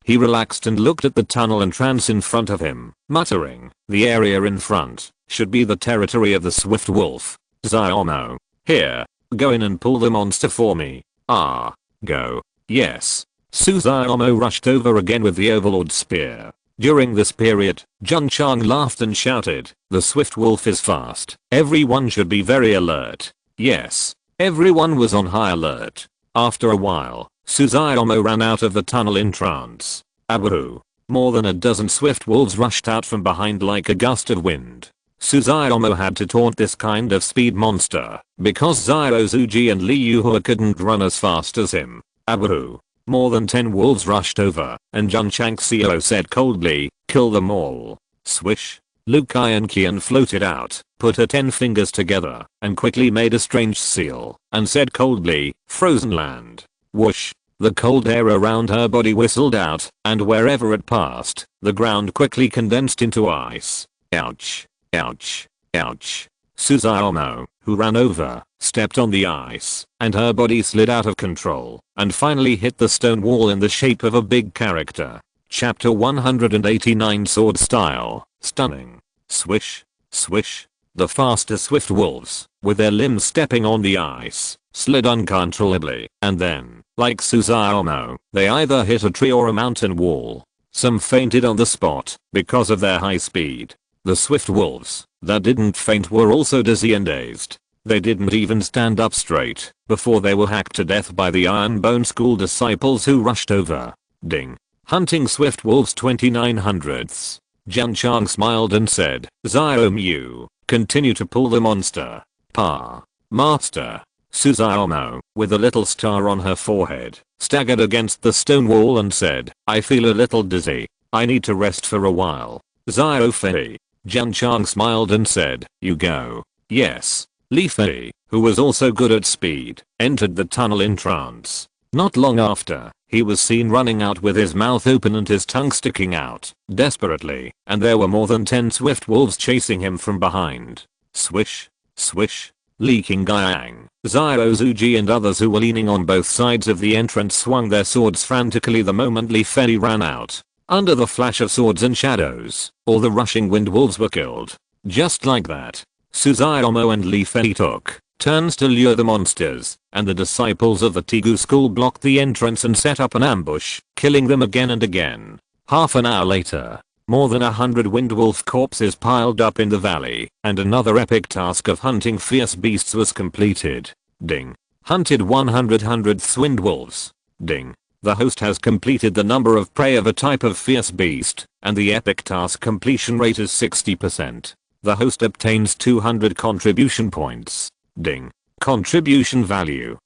S1: He relaxed and looked at the tunnel entrance in front of him, muttering, "The area in front should be the territory of the swift wolf. Xiaomo, here, go in and pull the monster for me." "Ah, go." "Yes." Su Xiaomo rushed over again with the overlord spear. During this period, Jun Chang laughed and shouted, "The swift wolf is fast. Everyone should be very alert." Yes, everyone was on high alert. After a while, Su Xiaomo ran out of the tunnel in trance. Abahoo. More than a dozen swift wolves rushed out from behind like a gust of wind. Su Xiaomo had to taunt this kind of speed monster because Xiao Zuji and Li Yuhua couldn't run as fast as him. Abahoo. More than 10 wolves rushed over, and Jun Changxiao said coldly, "Kill them all." Swish. Lu Qian floated out, put her 10 fingers together, and quickly made a strange seal, and said coldly, "Frozen land." Whoosh. The cold air around her body whistled out, and wherever it passed, the ground quickly condensed into ice. Ouch. Ouch. Ouch. Su Xiaomo, who ran over, stepped on the ice, and her body slid out of control, and finally hit the stone wall in the shape of a big character. Chapter 189 Sword Style. Stunning. Swish. Swish. The faster swift wolves, with their limbs stepping on the ice, slid uncontrollably, and then, like Su Xiaomo, they either hit a tree or a mountain wall. Some fainted on the spot because of their high speed. The swift wolves that didn't faint were also dizzy and dazed. They didn't even stand up straight before they were hacked to death by the Iron Bone School disciples who rushed over. Ding. Hunting swift wolves 2900ths. Jun Chang smiled and said, "Xiao Mu, continue to pull the monster." "Pa. Master." Su Xiaomo, with a little star on her forehead, staggered against the stone wall and said, "I feel a little dizzy. I need to rest for a while." "Xiao Fei." Jun Chang smiled and said, "You go." "Yes." Li Fei, who was also good at speed, entered the tunnel in trance. Not long after, he was seen running out with his mouth open and his tongue sticking out desperately, and there were more than 10 swift wolves chasing him from behind. Swish. Swish. Li Qingyang, Xiao Zuji and others who were leaning on both sides of the entrance swung their swords frantically the moment Li Fei ran out. Under the flash of swords and shadows, all the rushing wind wolves were killed. Just like that, Su Xiaomo and Li Fei took turns to lure the monsters, and the disciples of the Tigu school blocked the entrance and set up an ambush, killing them again and again. Half an hour later, more than 100 windwolf corpses piled up in the valley, and another epic task of hunting fierce beasts was completed. Ding. Hunted 100 hundredths windwolves. Ding. The host has completed the number of prey of a type of fierce beast, and the epic task completion rate is 60%. The host obtains 200 contribution points. Ding. Contribution value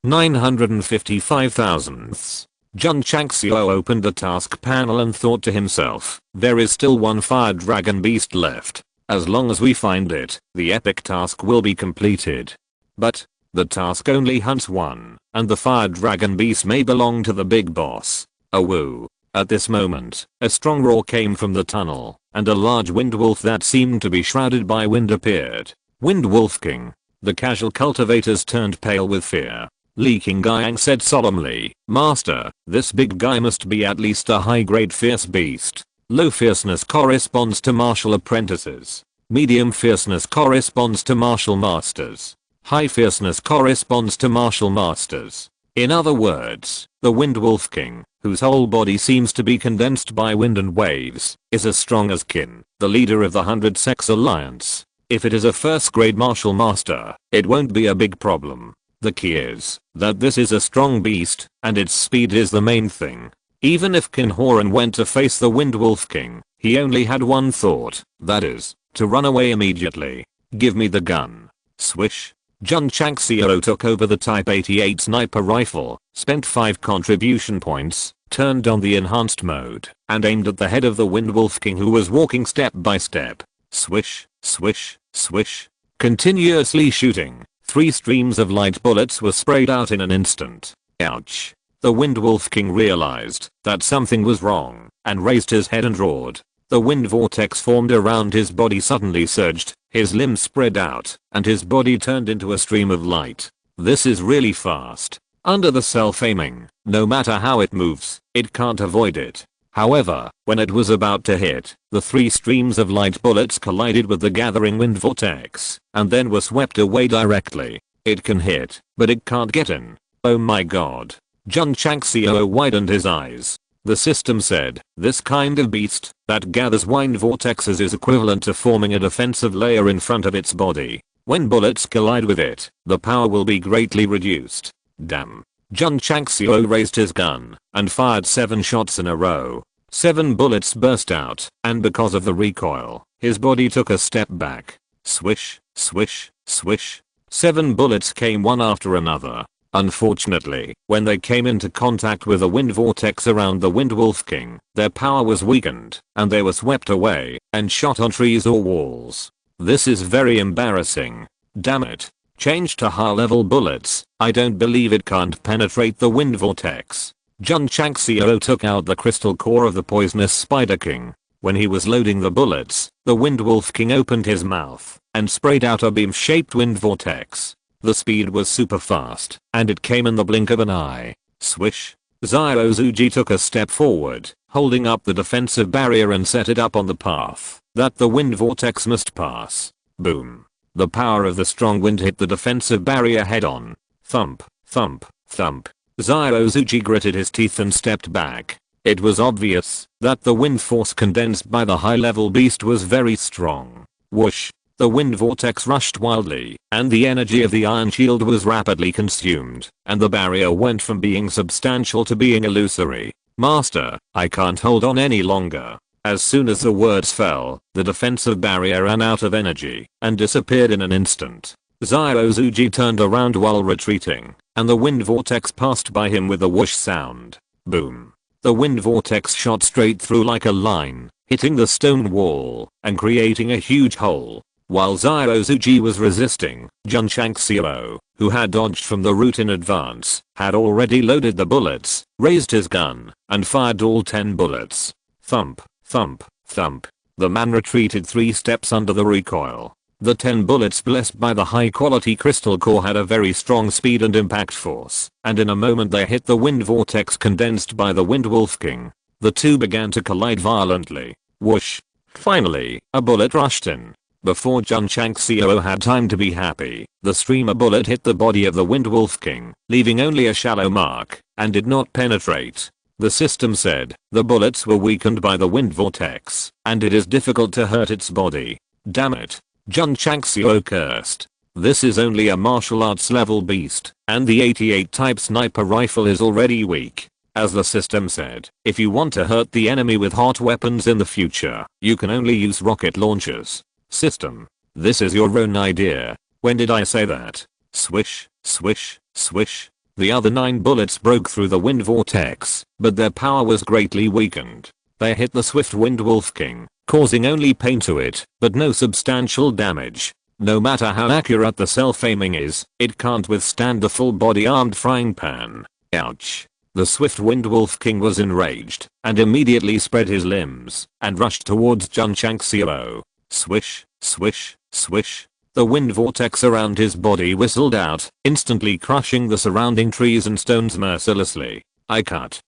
S1: 955 thousandths. Jun Changxiao opened the task panel and thought to himself, there is still one fire dragon beast left. As long as we find it, the epic task will be completed. But the task only hunts one, and the fire dragon beast may belong to the big boss. Oh woo. At this moment, a strong roar came from the tunnel, and a large windwolf that seemed to be shrouded by wind appeared. Windwolf King. The casual cultivators turned pale with fear. Li Qingyang said solemnly, "Master, this big guy must be at least a high-grade fierce beast. Low fierceness corresponds to martial apprentices." Medium fierceness corresponds to martial masters. High fierceness corresponds to martial masters. In other words, the Wind Wolf King, whose whole body seems to be condensed by wind and waves, is as strong as Kin, the leader of the 100 Sects Alliance. If it is a first grade martial master, it won't be a big problem. The key is that this is a strong beast, and its speed is the main thing. Even if Kin Horan went to face the Wind Wolf King, he only had one thought, that is, to run away immediately. Give me the gun. Swish. Jun Changxiao took over the Type 88 sniper rifle, spent 5 contribution points, turned on the enhanced mode, and aimed at the head of the Wind Wolf King, who was walking step by step. Swish, swish, swish. Continuously shooting, 3 streams of light bullets were sprayed out in an instant. Ouch. The Wind Wolf King realized that something was wrong, and raised his head and roared. The wind vortex formed around his body suddenly surged, his limbs spread out, and his body turned into a stream of light. This is really fast. Under the self-aiming, no matter how it moves, it can't avoid it. However, when it was about to hit, the 3 streams of light bullets collided with the gathering wind vortex, and then were swept away directly. It can hit, but it can't get in. Oh my god. Jun Changxiao widened his eyes. The system said, this kind of beast that gathers wind vortexes is equivalent to forming a defensive layer in front of its body. When bullets collide with it, the power will be greatly reduced. Damn. Jun Changxiao raised his gun and fired 7 shots in a row. 7 bullets burst out, and because of the recoil, his body took a step back. Swish, swish, swish. 7 bullets came one after another. Unfortunately, when they came into contact with the wind vortex around the Wind Wolf King, their power was weakened, and they were swept away and shot on trees or walls. This is very embarrassing. Damn it. Change to high-level bullets. I don't believe it can't penetrate the wind vortex. Jun Changxiao took out the crystal core of the poisonous Spider King. When he was loading the bullets, the Wind Wolf King opened his mouth and sprayed out a beam-shaped wind vortex. The speed was super fast, and it came in the blink of an eye. Swish. Ziozuji took a step forward, holding up the defensive barrier and set it up on the path that the wind vortex must pass. Boom. The power of the strong wind hit the defensive barrier head on. Thump, thump, thump. Ziozuji gritted his teeth and stepped back. It was obvious that the wind force condensed by the high-level beast was very strong. Whoosh. The wind vortex rushed wildly, and the energy of the iron shield was rapidly consumed, and the barrier went from being substantial to being illusory. Master, I can't hold on any longer. As soon as the words fell, the defensive barrier ran out of energy and disappeared in an instant. Ziozuji turned around while retreating, and the wind vortex passed by him with a whoosh sound. Boom. The wind vortex shot straight through like a line, hitting the stone wall and creating a huge hole. While Ziozuji was resisting, Jun Changxiao, who had dodged from the route in advance, had already loaded the bullets, raised his gun, and fired all 10 bullets. Thump, thump, thump. The man retreated 3 steps under the recoil. The 10 bullets blessed by the high-quality crystal core had a very strong speed and impact force, and in a moment they hit the wind vortex condensed by the Wind Wolf King. The two began to collide violently. Whoosh. Finally, a bullet rushed in. Before Jun Changxiao had time to be happy, the streamer bullet hit the body of the Wind Wolf King, leaving only a shallow mark, and did not penetrate. The system said the bullets were weakened by the wind vortex, and it is difficult to hurt its body. Damn it. Jun Changxiao cursed. This is only a martial arts level beast, and the 88 type sniper rifle is already weak. As the system said, if you want to hurt the enemy with hot weapons in the future, you can only use rocket launchers. System. This is your own idea. When did I say that? Swish, swish, swish. The other 9 bullets broke through the wind vortex, but their power was greatly weakened. They hit the swift Wind Wolf King, causing only pain to it, but no substantial damage. No matter how accurate the self-aiming is, it can't withstand the full-body armed frying pan. Ouch. The swift Wind Wolf King was enraged, and immediately spread his limbs, and rushed towards Jun Changxiao. Swish, swish, swish. The wind vortex around his body whistled out, instantly crushing the surrounding trees and stones mercilessly. I cut.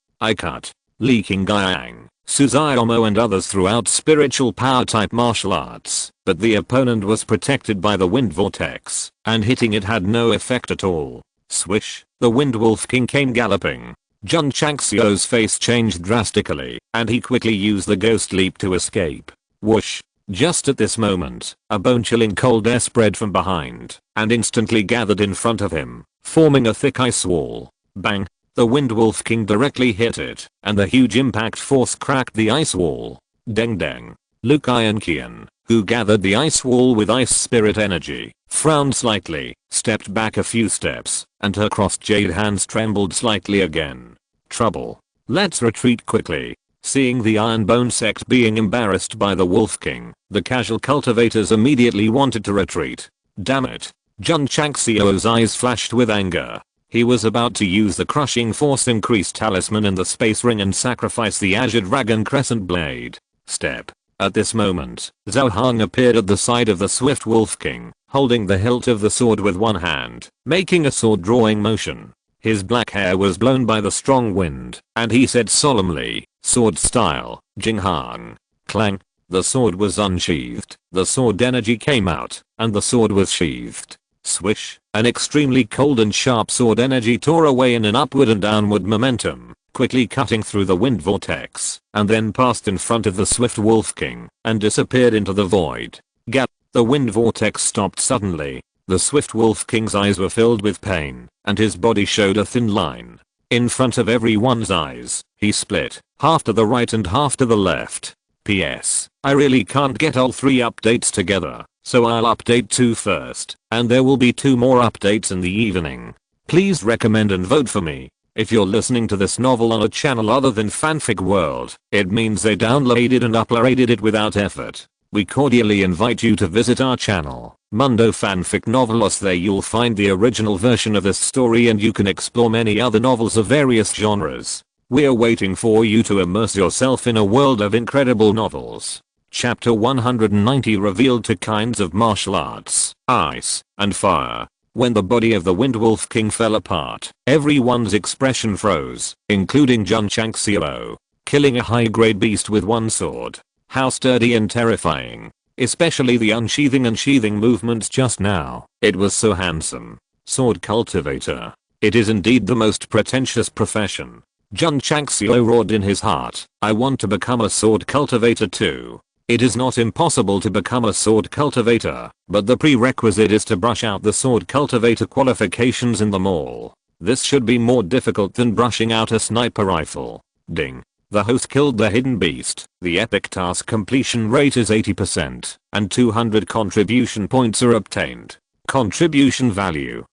S1: Leaking Gyang. Suzuyomo and others throughout spiritual power type martial arts, but the opponent was protected by the wind vortex, and hitting it had no effect at all. Swish, the Wind Wolf King came galloping. Jun Changxiao's face changed drastically, and he quickly used the ghost leap to escape. Whoosh. Just at this moment, a bone-chilling cold air spread from behind, and instantly gathered in front of him, forming a thick ice wall. Bang! The Wind Wolf King directly hit it, and the huge impact force cracked the ice wall. Deng deng. Luke Ironkian, who gathered the ice wall with ice spirit energy, frowned slightly, stepped back a few steps, and her crossed jade hands trembled slightly again. Trouble. Let's retreat quickly. Seeing the Iron Bone Sect being embarrassed by the Wolf King, the casual cultivators immediately wanted to retreat. Damn it. Jun Changxiao's eyes flashed with anger. He was about to use the crushing force increased talisman in the space ring and sacrifice the Azure Dragon Crescent Blade. Step. At this moment, Zhao Hong appeared at the side of the Swift Wolf King, holding the hilt of the sword with one hand, making a sword drawing motion. His black hair was blown by the strong wind, and he said solemnly, sword style, Jing Hang. Clang. The sword was unsheathed, the sword energy came out, and the sword was sheathed. Swish, an extremely cold and sharp sword energy tore away in an upward and downward momentum, quickly cutting through the wind vortex, and then passed in front of the Swift Wolf King, and disappeared into the void. Gap. The wind vortex stopped suddenly. The Swift Wolf King's eyes were filled with pain, and his body showed a thin line. In front of everyone's eyes, he split, half to the right and half to the left. P.S. I really can't get all 3 updates together, so I'll update 2 first, and there will be 2 more updates in the evening. Please recommend and vote for me. If you're listening to this novel on a channel other than Fanfic World, it means they downloaded and uploaded it without effort. We cordially invite you to visit our channel, Mundo Fanfic Novelos. There you'll find the original version of this story and you can explore many other novels of various genres. We're waiting for you to immerse yourself in a world of incredible novels. Chapter 190 revealed 2 kinds of martial arts, ice and fire. When the body of the Wind Wolf King fell apart, everyone's expression froze, including Jun Changxiao. Killing a high-grade beast with one sword. How sturdy and terrifying. Especially the unsheathing and sheathing movements just now. It was so handsome. Sword cultivator. It is indeed the most pretentious profession. Jun Changxiao roared in his heart, I want to become a sword cultivator too. It is not impossible to become a sword cultivator, but the prerequisite is to brush out the sword cultivator qualifications in the mall. This should be more difficult than brushing out a sniper rifle. Ding. The host killed the hidden beast. The epic task completion rate is 80%, and 200 contribution points are obtained. Contribution value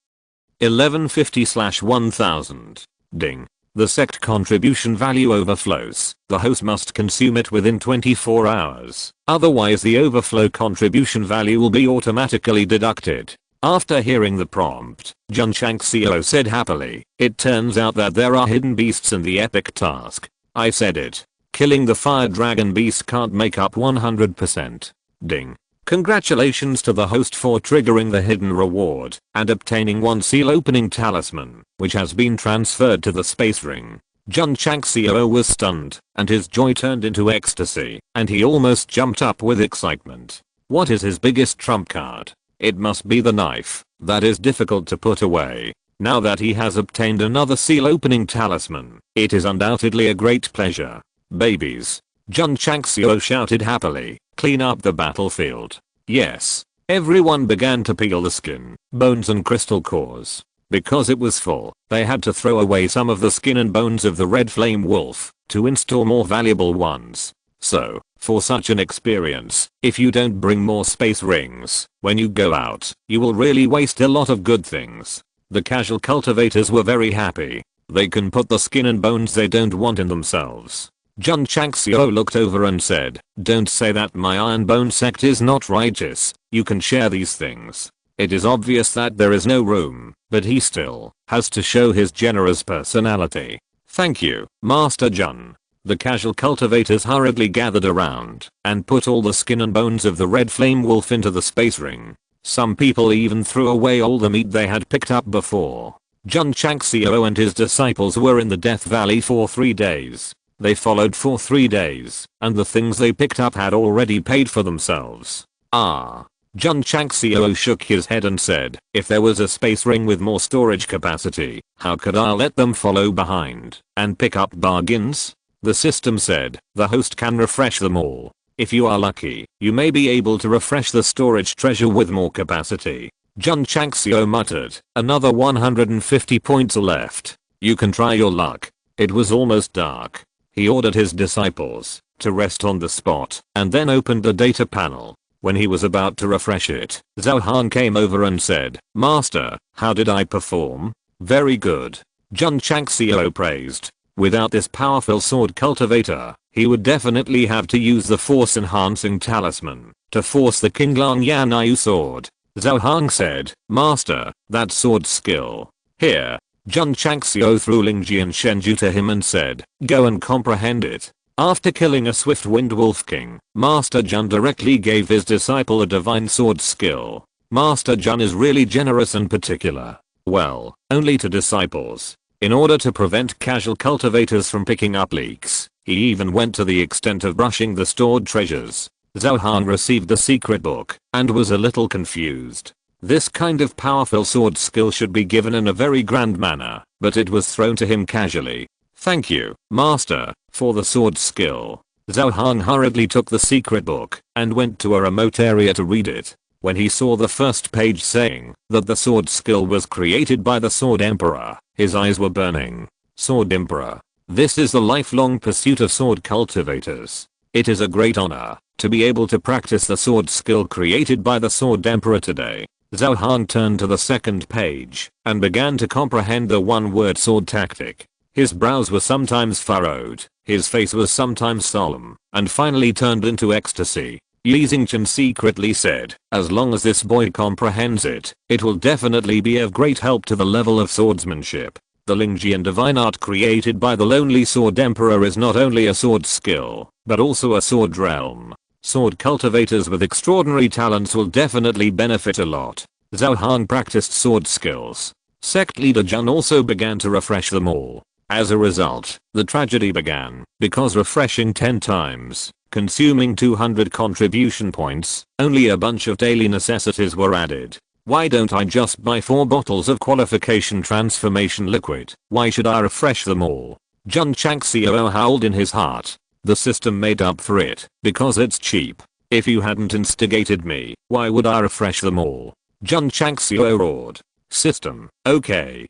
S1: 1150/1000. Ding. The sect contribution value overflows. The host must consume it within 24 hours. Otherwise the overflow contribution value will be automatically deducted. After hearing the prompt, Jun Changxiao said happily, it turns out that there are hidden beasts in the epic task. I said it. Killing the fire dragon beast can't make up 100%. Ding. Congratulations to the host for triggering the hidden reward and obtaining 1 seal opening talisman, which has been transferred to the space ring. Jun Changxiao was stunned, and his joy turned into ecstasy, and he almost jumped up with excitement. What is his biggest trump card? It must be the knife. That is difficult to put away. Now that he has obtained another seal opening talisman, it is undoubtedly a great pleasure. Babies. Jun Changxiao shouted happily, clean up the battlefield. Yes. Everyone began to peel the skin, bones and crystal cores. Because it was full, they had to throw away some of the skin and bones of the red flame wolf to install more valuable ones. So, for such an experience, if you don't bring more space rings, when you go out, you will really waste a lot of good things. The casual cultivators were very happy. They can put the skin and bones they don't want in themselves. Jun Changxiao looked over and said, don't say that my Iron Bone Sect is not righteous, you can share these things. It is obvious that there is no room, but he still has to show his generous personality. Thank you, Master Jun. The casual cultivators hurriedly gathered around and put all the skin and bones of the red flame wolf into the space ring. Some people even threw away all the meat they had picked up before. Jun Changxiao and his disciples were in the Death Valley for 3 days. They followed for 3 days, and the things they picked up had already paid for themselves. Jun Changxiao shook his head and said, if there was a space ring with more storage capacity, how could I let them follow behind and pick up bargains? The system said, the host can refresh them all. If you are lucky, you may be able to refresh the storage treasure with more capacity. Jun Changxiao muttered, another 150 points left. You can try your luck. It was almost dark. He ordered his disciples to rest on the spot and then opened the data panel. When he was about to refresh it, Zhao Han came over and said, Master, how did I perform? Very good. Jun Changxiao praised. Without this powerful sword cultivator, he would definitely have to use the force enhancing talisman to force the Qinglang Yanyu sword. Zhao Han said, Master, that sword skill. Here. Jun Changxiao threw Lingjian Shenju to him and said, go and comprehend it. After killing a swift wind wolf king, Master Jun directly gave his disciple a divine sword skill. Master Jun is really generous and particular. Well, only to disciples. In order to prevent casual cultivators from picking up leaks, he even went to the extent of brushing the stored treasures. Zhao Han received the secret book and was a little confused. This kind of powerful sword skill should be given in a very grand manner, but it was thrown to him casually. Thank you, Master, for the sword skill. Zhao Han hurriedly took the secret book and went to a remote area to read it. When he saw the first page saying that the sword skill was created by the Sword Emperor, his eyes were burning. Sword Emperor. This is the lifelong pursuit of sword cultivators. It is a great honor to be able to practice the sword skill created by the Sword Emperor today. Zhao Han turned to the second page and began to comprehend the one-word sword tactic. His brows were sometimes furrowed, his face was sometimes solemn, and finally turned into ecstasy. Yi Xingchen secretly said, as long as this boy comprehends it, it will definitely be of great help to the level of swordsmanship. The Lingjian divine art created by the lonely Sword Emperor is not only a sword skill, but also a sword realm. Sword cultivators with extraordinary talents will definitely benefit a lot. Zhao Han practiced sword skills. Sect leader Jun also began to refresh them all. As a result, the tragedy began, because refreshing 10 times, consuming 200 contribution points, only a bunch of daily necessities were added. Why don't I just buy 4 bottles of qualification transformation liquid? Why should I refresh them all? Jun Changxiao howled in his heart. The system made up for it, because it's cheap. If you hadn't instigated me, why would I refresh them all? Jun Changxiao roared. System, okay,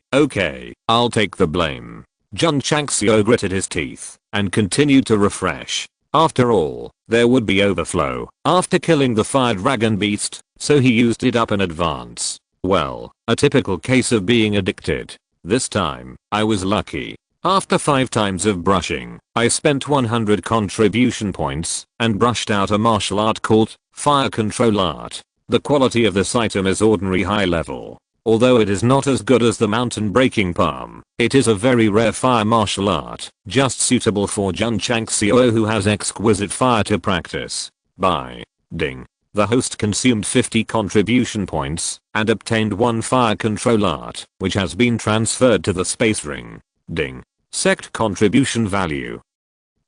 S1: I'll take the blame. Jun Changxiao gritted his teeth and continued to refresh. After all, there would be overflow after killing the fire dragon beast, so he used it up in advance. Well, a typical case of being addicted. This time, I was lucky. After 5 times of brushing, I spent 100 contribution points and brushed out a martial art called Fire Control Art. The quality of this item is ordinary high level. Although it is not as good as the mountain breaking palm, it is a very rare fire martial art, just suitable for Jun Changxiao who has exquisite fire to practice. By ding. The host consumed 50 contribution points and obtained 1 fire control art, which has been transferred to the space ring. Ding. Sect contribution value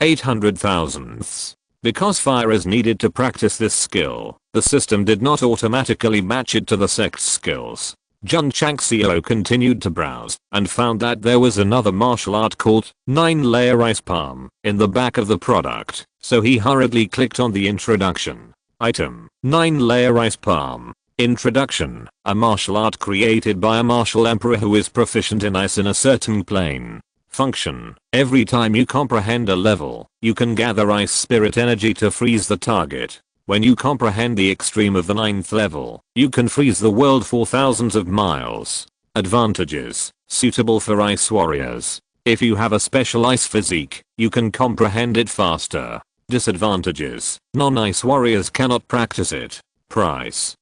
S1: 800,000. Because fire is needed to practice this skill, the system did not automatically match it to the sect's skills. Jun Changxiao continued to browse and found that there was another martial art called 9-layer ice palm in the back of the product, so he hurriedly clicked on the introduction. Item, 9-layer ice palm. Introduction, a martial art created by a martial emperor who is proficient in ice in a certain plane. Function, every time you comprehend a level, you can gather ice spirit energy to freeze the target. When you comprehend the extreme of the 9th level, you can freeze the world for thousands of miles. Advantages, suitable for ice warriors. If you have a special ice physique, you can comprehend it faster. Disadvantages, non-ice warriors cannot practice it. Price,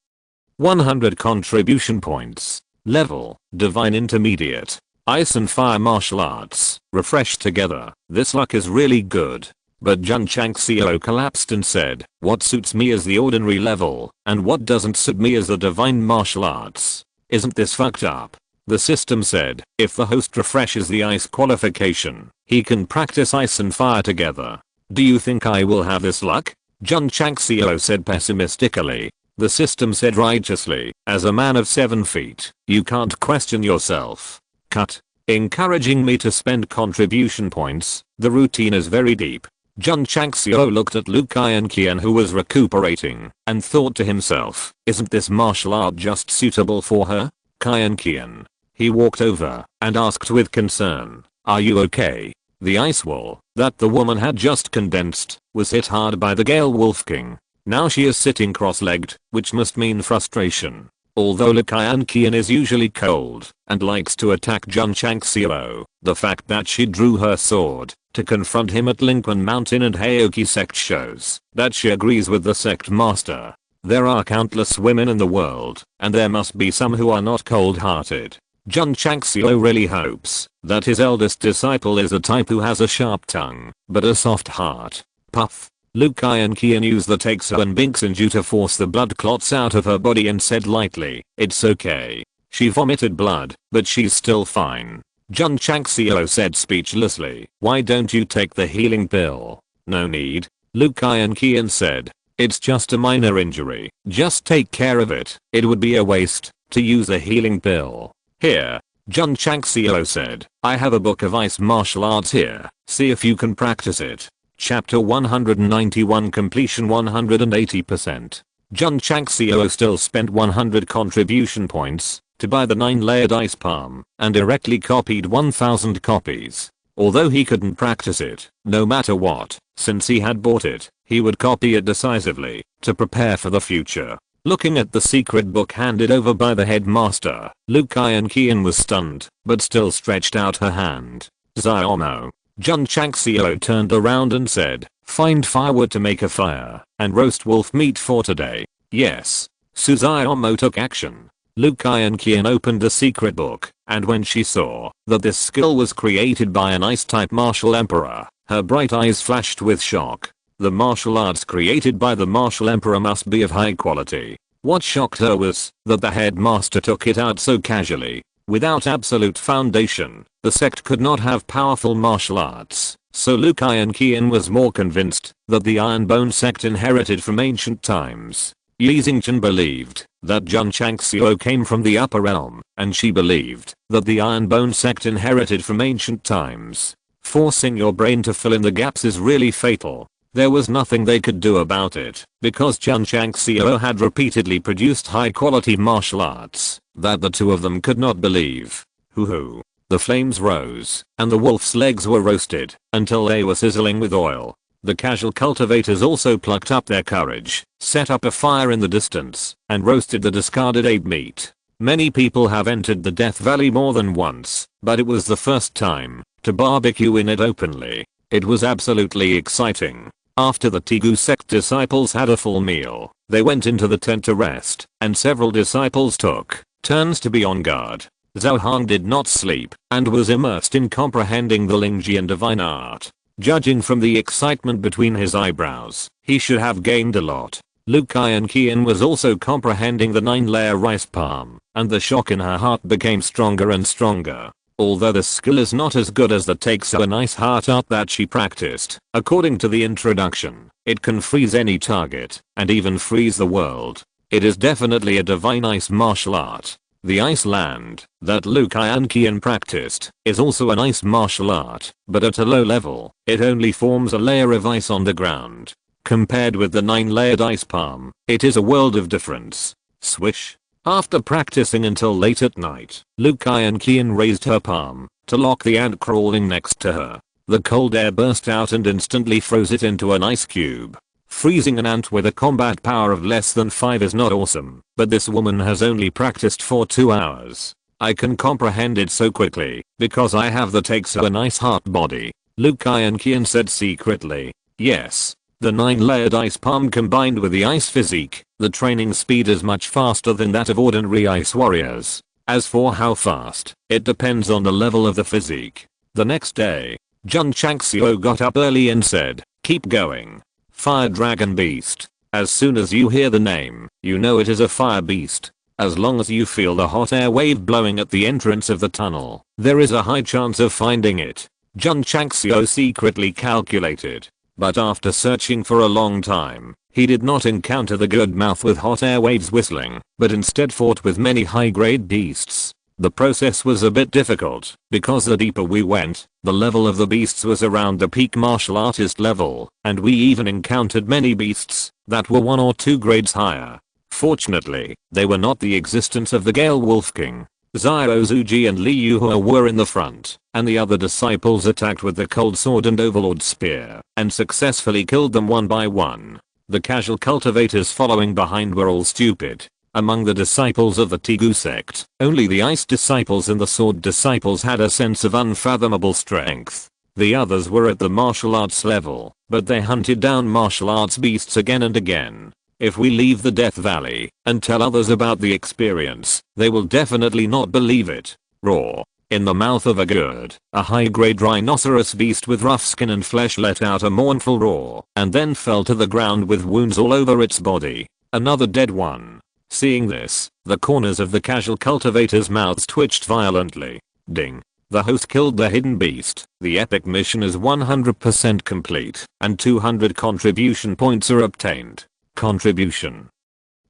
S1: 100 contribution points. Level, Divine Intermediate. Ice and Fire Martial Arts, refreshed together. This luck is really good. But Jun Changxiao collapsed and said, what suits me is the ordinary level, and what doesn't suit me is the divine martial arts. Isn't this fucked up? The system said, if the host refreshes the ice qualification, he can practice ice and fire together. Do you think I will have this luck? Jun Changxiao said pessimistically. The system said righteously, as a man of 7 feet, you can't question yourself. Cut. Encouraging me to spend contribution points, the routine is very deep. Jun Changxiao looked at Lu Qian who was recuperating, and thought to himself, isn't this martial art just suitable for her? Qian. He walked over, and asked with concern, are you okay? The ice wall, that the woman had just condensed, was hit hard by the Gale Wolf King. Now she is sitting cross-legged, which must mean frustration. Although Lu Qian is usually cold, and likes to attack Jun Changxiao, the fact that she drew her sword to confront him at Lingquan Mountain and Heoki sect shows that she agrees with the sect master. There are countless women in the world, and there must be some who are not cold-hearted. Jun Changxiao really hopes that his eldest disciple is a type who has a sharp tongue, but a soft heart. Puff. Lu Qian used the Takeso Binksanju to force the blood clots out of her body and said lightly, it's okay. She vomited blood, but she's still fine. Jun Changxiao said speechlessly, why don't you take the healing pill? No need. Lu Qian said, it's just a minor injury, just take care of it. It would be a waste to use a healing pill. Here. Jun Changxiao said, I have a book of ice martial arts here, see if you can practice it. Chapter 191 completion 180%. Jun Changxiao still spent 100 contribution points to buy the 9-layered ice palm and directly copied 1000 copies. Although he couldn't practice it, no matter what, since he had bought it, he would copy it decisively to prepare for the future. Looking at the secret book handed over by the headmaster, Lu Qian was stunned, but still stretched out her hand. Xiaomo. Jun Changxiao turned around and said, find firewood to make a fire, and roast wolf meat for today. Yes. Xiaomo took action. Lu Qian opened the secret book, and when she saw that this skill was created by an ice-type martial emperor, her bright eyes flashed with shock. The martial arts created by the martial emperor must be of high quality. What shocked her was that the headmaster took it out so casually. Without absolute foundation, the sect could not have powerful martial arts, so Lu Qian was more convinced that the Iron Bone Sect inherited from ancient times. Yi Xingchen believed that Jun Changxiao came from the upper realm, and she believed that the Iron Bone Sect inherited from ancient times. Forcing your brain to fill in the gaps is really fatal. There was nothing they could do about it, because Jun Changxiao had repeatedly produced high-quality martial arts that the two of them could not believe. Hoo-hoo. The flames rose, and the wolf's legs were roasted until they were sizzling with oil. The casual cultivators also plucked up their courage, set up a fire in the distance, and roasted the discarded ape meat. Many people have entered the Death Valley more than once, but it was the first time to barbecue in it openly. It was absolutely exciting. After the Tegu sect disciples had a full meal, they went into the tent to rest, and several disciples took turns to be on guard. Zhao Han did not sleep, and was immersed in comprehending the Lingjian divine art. Judging from the excitement between his eyebrows, he should have gained a lot. Lu Qian was also comprehending the 9-layer rice palm, and the shock in her heart became stronger and stronger. Although the skill is not as good as the Takeso and ice heart art that she practiced, according to the introduction, it can freeze any target, and even freeze the world. It is definitely a divine ice martial art. The ice land that Lu Qian practiced is also an ice martial art, but at a low level, it only forms a layer of ice on the ground. Compared with the 9-layered ice palm, it is a world of difference. Swish. After practicing until late at night, Lu Qian raised her palm to lock the ant crawling next to her. The cold air burst out and instantly froze it into an ice cube. Freezing an ant with a combat power of less than 5 is not awesome, but this woman has only practiced for 2 hours. I can comprehend it so quickly, because I have the Takeso and ice heart body. Lu Qian said secretly. Yes. The 9-layered ice palm combined with the ice physique, the training speed is much faster than that of ordinary ice warriors. As for how fast, it depends on the level of the physique. The next day, Jun Changxiao got up early and said, keep going. Fire Dragon Beast. As soon as you hear the name, you know it is a fire beast. As long as you feel the hot air wave blowing at the entrance of the tunnel, there is a high chance of finding it. Jun Changxiao secretly calculated. But after searching for a long time, he did not encounter the good mouth with hot air waves whistling, but instead fought with many high-grade beasts. The process was a bit difficult, because the deeper we went, the level of the beasts was around the peak martial artist level, and we even encountered many beasts that were 1 or 2 grades higher. Fortunately, they were not the existence of the Gale Wolf King. Xiao Zuji and Li Yuhua were in the front, and the other disciples attacked with the cold sword and overlord spear, and successfully killed them one by one. The casual cultivators following behind were all stupid. Among the disciples of the Tegu sect, only the ice disciples and the sword disciples had a sense of unfathomable strength. The others were at the martial arts level, but they hunted down martial arts beasts again and again. If we leave the Death Valley and tell others about the experience, they will definitely not believe it. Roar. In the mouth of a gourd, a high-grade rhinoceros beast with rough skin and flesh let out a mournful roar and then fell to the ground with wounds all over its body. Another dead one. Seeing this, the corners of the casual cultivators' mouths twitched violently. Ding. The host killed the hidden beast. The epic mission is 100% complete, and 200 contribution points are obtained. Contribution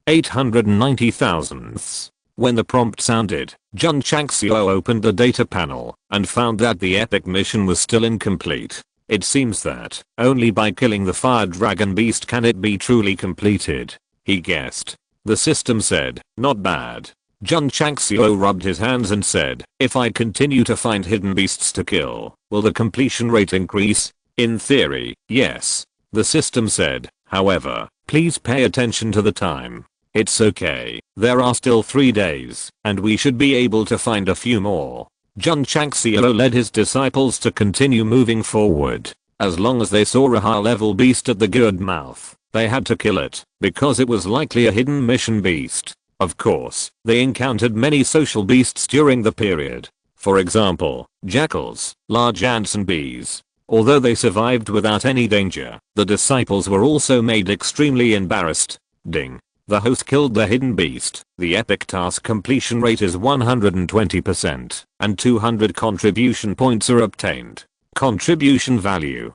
S1: 890 thousandths. When the prompt sounded, Jun Changxiao opened the data panel and found that the epic mission was still incomplete. It seems that only by killing the fire dragon beast can it be truly completed. He guessed. The system said, not bad. Jun Changxiao rubbed his hands and said, if I continue to find hidden beasts to kill, will the completion rate increase? In theory, yes. The system said, however, please pay attention to the time. It's okay, there are still 3 days, and we should be able to find a few more. Jun Changxiao led his disciples to continue moving forward. As long as they saw a high-level beast at the gourd mouth, they had to kill it, because it was likely a hidden mission beast. Of course, they encountered many social beasts during the period. For example, jackals, large ants and bees. Although they survived without any danger, the disciples were also made extremely embarrassed. Ding. The host killed the hidden beast. The epic task completion rate is 120%, and 200 contribution points are obtained. Contribution value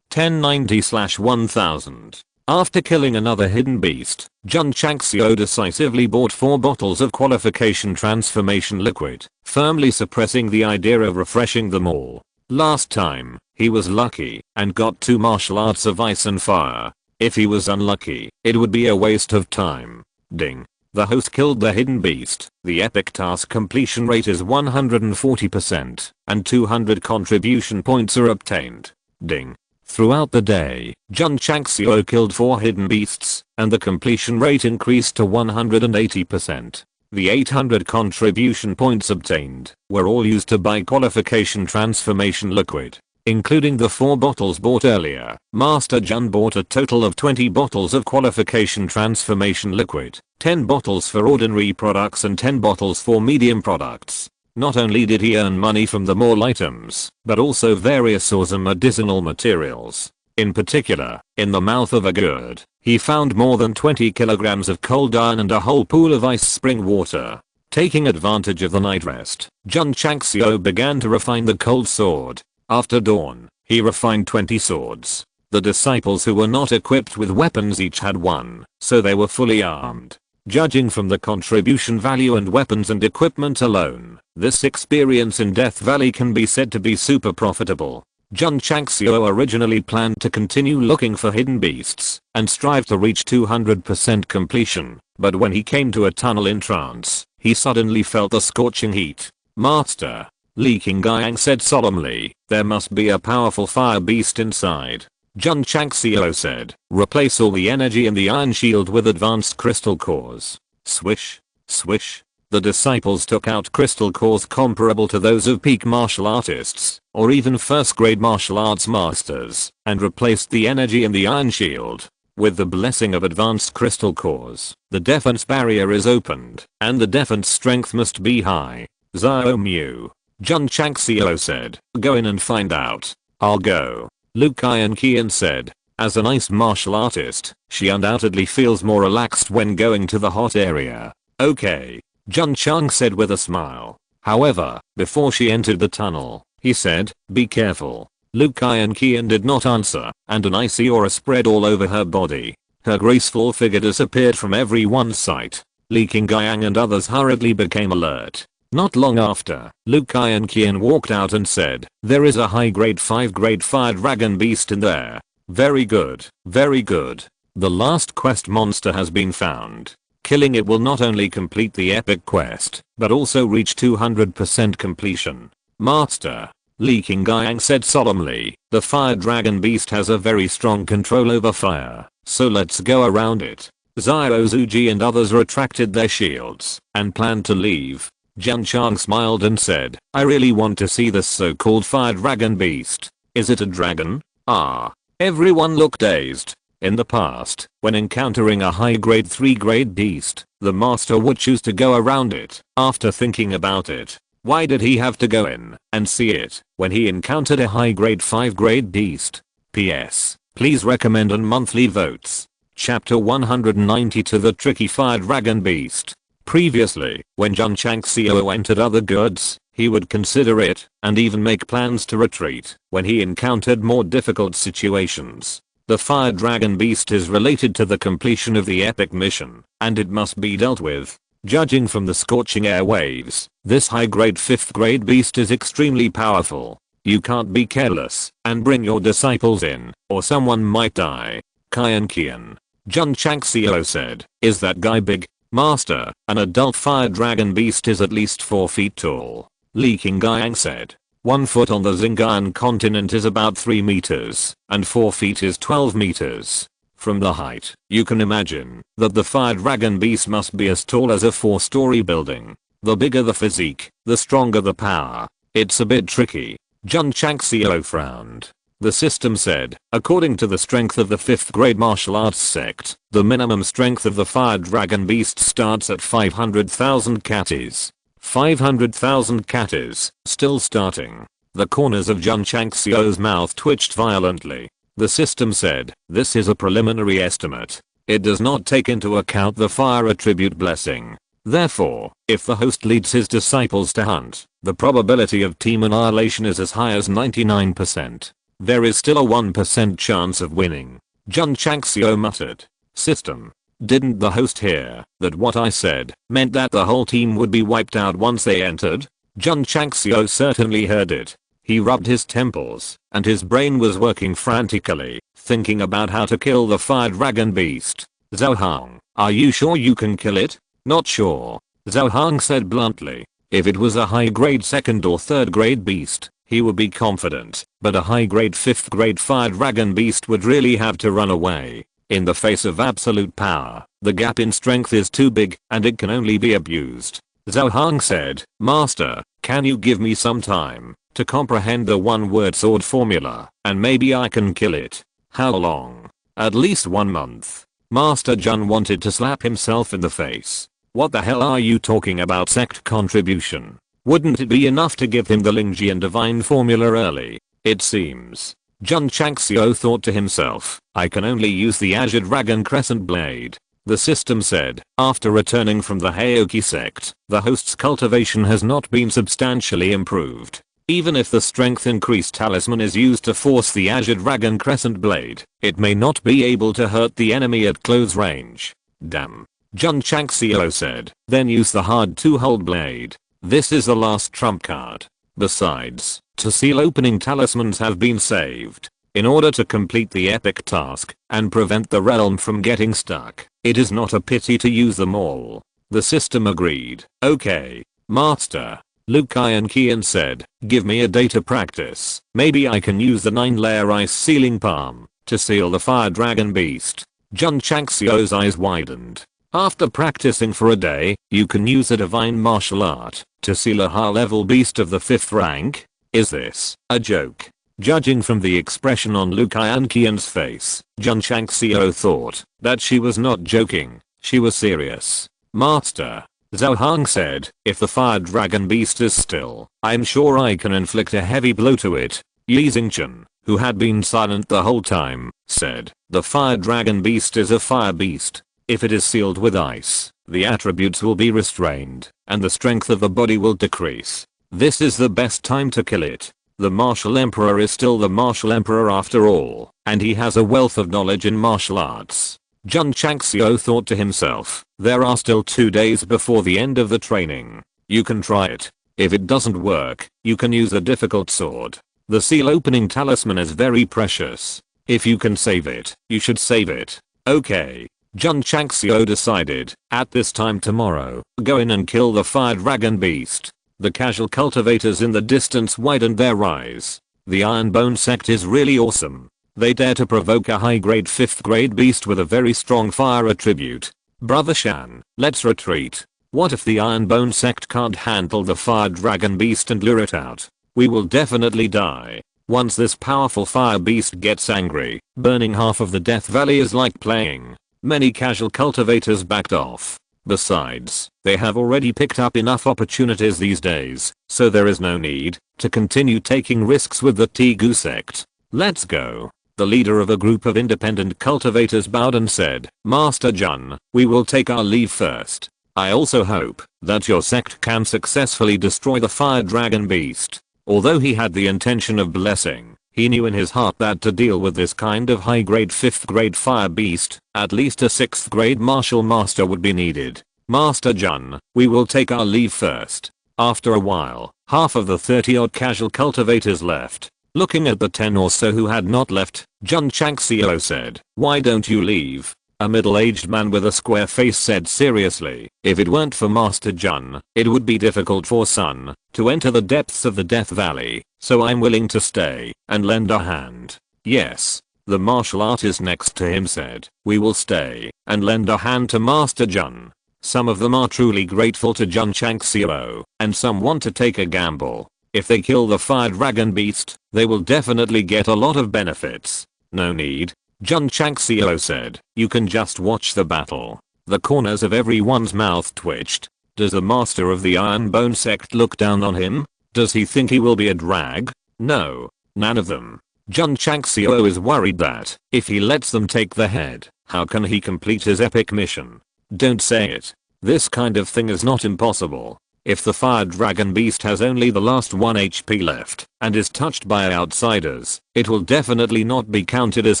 S1: 1090/1000. After killing another hidden beast, Jun Changxiao decisively bought 4 bottles of qualification transformation liquid, firmly suppressing the idea of refreshing them all. Last time, he was lucky and got 2 martial arts of ice and fire. If he was unlucky, it would be a waste of time. Ding. The host killed the hidden beast. The epic task completion rate is 140%, and 200 contribution points are obtained. Ding. Throughout the day, Jun Changxiao killed 4 hidden beasts, and the completion rate increased to 180%. The 800 contribution points obtained were all used to buy qualification transformation liquid, including the 4 bottles bought earlier. Master Jun bought a total of 20 bottles of qualification transformation liquid, 10 bottles for ordinary products and 10 bottles for medium products. Not only did he earn money from the more items, but also various awesome medicinal materials. In particular, in the mouth of a gourd, he found more than 20 kilograms of cold iron and a whole pool of ice spring water. Taking advantage of the night rest, Jun Changxiao began to refine the cold sword. After dawn, he refined 20 swords. The disciples who were not equipped with weapons each had 1, so they were fully armed. Judging from the contribution value and weapons and equipment alone, this experience in Death Valley can be said to be super profitable. Jun Changxiao originally planned to continue looking for hidden beasts and strive to reach 200% completion, but when he came to a tunnel entrance, he suddenly felt the scorching heat. Master, Li Qingyang said solemnly, there must be a powerful fire beast inside. Jun Changxiao said, replace all the energy in the iron shield with advanced crystal cores. Swish, swish. The disciples took out crystal cores comparable to those of peak martial artists, or even first grade martial arts masters, and replaced the energy in the iron shield. With the blessing of advanced crystal cores, the defense barrier is opened, and the defense strength must be high. Xiao Mu. Jun Changxiao said, go in and find out. I'll go. Lu Qian said, as an ice martial artist, she undoubtedly feels more relaxed when going to the hot area. Okay, Jun Chang said with a smile. However, before she entered the tunnel, he said, be careful. Liu Kai and Qian did not answer, and an icy aura spread all over her body. Her graceful figure disappeared from everyone's sight. Li Qingyang and others hurriedly became alert. Not long after, Liu Kai and Qian walked out and said, there is a high grade 5 grade fire dragon beast in there. Very good, very good. The last quest monster has been found. Killing it will not only complete the epic quest, but also reach 200% completion. Master, Li Qingyang said solemnly, the fire dragon beast has a very strong control over fire, so let's go around it. Xiao Zuji and others retracted their shields and planned to leave. Jun Chang smiled and said, I really want to see this so-called fire dragon beast. Is it a dragon? Ah. Everyone looked dazed. In the past, when encountering a high grade 3 grade beast, the master would choose to go around it. After thinking about it, why did he have to go in and see it when he encountered a high grade 5 grade beast? PS. Please recommend on monthly votes. Chapter 192 The Tricky Fire Dragon Beast. Previously, when Jun Changxiao entered other goods, he would consider it and even make plans to retreat when he encountered more difficult situations. The fire dragon beast is related to the completion of the epic mission, and it must be dealt with. Judging from the scorching air waves, this high grade 5th grade beast is extremely powerful. You can't be careless and bring your disciples in, or someone might die. Qian. Jun Changxiao said, is that guy big? Master, an adult fire dragon beast is at least 4 feet tall. Li Qingyang said. 1 foot on the Xinjiang continent is about 3 meters, and 4 feet is 12 meters. From the height, you can imagine that the fire dragon beast must be as tall as a 4-story building. The bigger the physique, the stronger the power. It's a bit tricky. Jun Changxiao frowned. The system said, according to the strength of the 5th grade martial arts sect, the minimum strength of the fire dragon beast starts at 500,000 katis. 500,000 katis, still starting. The corners of Jun Changxiao's mouth twitched violently. The system said, this is a preliminary estimate. It does not take into account the fire attribute blessing. Therefore, if the host leads his disciples to hunt, the probability of team annihilation is as high as 99%. There is still a 1% chance of winning. Jun Changxiao muttered. System. Didn't the host hear that what I said meant that the whole team would be wiped out once they entered? Jun Changxiao certainly heard it. He rubbed his temples, and his brain was working frantically, thinking about how to kill the fire dragon beast. Zhao Hang, are you sure you can kill it? Not sure. Zhao Hang said bluntly. If it was a high grade 2nd or 3rd grade beast, he would be confident, but a high grade 5th grade fire dragon beast would really have to run away. In the face of absolute power, the gap in strength is too big and it can only be abused. Zhao Hang said, Master, can you give me some time to comprehend the one-word sword formula, and maybe I can kill it? How long? At least 1 month. Master Jun wanted to slap himself in the face. What the hell are you talking about sect contribution? Wouldn't it be enough to give him the Lingjian divine formula early? It seems. Jun Changxiao thought to himself, I can only use the Azure Dragon Crescent Blade. The system said, after returning from the Heoki sect, the host's cultivation has not been substantially improved. Even if the strength increased talisman is used to force the Azure Dragon Crescent Blade, it may not be able to hurt the enemy at close range. Damn. Jun Changxiao said, then use the hard 2-hold blade. This is the last trump card. Besides, to seal opening talismans have been saved. In order to complete the epic task and prevent the realm from getting stuck, it is not a pity to use them all. The system agreed. Okay. Master. Liu Kai and Qian said, give me a day to practice. Maybe I can use the 9-layer ice sealing palm to seal the fire dragon beast. Jun Changxiao's eyes widened. After practicing for a day, you can use a divine martial art to seal a high-level beast of the 5th rank? Is this a joke? Judging from the expression on Liu Kai and Qian's face, Jun Changxiao thought that she was not joking, she was serious. Master. Zhao Hang said, if the fire dragon beast is still, I'm sure I can inflict a heavy blow to it. Yi Xingchen, who had been silent the whole time, said, the fire dragon beast is a fire beast. If it is sealed with ice, the attributes will be restrained, and the strength of the body will decrease. This is the best time to kill it. The martial emperor is still the martial emperor after all, and he has a wealth of knowledge in martial arts. Jun Changxiao thought to himself, there are still 2 days before the end of the training. You can try it. If it doesn't work, you can use a difficult sword. The seal opening talisman is very precious. If you can save it, you should save it. Okay. Jun Changxiao decided, at this time tomorrow, go in and kill the fire dragon beast. The casual cultivators in the distance widened their eyes. The Iron Bone Sect is really awesome. They dare to provoke a high-grade 5th grade beast with a very strong fire attribute. Brother Shan, let's retreat. What if the Iron Bone Sect can't handle the fire dragon beast and lure it out? We will definitely die. Once this powerful fire beast gets angry, burning half of the Death Valley is like playing. Many casual cultivators backed off. Besides, they have already picked up enough opportunities these days, so there is no need to continue taking risks with the Tegu sect. Let's go. The leader of a group of independent cultivators bowed and said, Master Jun, we will take our leave first. I also hope that your sect can successfully destroy the fire dragon beast. Although he had the intention of blessing, he knew in his heart that to deal with this kind of high-grade 5th grade fire beast, at least a 6th grade martial master would be needed. Master Jun, we will take our leave first. After a while, half of the 30-odd casual cultivators left. Looking at the 10 or so who had not left, Jun Changxiao said, why don't you leave? A middle-aged man with a square face said seriously, if it weren't for Master Jun, it would be difficult for Sun to enter the depths of the Death Valley, so I'm willing to stay and lend a hand. Yes. The martial artist next to him said, we will stay and lend a hand to Master Jun. Some of them are truly grateful to Jun Changxiao, and some want to take a gamble. If they kill the fire dragon beast, they will definitely get a lot of benefits. No need. Jun Changxiao said, you can just watch the battle. The corners of everyone's mouth twitched. Does the master of the Iron Bone Sect look down on him? Does he think he will be a drag? No. None of them. Jun Changxiao is worried that, if he lets them take the head, how can he complete his epic mission? Don't say it. This kind of thing is not impossible. If the fire dragon beast has only the last 1 HP left and is touched by outsiders, it will definitely not be counted as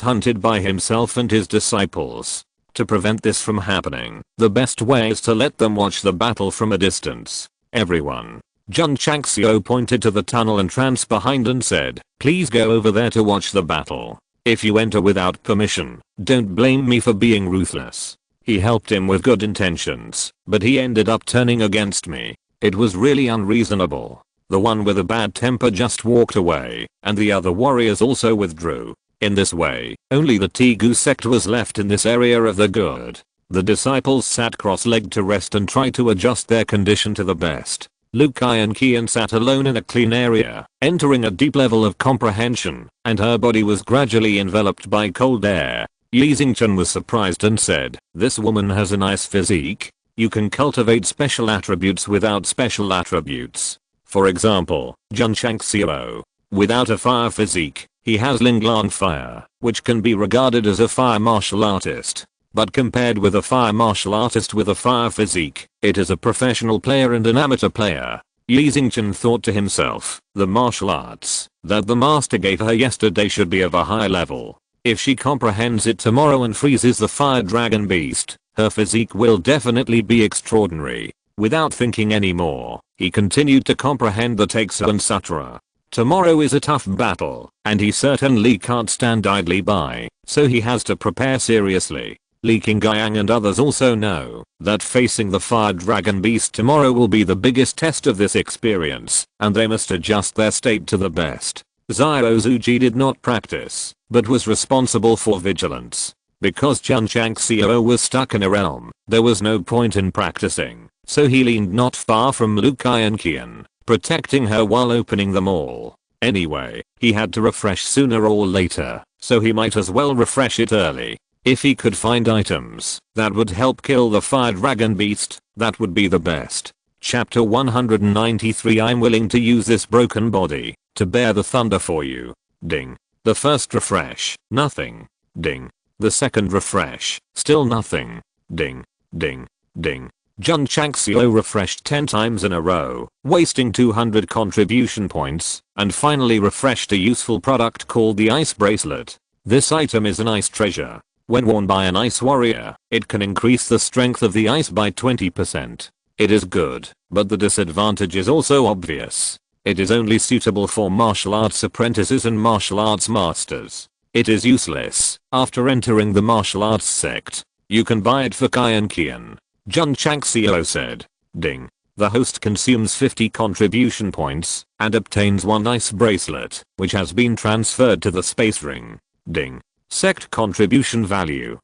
S1: hunted by himself and his disciples. To prevent this from happening, the best way is to let them watch the battle from a distance. Everyone. Jun Changxiao pointed to the tunnel entrance behind and said, please go over there to watch the battle. If you enter without permission, don't blame me for being ruthless. He helped him with good intentions, but he ended up turning against me. It was really unreasonable. The one with a bad temper just walked away, and the other warriors also withdrew. In this way, only the Tegu sect was left in this area of the good. The disciples sat cross-legged to rest and tried to adjust their condition to the best. Liu Kai and Qian sat alone in a clean area, entering a deep level of comprehension, and her body was gradually enveloped by cold air. Yi Xingchen was surprised and said, this woman has a nice physique. You can cultivate special attributes without special attributes. For example, Jun Changxiao. Without a fire physique, he has Linglang fire, which can be regarded as a fire martial artist. But compared with a fire martial artist with a fire physique, it is a professional player and an amateur player. Yi Xingchen thought to himself, the martial arts that the master gave her yesterday should be of a high level. If she comprehends it tomorrow and freezes the fire dragon beast, her physique will definitely be extraordinary. Without thinking anymore, he continued to comprehend the Taixu and Sutra. Tomorrow is a tough battle, and he certainly can't stand idly by, so he has to prepare seriously. Li Qingyang and others also know that facing the fire dragon beast tomorrow will be the biggest test of this experience, and they must adjust their state to the best. Xiao Zuji did not practice, but was responsible for vigilance. Because Jun Changxiao was stuck in a realm, there was no point in practicing, so he leaned not far from Liu Kai and Qian, protecting her while opening them all. Anyway, he had to refresh sooner or later, so he might as well refresh it early. If he could find items that would help kill the fire dragon beast, that would be the best. Chapter 193 I'm willing to use this broken body to bear the thunder for you. Ding. The first refresh, nothing. Ding. The second refresh, still nothing. Ding. Ding. Ding. Jun Changxiao refreshed 10 times in a row, wasting 200 contribution points, and finally refreshed a useful product called the Ice Bracelet. This item is an ice treasure. When worn by an ice warrior, it can increase the strength of the ice by 20%. It is good, but the disadvantage is also obvious. It is only suitable for martial arts apprentices and martial arts masters. It is useless after entering the martial arts sect. You can buy it for Kian Kian. Jun Changxiao said. Ding. The host consumes 50 contribution points and obtains one ice bracelet, which has been transferred to the space ring. Ding. Sect contribution value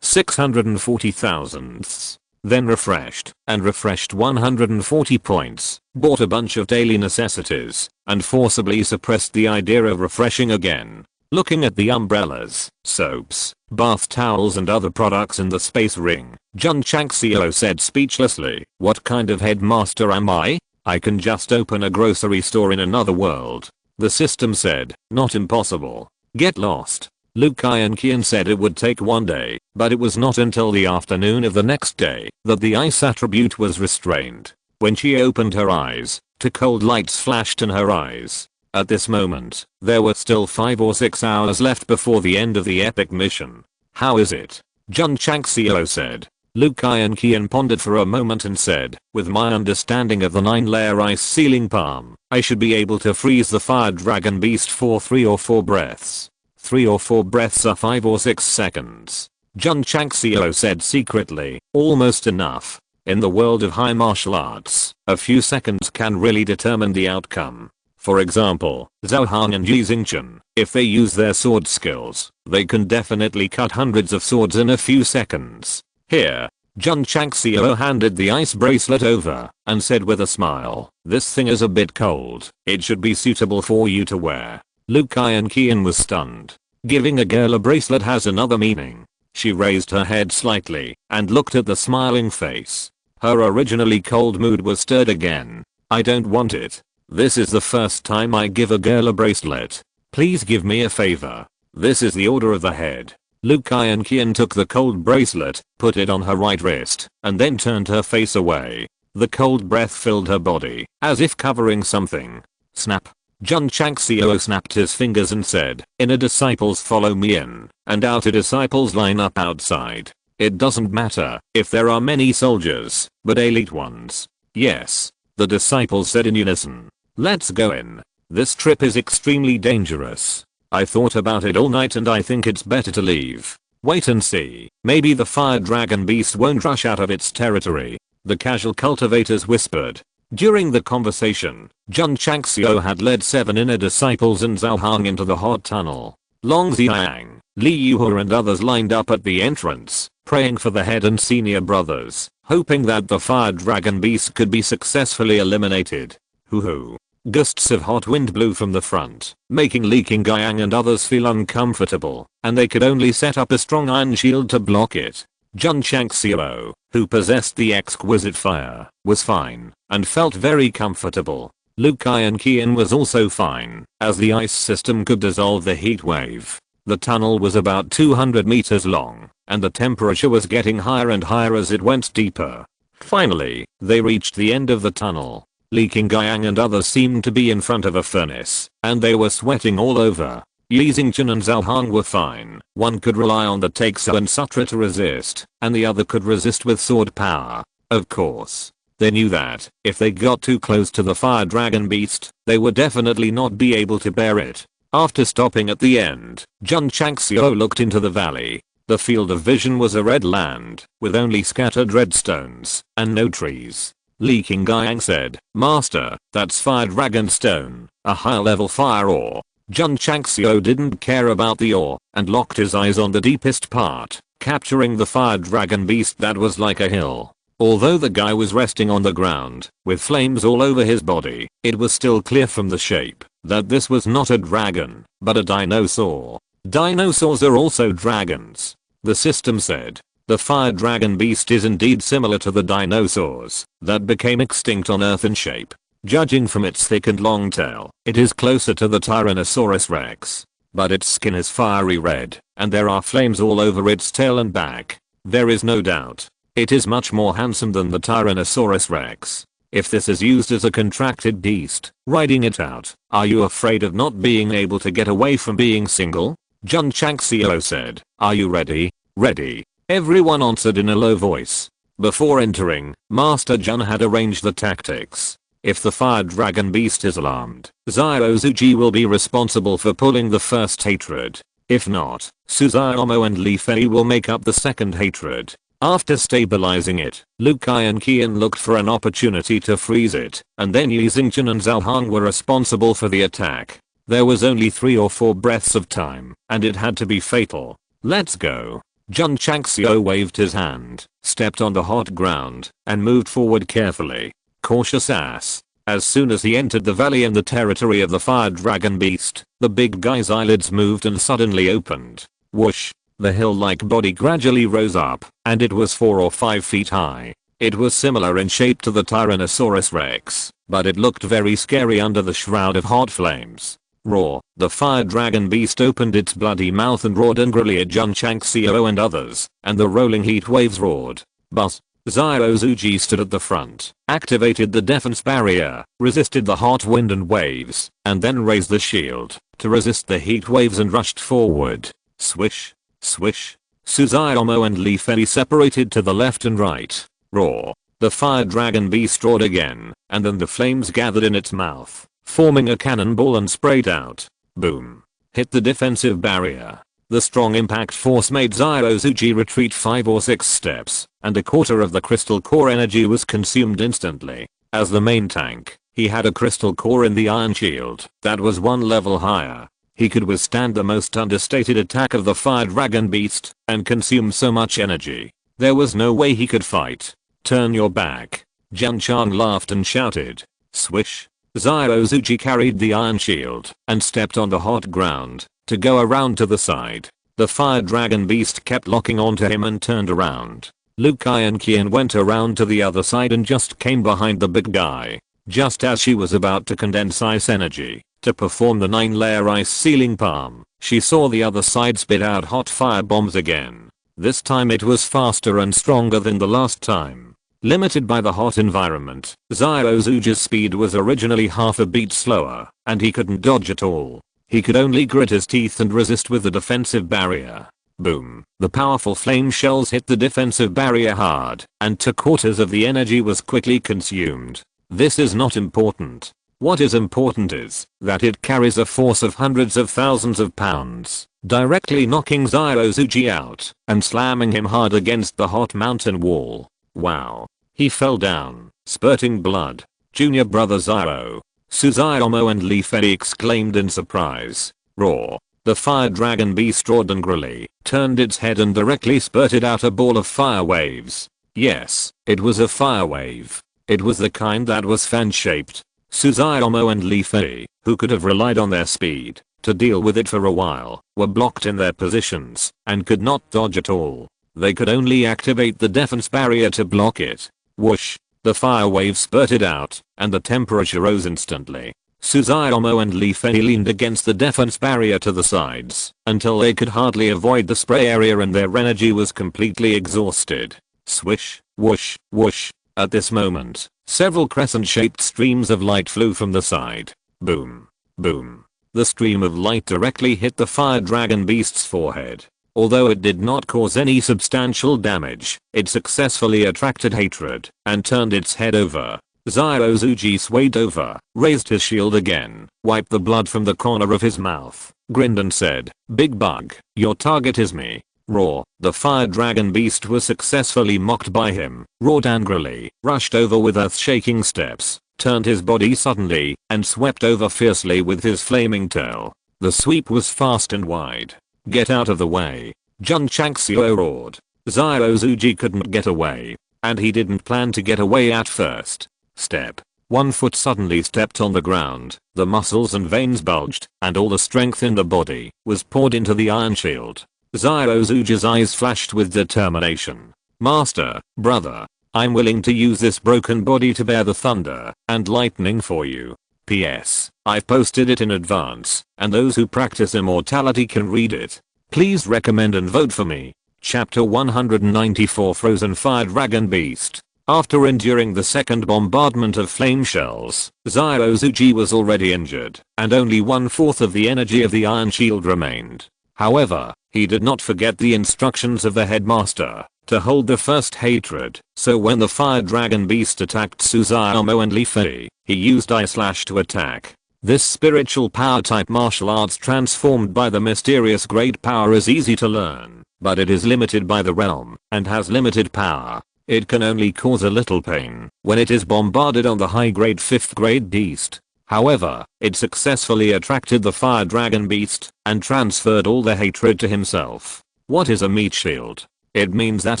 S1: 640,000. Then refreshed and refreshed 140 points, bought a bunch of daily necessities, and forcibly suppressed the idea of refreshing again. Looking at the umbrellas, soaps, bath towels and other products in the space ring, Jun Changxiao said speechlessly, "What kind of headmaster am I? I can just open a grocery store in another world." The system said, "Not impossible. Get lost." Lu Kian said it would take one day, but it was not until the afternoon of the next day that the ice attribute was restrained. When she opened her eyes, two cold lights flashed in her eyes. At this moment, there were still 5 or 6 hours left before the end of the epic mission. "How is it?" Jun Changxiao said. Lu Kian pondered for a moment and said, "With my understanding of the 9-layer ice sealing palm, I should be able to freeze the fire dragon beast for 3 or 4 breaths. 3 or 4 breaths are 5 or 6 seconds. Jun Changxiao said secretly, "Almost enough. In the world of high martial arts, a few seconds can really determine the outcome. For example, Zhao Han and Yi Xingchen, if they use their sword skills, they can definitely cut hundreds of swords in a few seconds." Here, Jun Changxiao handed the ice bracelet over and said with a smile, "This thing is a bit cold. It should be suitable for you to wear." Lu Kian was stunned. Giving a girl a bracelet has another meaning. She raised her head slightly and looked at the smiling face. Her originally cold mood was stirred again. "I don't want it. This is the first time I give a girl a bracelet. Please give me a favor. This is the order of the head." Lu Kian took the cold bracelet, put it on her right wrist, and then turned her face away. The cold breath filled her body, as if covering something. Snap. Jun Changxiao snapped his fingers and said, "Inner disciples follow me in, and outer disciples line up outside. It doesn't matter if there are many soldiers, but elite ones." "Yes," the disciples said in unison. "Let's go in. This trip is extremely dangerous. I thought about it all night and I think it's better to leave. Wait and see. Maybe the fire dragon beast won't rush out of its territory," the casual cultivators whispered. During the conversation, Jun Changxiao had led 7 inner disciples and Zhao Han into the hot tunnel. Long Xiang, Li Yuhua and others lined up at the entrance, praying for the head and senior brothers, hoping that the fire dragon beast could be successfully eliminated. Hoo-hoo. Gusts of hot wind blew from the front, making Li Qingyang and others feel uncomfortable, and they could only set up a strong iron shield to block it. Jun Changxiao, who possessed the exquisite fire, was fine, and felt very comfortable. Lu Kian was also fine, as the ice system could dissolve the heat wave. The tunnel was about 200 meters long, and the temperature was getting higher and higher as it went deeper. Finally, they reached the end of the tunnel. Li Qingyang and others seemed to be in front of a furnace, and they were sweating all over. Yi Xingchen and Zhao Han were fine. One could rely on the Taixu and Sutra to resist, and the other could resist with sword power. Of course, they knew that if they got too close to the fire dragon beast, they would definitely not be able to bear it. After stopping at the end, Jun Changxiao looked into the valley. The field of vision was a red land, with only scattered red stones, and no trees. Li Qingyang said, "Master, that's fire dragon stone, a high level fire ore." Jun Changxiao didn't care about the ore, and locked his eyes on the deepest part, capturing the fire dragon beast that was like a hill. Although the guy was resting on the ground, with flames all over his body, it was still clear from the shape that this was not a dragon, but a dinosaur. Dinosaurs are also dragons, the system said. The fire dragon beast is indeed similar to the dinosaurs that became extinct on Earth in shape. Judging from its thick and long tail, it is closer to the Tyrannosaurus rex. But its skin is fiery red, and there are flames all over its tail and back. There is no doubt It is much more handsome than the Tyrannosaurus Rex. If this is used as a contracted beast, riding it out, are you afraid of not being able to get away from being single? Jun Changxiao said. Are you ready? Ready. Everyone answered in a low voice. Before entering, Master Jun had arranged the tactics. If the fire dragon beast is alarmed, Zyrozuji will be responsible for pulling the first hatred. If not, Suzuomo and Li Fei will make up the second hatred. After stabilizing it, Liu Kai and Qian looked for an opportunity to freeze it, and then Yi Xingchen and Zhao Hong were responsible for the attack. There was only 3 or 4 breaths of time, and it had to be fatal. Let's go. Jun Changxiao waved his hand, stepped on the hot ground, and moved forward carefully. Cautious ass. As soon as he entered the valley in the territory of the fire dragon beast, the big guy's eyelids moved and suddenly opened. Whoosh. The hill-like body gradually rose up, and it was 4 or 5 feet high. It was similar in shape to the Tyrannosaurus Rex, but it looked very scary under the shroud of hot flames. Roar. The fire dragon beast opened its bloody mouth and roared angrily at Jun Changxiao and others, and the rolling heat waves roared. Buzz. Zyrozuji stood at the front, activated the defense barrier, resisted the hot wind and waves, and then raised the shield to resist the heat waves and rushed forward. Swish. Swish. Suzuomo and Li Fei separated to the left and right. Roar. The fire dragon beast roared again, and then the flames gathered in its mouth, forming a cannonball and sprayed out. Boom. Hit the defensive barrier. The strong impact force made Zyrozuji retreat 5 or 6 steps, and a quarter of the crystal core energy was consumed instantly. As the main tank, he had a crystal core in the iron shield that was 1 level higher. He could withstand the most understated attack of the fire dragon beast and consume so much energy. There was no way he could fight. Turn your back. Jun Chang laughed and shouted. Swish. Zyrozuji carried the iron shield and stepped on the hot ground to go around to the side. The fire dragon beast kept locking onto him and turned around. Liu Kai and Qian went around to the other side and just came behind the big guy. Just as she was about to condense ice energy to perform the 9-layer ice sealing palm, she saw the other side spit out hot fire bombs again. This time it was faster and stronger than the last time. Limited by the hot environment, Zyrozuji's speed was originally half a beat slower, and he couldn't dodge at all. He could only grit his teeth and resist with the defensive barrier. Boom. The powerful flame shells hit the defensive barrier hard, and 2/4 of the energy was quickly consumed. This is not important. What is important is that it carries a force of hundreds of thousands of pounds, directly knocking Zyrozuji out and slamming him hard against the hot mountain wall. Wow. He fell down, spurting blood. Junior brother Zyro. Suzuomo and Li Fei exclaimed in surprise. Roar. The fire dragon beast roared angrily, turned its head and directly spurted out a ball of fire waves. Yes, it was a fire wave. It was the kind that was fan-shaped. Suzuomo and Li Fei, who could have relied on their speed to deal with it for a while, were blocked in their positions and could not dodge at all. They could only activate the defense barrier to block it. Whoosh. The fire wave spurted out, and the temperature rose instantly. Suzuomo and Li Fei leaned against the defense barrier to the sides until they could hardly avoid the spray area and their energy was completely exhausted. Swish, whoosh, whoosh. At this moment, several crescent-shaped streams of light flew from the side. Boom. Boom. The stream of light directly hit the fire dragon beast's forehead. Although it did not cause any substantial damage, it successfully attracted hatred and turned its head over. Zyrozuji swayed over, raised his shield again, wiped the blood from the corner of his mouth, grinned and said, "Big bug, your target is me." Roar. The fire dragon beast was successfully mocked by him, roared angrily, rushed over with earth-shaking steps, turned his body suddenly, and swept over fiercely with his flaming tail. The sweep was fast and wide. Get out of the way. Jun Changxiao roared. Zyrozuji couldn't get away, and he didn't plan to get away at first. Step. 1 foot suddenly stepped on the ground, the muscles and veins bulged, and all the strength in the body was poured into the iron shield. Zyrozuji's eyes flashed with determination. Master, brother, I'm willing to use this broken body to bear the thunder and lightning for you. P.S. I've posted it in advance, and those who practice immortality can read it. Please recommend and vote for me. Chapter 194 Frozen Fire Dragon Beast. After enduring the second bombardment of flame shells, Zyrozuji was already injured, and only 1/4 of the energy of the Iron Shield remained. However, he did not forget the instructions of the headmaster to hold the first hatred, so when the Fire Dragon Beast attacked Suzumo and Li Fei, he used Eye Slash to attack. This spiritual power type martial arts transformed by the mysterious great power is easy to learn, but it is limited by the realm and has limited power. It can only cause a little pain when it is bombarded on the high grade 5th grade beast. However, it successfully attracted the Fire Dragon Beast and transferred all the hatred to himself. What is a meat shield? It means that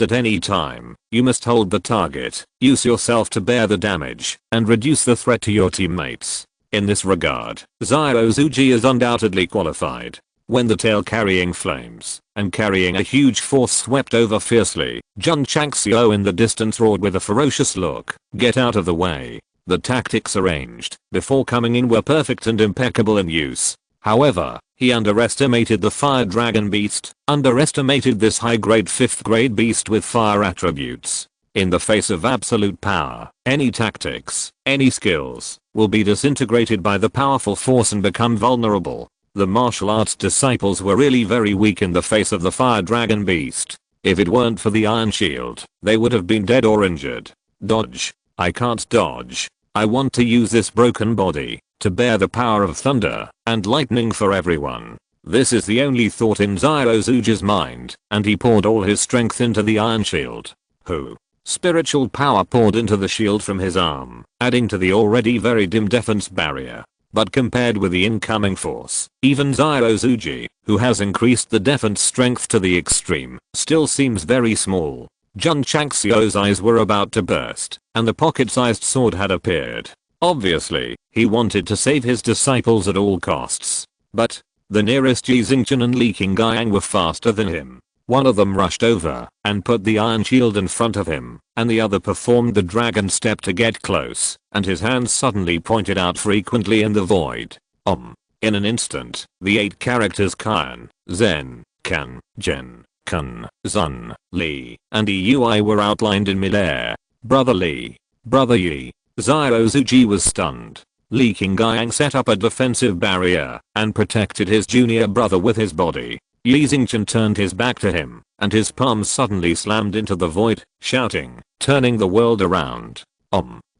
S1: at any time, you must hold the target, use yourself to bear the damage, and reduce the threat to your teammates. In this regard, Zyrozuji is undoubtedly qualified. When the tail carrying flames and carrying a huge force swept over fiercely, Jun Changxiao in the distance roared with a ferocious look, "Get out of the way." The tactics arranged before coming in were perfect and impeccable in use. However, he underestimated the Fire Dragon Beast, underestimated this high-grade 5th grade beast with fire attributes. In the face of absolute power, any tactics, any skills, will be disintegrated by the powerful force and become vulnerable. The martial arts disciples were really very weak in the face of the Fire Dragon Beast. If it weren't for the Iron Shield, they would have been dead or injured. Dodge. I can't dodge. I want to use this broken body to bear the power of thunder and lightning for everyone. This is the only thought in Zyrozuji's mind, and he poured all his strength into the Iron Shield. Spiritual power poured into the shield from his arm, adding to the already very dim defense barrier. But compared with the incoming force, even Zyrozuji, who has increased the defense strength to the extreme, still seems very small. Jun Changxiao's eyes were about to burst, and the pocket-sized sword had appeared. Obviously, he wanted to save his disciples at all costs. But the nearest Ji Xingqian and Li Qingyang were faster than him. One of them rushed over and put the Iron Shield in front of him, and the other performed the dragon step to get close, and his hands suddenly pointed out frequently in the void. In an instant, the 8 characters Kan, Zen, Kan, Zhen, Kun, Zun, Li, and Yui were outlined in midair. Brother Li. Brother Yi. Zyrozuji was stunned. Li Qingyang set up a defensive barrier and protected his junior brother with his body. Yi Xingqian turned his back to him, and his palms suddenly slammed into the void, shouting, turning the world around.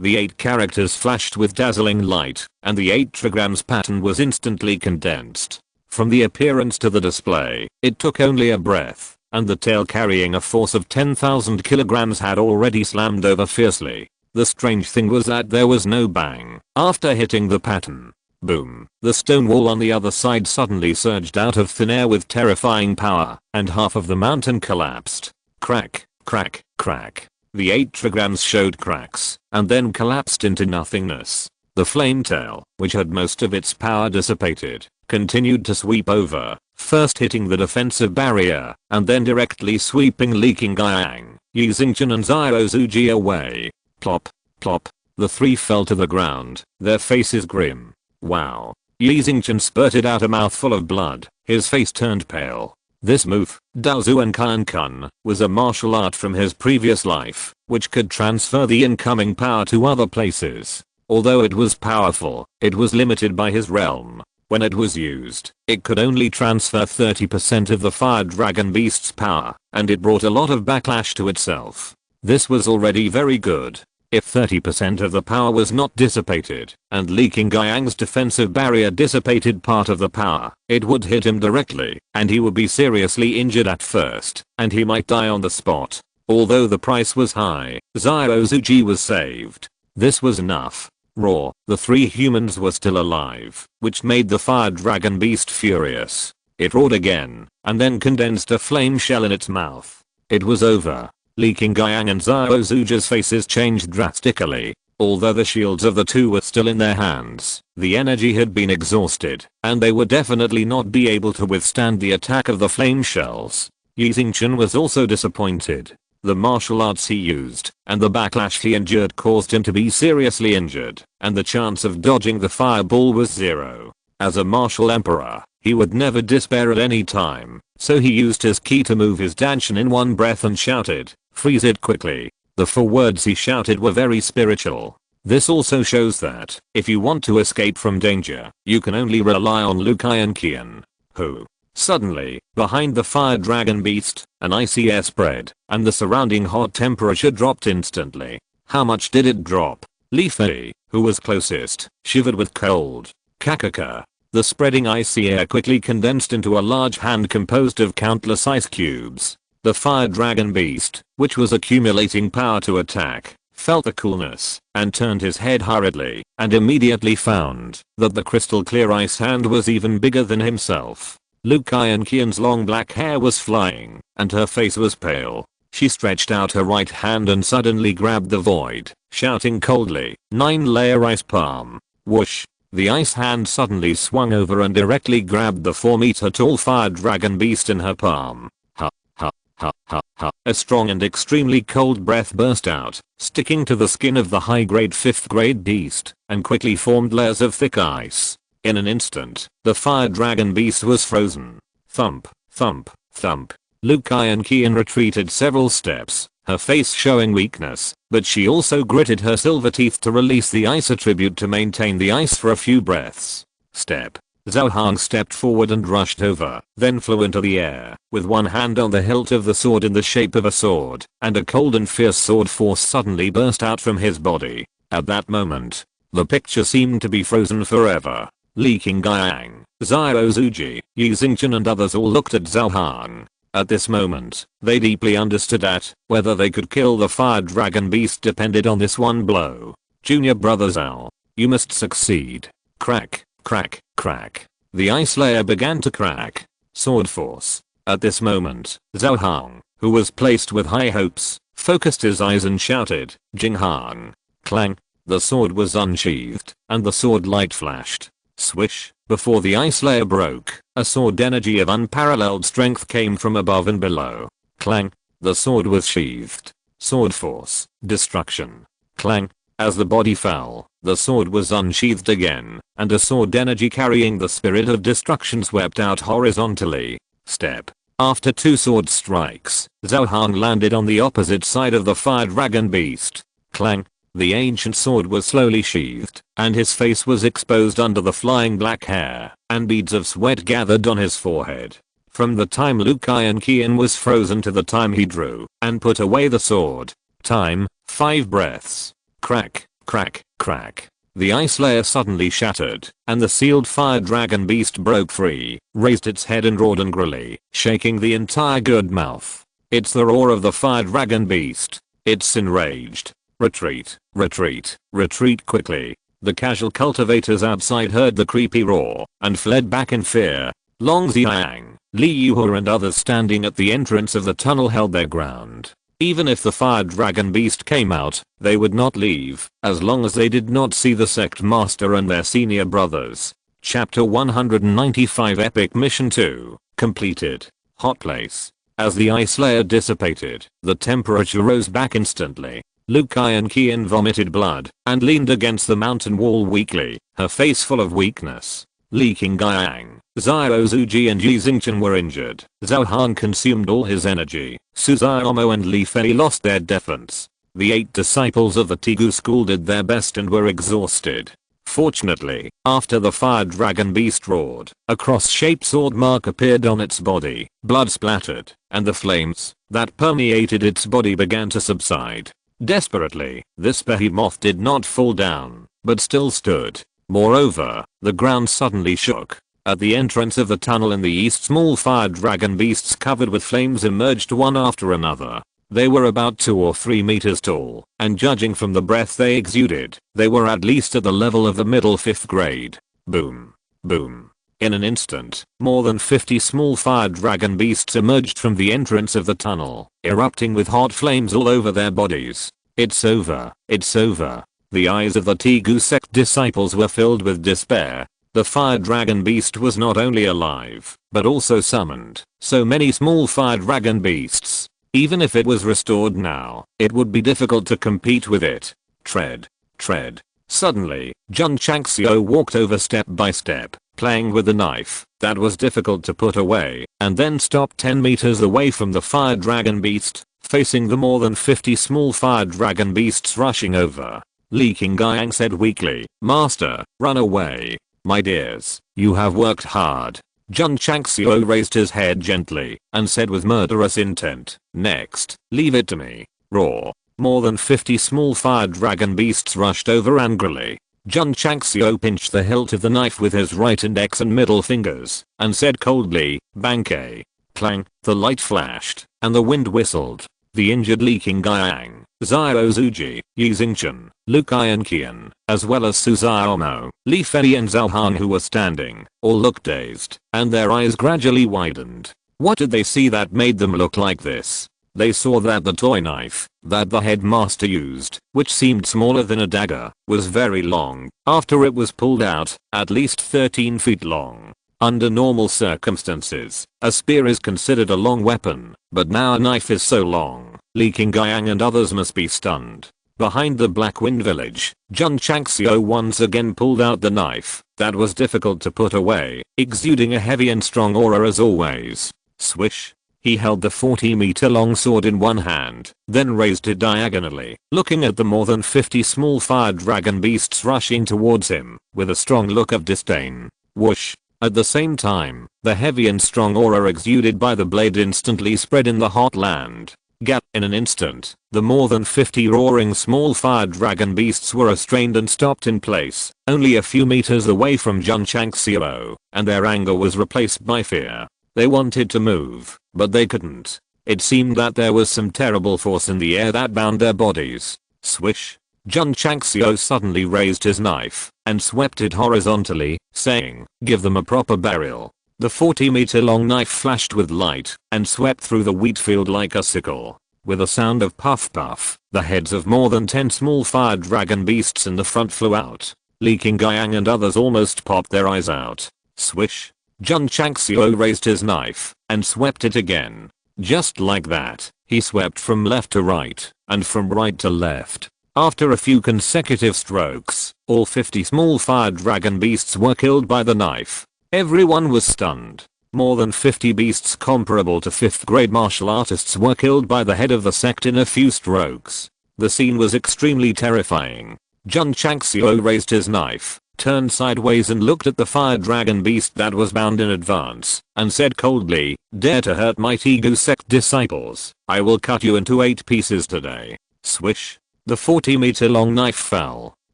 S1: The 8 characters flashed with dazzling light, and the 8 trigrams pattern was instantly condensed. From the appearance to the display, it took only a breath, and the tail carrying a force of 10,000 kilograms had already slammed over fiercely. The strange thing was that there was no bang after hitting the pattern. Boom. The stone wall on the other side suddenly surged out of thin air with terrifying power, and half of the mountain collapsed. Crack, crack, crack. The 8 trigrams showed cracks, and then collapsed into nothingness. The flame tail, which had most of its power dissipated, continued to sweep over, first hitting the defensive barrier, and then directly sweeping Li Qingyang, Yi Xingqian and Zyrozuji away. Plop, plop. The 3 fell to the ground, their faces grim. Wow. Yi Xingqian spurted out a mouthful of blood, his face turned pale. This move, Daozuan Kan, was a martial art from his previous life, which could transfer the incoming power to other places. Although it was powerful, it was limited by his realm. When it was used, it could only transfer 30% of the Fire Dragon Beast's power, and it brought a lot of backlash to itself. This was already very good. If 30% of the power was not dissipated, and Li Qingyang's defensive barrier dissipated part of the power, it would hit him directly, and he would be seriously injured at first, and he might die on the spot. Although the price was high, Zyrozuji was saved. This was enough. Raw, the 3 humans were still alive, which made the Fire Dragon Beast furious. It roared again, and then condensed a flame shell in its mouth. It was over. Li Qingyang and Zyrozuji's faces changed drastically. Although the shields of the 2 were still in their hands, the energy had been exhausted, and they would definitely not be able to withstand the attack of the flame shells. Yi Xingqian was also disappointed. The martial arts he used, and the backlash he endured caused him to be seriously injured, and the chance of dodging the fireball was 0. As a martial emperor, he would never despair at any time, so he used his ki to move his danshin in one breath and shouted, "Freeze it quickly." The 4 words he shouted were very spiritual. This also shows that, if you want to escape from danger, you can only rely on Liu Kai and Qian, who. Suddenly, behind the fire dragon beast, an icy air spread, and the surrounding hot temperature dropped instantly. How much did it drop? Li Fei, who was closest, shivered with cold. Kakaka. The spreading icy air quickly condensed into a large hand composed of countless ice cubes. The fire dragon beast, which was accumulating power to attack, felt the coolness, and turned his head hurriedly, and immediately found that the crystal clear ice hand was even bigger than himself. Liu Kai and Qian's long black hair was flying, and her face was pale. She stretched out her right hand and suddenly grabbed the void, shouting coldly, "9-layer ice palm." Whoosh. The ice hand suddenly swung over and directly grabbed the 4-meter tall fire dragon beast in her palm. Ha ha ha ha ha. A strong and extremely cold breath burst out, sticking to the skin of the high-grade 5th grade beast, and quickly formed layers of thick ice. In an instant, the fire dragon beast was frozen. Thump, thump, thump. Liu Kai and Qian retreated several steps, her face showing weakness, but she also gritted her silver teeth to release the ice attribute to maintain the ice for a few breaths. Step. Zhao Hang stepped forward and rushed over, then flew into the air, with one hand on the hilt of the sword in the shape of a sword, and a cold and fierce sword force suddenly burst out from his body. At that moment, the picture seemed to be frozen forever. Li Qingyang, Xiao Zuji, Yi Xingchen and others all looked at Zhao Hang. At this moment, they deeply understood that whether they could kill the fire dragon beast depended on this one blow. Junior brother Zhao, you must succeed. Crack, crack, crack. The ice layer began to crack. Sword force. At this moment, Zhao Hang, who was placed with high hopes, focused his eyes and shouted, "Jing Hang." Clang. The sword was unsheathed, and the sword light flashed. Swish. Before the ice layer broke, a sword energy of unparalleled strength came from above and below. Clang. The sword was sheathed. Sword force. Destruction. Clang. As the body fell, the sword was unsheathed again, and a sword energy carrying the spirit of destruction swept out horizontally. Step. After 2 sword strikes, Zhao Hang landed on the opposite side of the fire dragon beast. Clang. The ancient sword was slowly sheathed, and his face was exposed under the flying black hair, and beads of sweat gathered on his forehead. From the time Liu Kai and Qian was frozen to the time he drew and put away the sword. Time, 5 breaths. Crack, crack, crack. The ice layer suddenly shattered, and the sealed fire dragon beast broke free, raised its head and roared angrily, shaking the entire good mouth. It's the roar of the fire dragon beast. It's enraged. Retreat, retreat, retreat quickly. The casual cultivators outside heard the creepy roar and fled back in fear. Long Xiang, Li Yuhua and others standing at the entrance of the tunnel held their ground. Even if the fire dragon beast came out, they would not leave, as long as they did not see the sect master and their senior brothers. Chapter 195 Epic Mission 2, completed. Hot place. As the ice layer dissipated, the temperature rose back instantly. Liu Kai and Qian vomited blood and leaned against the mountain wall weakly, her face full of weakness. Li Qingyang, Xiao Zuji and Yi Xingchen were injured. Zhao Han consumed all his energy. Su Xiaomo and Li Fei lost their defense. The 8 disciples of the Tigu school did their best and were exhausted. Fortunately, after the fire dragon beast roared, a cross-shaped sword mark appeared on its body, blood splattered, and the flames that permeated its body began to subside. Desperately, this behemoth did not fall down, but still stood. Moreover, the ground suddenly shook. At the entrance of the tunnel in the east, small fire dragon beasts covered with flames emerged one after another. They were about 2 or 3 meters tall, and judging from the breath they exuded, they were at least at the level of the middle 5th grade. Boom. Boom. In an instant, more than 50 small fire dragon beasts emerged from the entrance of the tunnel, erupting with hot flames all over their bodies. It's over, it's over. The eyes of the Tigu sect disciples were filled with despair. The fire dragon beast was not only alive, but also summoned so many small fire dragon beasts. Even if it was restored now, it would be difficult to compete with it. Tread, tread. Suddenly, Jun Changxiao walked over step by step, playing with the knife that was difficult to put away, and then stopped 10 meters away from the fire dragon beast, facing the more than 50 small fire dragon beasts rushing over. Li Qingyang said weakly, "Master, run away. My dears, you have worked hard." Jun Changxiao raised his head gently and said with murderous intent, "Next, leave it to me." Roar. More than 50 small fire dragon beasts rushed over angrily. Jun Changxiao pinched the hilt of the knife with his right index and middle fingers and said coldly, "Bankei." Clang, the light flashed and the wind whistled. The injured Li Qingyang, Xiao Zuji, Yi Xingchen, Lu Qian, as well as Su Xiaomo, Li Fei and Zhao Hang who were standing, all looked dazed, and their eyes gradually widened. What did they see that made them look like this? They saw that the toy knife that the headmaster used, which seemed smaller than a dagger, was very long. After it was pulled out, at least 13 feet long. Under normal circumstances, a spear is considered a long weapon, but now a knife is so long, Li Qingyang and others must be stunned. Behind the Black Wind village, Jun Changxiao once again pulled out the knife that was difficult to put away, exuding a heavy and strong aura as always. Swish. He held the 40-meter long sword in one hand, then raised it diagonally, looking at the more than 50 small fire dragon beasts rushing towards him, with a strong look of disdain. Whoosh. At the same time, the heavy and strong aura exuded by the blade instantly spread in the hot land. Gap. In an instant, the more than 50 roaring small fire dragon beasts were restrained and stopped in place, only a few meters away from Jun Changxiao, and their anger was replaced by fear. They wanted to move, but they couldn't. It seemed that there was some terrible force in the air that bound their bodies. Swish. Jun Changxiao suddenly raised his knife and swept it horizontally, saying, "Give them a proper burial." The 40-meter long knife flashed with light and swept through the wheat field like a sickle. With a sound of puff puff, the heads of more than 10 small fire dragon beasts in the front flew out. Li Qingyang and others almost popped their eyes out. Swish. Jun Changxiao raised his knife and swept it again. Just like that, he swept from left to right and from right to left. After a few consecutive strokes, all 50 small fire dragon beasts were killed by the knife. Everyone was stunned. More than 50 beasts comparable to 5th grade martial artists were killed by the head of the sect in a few strokes. The scene was extremely terrifying. Jun Changxiao raised his knife, turned sideways and looked at the fire dragon beast that was bound in advance, and said coldly, "Dare to hurt my Tegu sect disciples, I will cut you into 8 pieces today." Swish. The 40-meter long knife fell.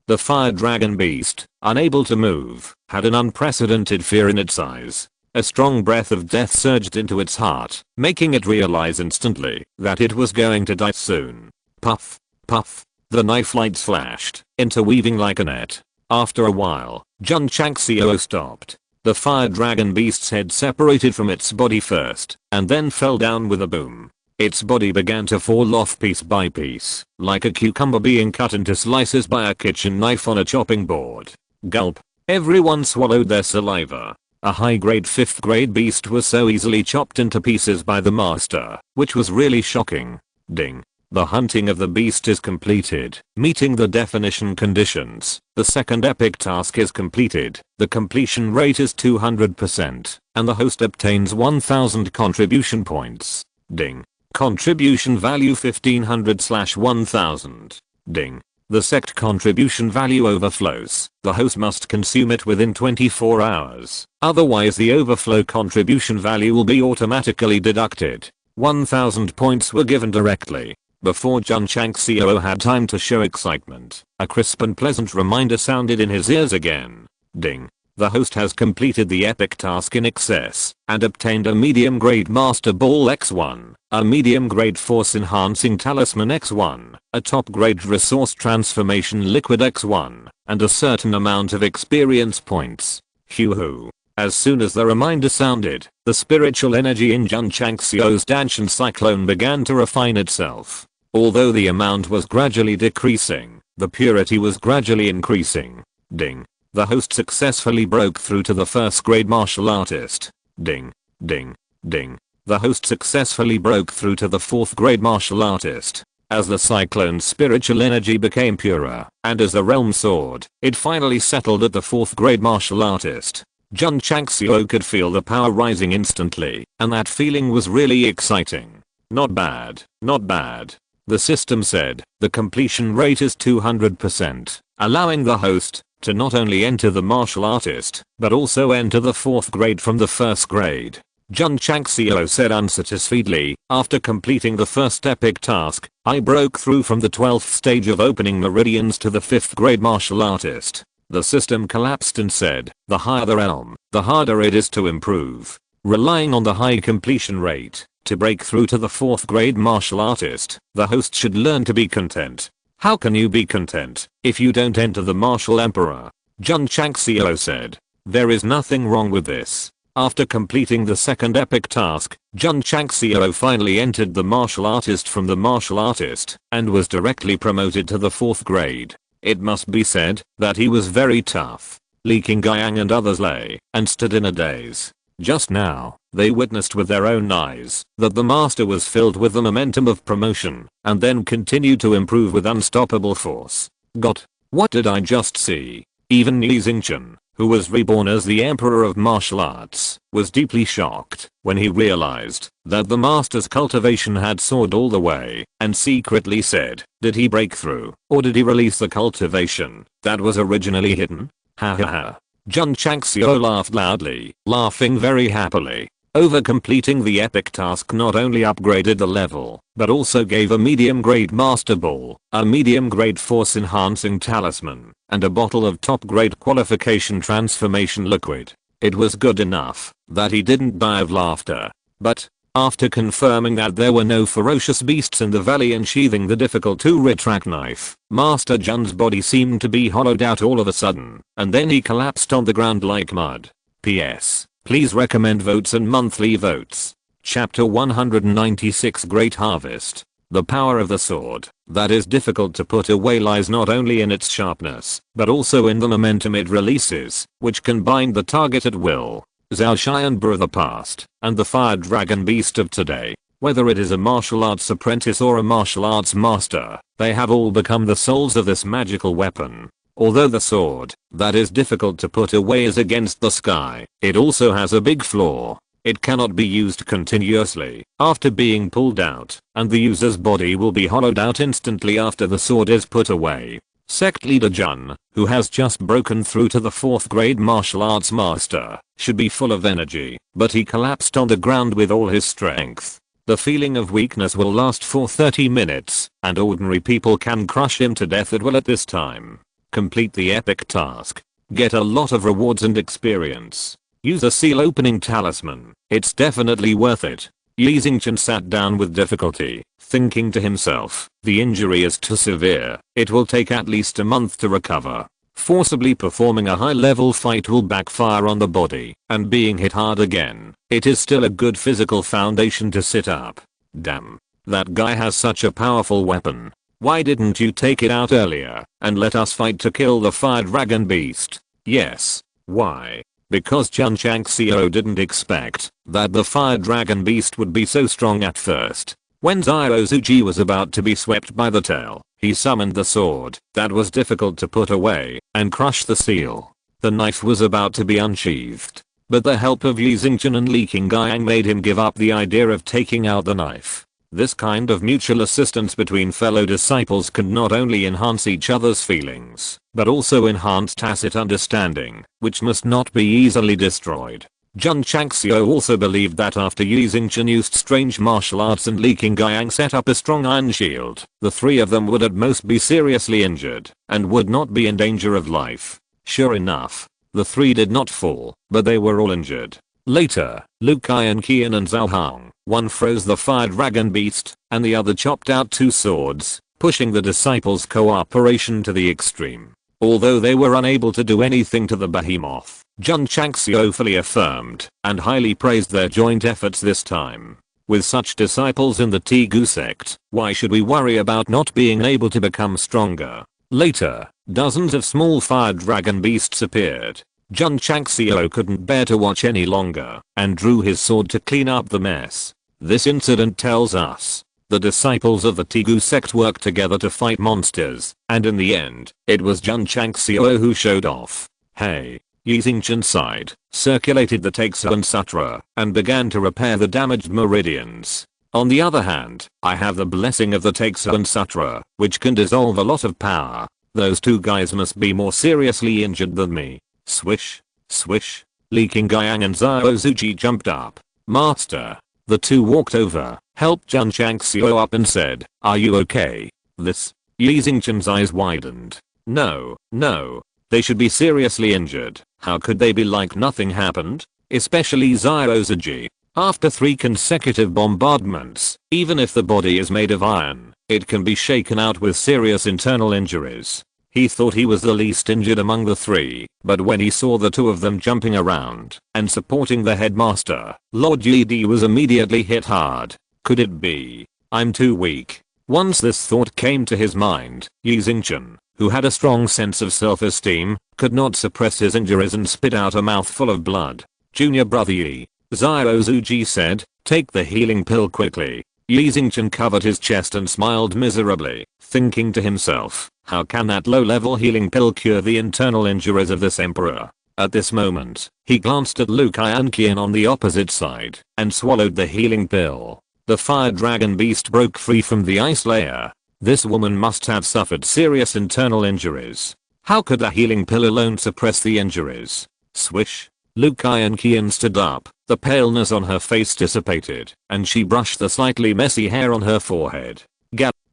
S1: The fire dragon beast, unable to move, had an unprecedented fear in its eyes. A strong breath of death surged into its heart, making it realize instantly that it was going to die soon. Puff. Puff. The knife lights flashed, interweaving like a net. After a while, Jun Changxiao stopped. The fire dragon beast's head separated from its body first, and then fell down with a boom. Its body began to fall off piece by piece, like a cucumber being cut into slices by a kitchen knife on a chopping board. Gulp. Everyone swallowed their saliva. A high-grade 5th grade beast was so easily chopped into pieces by the master, which was really shocking. Ding. The hunting of the beast is completed, meeting the definition conditions. The second epic task is completed. The completion rate is 200%, and the host obtains 1000 contribution points. Ding. Contribution value 1500/1000. Ding. The sect contribution value overflows. The host must consume it within 24 hours. Otherwise the overflow contribution value will be automatically deducted. 1000 points were given directly. Before Jun Changxiao had time to show excitement, a crisp and pleasant reminder sounded in his ears again. Ding. The host has completed the epic task in excess and obtained a medium grade Master Ball X1, a medium grade Force Enhancing Talisman X1, a top grade Resource Transformation Liquid X1, and a certain amount of experience points. Hoo-hoo. As soon as the reminder sounded, the spiritual energy in Jun Changxiao's Danshan cyclone began to refine itself. Although the amount was gradually decreasing, the purity was gradually increasing. Ding. The host successfully broke through to the 1st grade martial artist. Ding. Ding. Ding. The host successfully broke through to the 4th grade martial artist. As the cyclone's spiritual energy became purer, and as the realm soared, it finally settled at the 4th grade martial artist. Jun Changxiao could feel the power rising instantly, and that feeling was really exciting. Not bad, not bad. The system said the completion rate is 200%, allowing the host to not only enter the martial artist, but also enter the 4th grade from the 1st grade. Jun Changxiao said unsatisfiedly, after completing the first epic task, I broke through from the 12th stage of opening meridians to the 5th grade martial artist. The system collapsed and said, the higher the realm, the harder it is to improve. Relying on the high completion rate to break through to the 4th grade martial artist, the host should learn to be content. How can you be content if you don't enter the martial emperor? Jun Changxiao said. There is nothing wrong with this. After completing the second epic task, Jun Changxiao finally entered the martial artist from the martial artist and was directly promoted to the 4th grade. It must be said that he was very tough. Li Qingyang and others lay and stood in a daze. Just now, they witnessed with their own eyes that the master was filled with the momentum of promotion and then continued to improve with unstoppable force. God, what did I just see? Even Yi Xingchen, who was reborn as the Emperor of Martial Arts, was deeply shocked when he realized that the master's cultivation had soared all the way, and secretly said, did he break through, or did he release the cultivation that was originally hidden? Ha ha ha. Jun Changxiao laughed loudly, laughing very happily. Over completing the epic task not only upgraded the level, but also gave a medium grade master ball, a medium grade force enhancing talisman, and a bottle of top grade qualification transformation liquid. It was good enough that he didn't die of laughter. But, after confirming that there were no ferocious beasts in the valley and sheathing the difficult to retract knife, Master Jun's body seemed to be hollowed out all of a sudden, and then he collapsed on the ground like mud. PS. Please recommend votes and monthly votes. Chapter 196 Great Harvest. The power of the sword that is difficult to put away lies not only in its sharpness, but also in the momentum it releases, which can bind the target at will. Zhao Xianbu of the past, and the fire dragon beast of today. Whether it is a martial arts apprentice or a martial arts master, they have all become the souls of this magical weapon. Although the sword that is difficult to put away is against the sky, it also has a big flaw. It cannot be used continuously after being pulled out, and the user's body will be hollowed out instantly after the sword is put away. Sect leader Jun, who has just broken through to the 4th grade martial arts master, should be full of energy, but he collapsed on the ground with all his strength. The feeling of weakness will last for 30 minutes, and ordinary people can crush him to death at will at this time. Complete the epic task. Get a lot of rewards and experience. Use a seal opening talisman. It's definitely worth it. Yi Xingchen sat down with difficulty, thinking to himself, the injury is too severe. It will take at least a month to recover. Forcibly performing a high-level fight will backfire on the body, and being hit hard again, it is still a good physical foundation to sit up. Damn. That guy has such a powerful weapon. Why didn't you take it out earlier, and let us fight to kill the fire dragon beast? Yes. Why? Because Jun Changxiao didn't expect that the fire dragon beast would be so strong at first. When Zairozuji was about to be swept by the tail, he summoned the sword that was difficult to put away and crushed the seal. The knife was about to be unsheathed, but the help of Yi Xingchen and Li Qingyang made him give up the idea of taking out the knife. This kind of mutual assistance between fellow disciples can not only enhance each other's feelings, but also enhance tacit understanding, which must not be easily destroyed. Jun Changxiao also believed that after Yi Xingchen used strange martial arts and Li Qingyang set up a strong iron shield, the three of them would at most be seriously injured, and would not be in danger of life. Sure enough, the three did not fall, but they were all injured. Later, Lu Qian and Zhao Hong, one froze the fire dragon beast, and the other chopped out two swords, pushing the disciples' cooperation to the extreme. Although they were unable to do anything to the behemoth, Jun Changxiao fully affirmed and highly praised their joint efforts this time. With such disciples in the Tegu sect, why should we worry about not being able to become stronger? Later, dozens of small fire dragon beasts appeared. Jun Changxiao couldn't bear to watch any longer and drew his sword to clean up the mess. This incident tells us the disciples of the Tegu sect worked together to fight monsters, and in the end, it was Jun Changxiao who showed off. Hey, Yi Xingchen sighed, circulated the Taixuan Sutra, and began to repair the damaged meridians. On the other hand, I have the blessing of the Taixuan Sutra, which can dissolve a lot of power. Those two guys must be more seriously injured than me. Swish, swish. Li Qingyang and Zhao Zuji jumped up. Master. The two walked over, helped Jun Changxiao up and said, "Are you okay?" This. Yi Xingchen's eyes widened. No, no. They should be seriously injured. How could they be like nothing happened? Especially Zhao Zuji. After 3 consecutive bombardments, even if the body is made of iron, it can be shaken out with serious internal injuries. He thought he was the least injured among the 3, but when he saw the 2 of them jumping around and supporting the headmaster, Lord Yi was immediately hit hard. Could it be? I'm too weak. Once this thought came to his mind, Yi Xingchen, who had a strong sense of self-esteem, could not suppress his injuries and spit out a mouthful of blood. Junior brother Yi, Zhao Zuji said, take the healing pill quickly. Yi Xingchen covered his chest and smiled miserably, thinking to himself, how can that low-level healing pill cure the internal injuries of this emperor? At this moment, he glanced at Lu Qianqian on the opposite side, and swallowed the healing pill. The fire dragon beast broke free from the ice layer. This woman must have suffered serious internal injuries. How could the healing pill alone suppress the injuries? Swish. Lu Qianqian stood up, the paleness on her face dissipated, and she brushed the slightly messy hair on her forehead.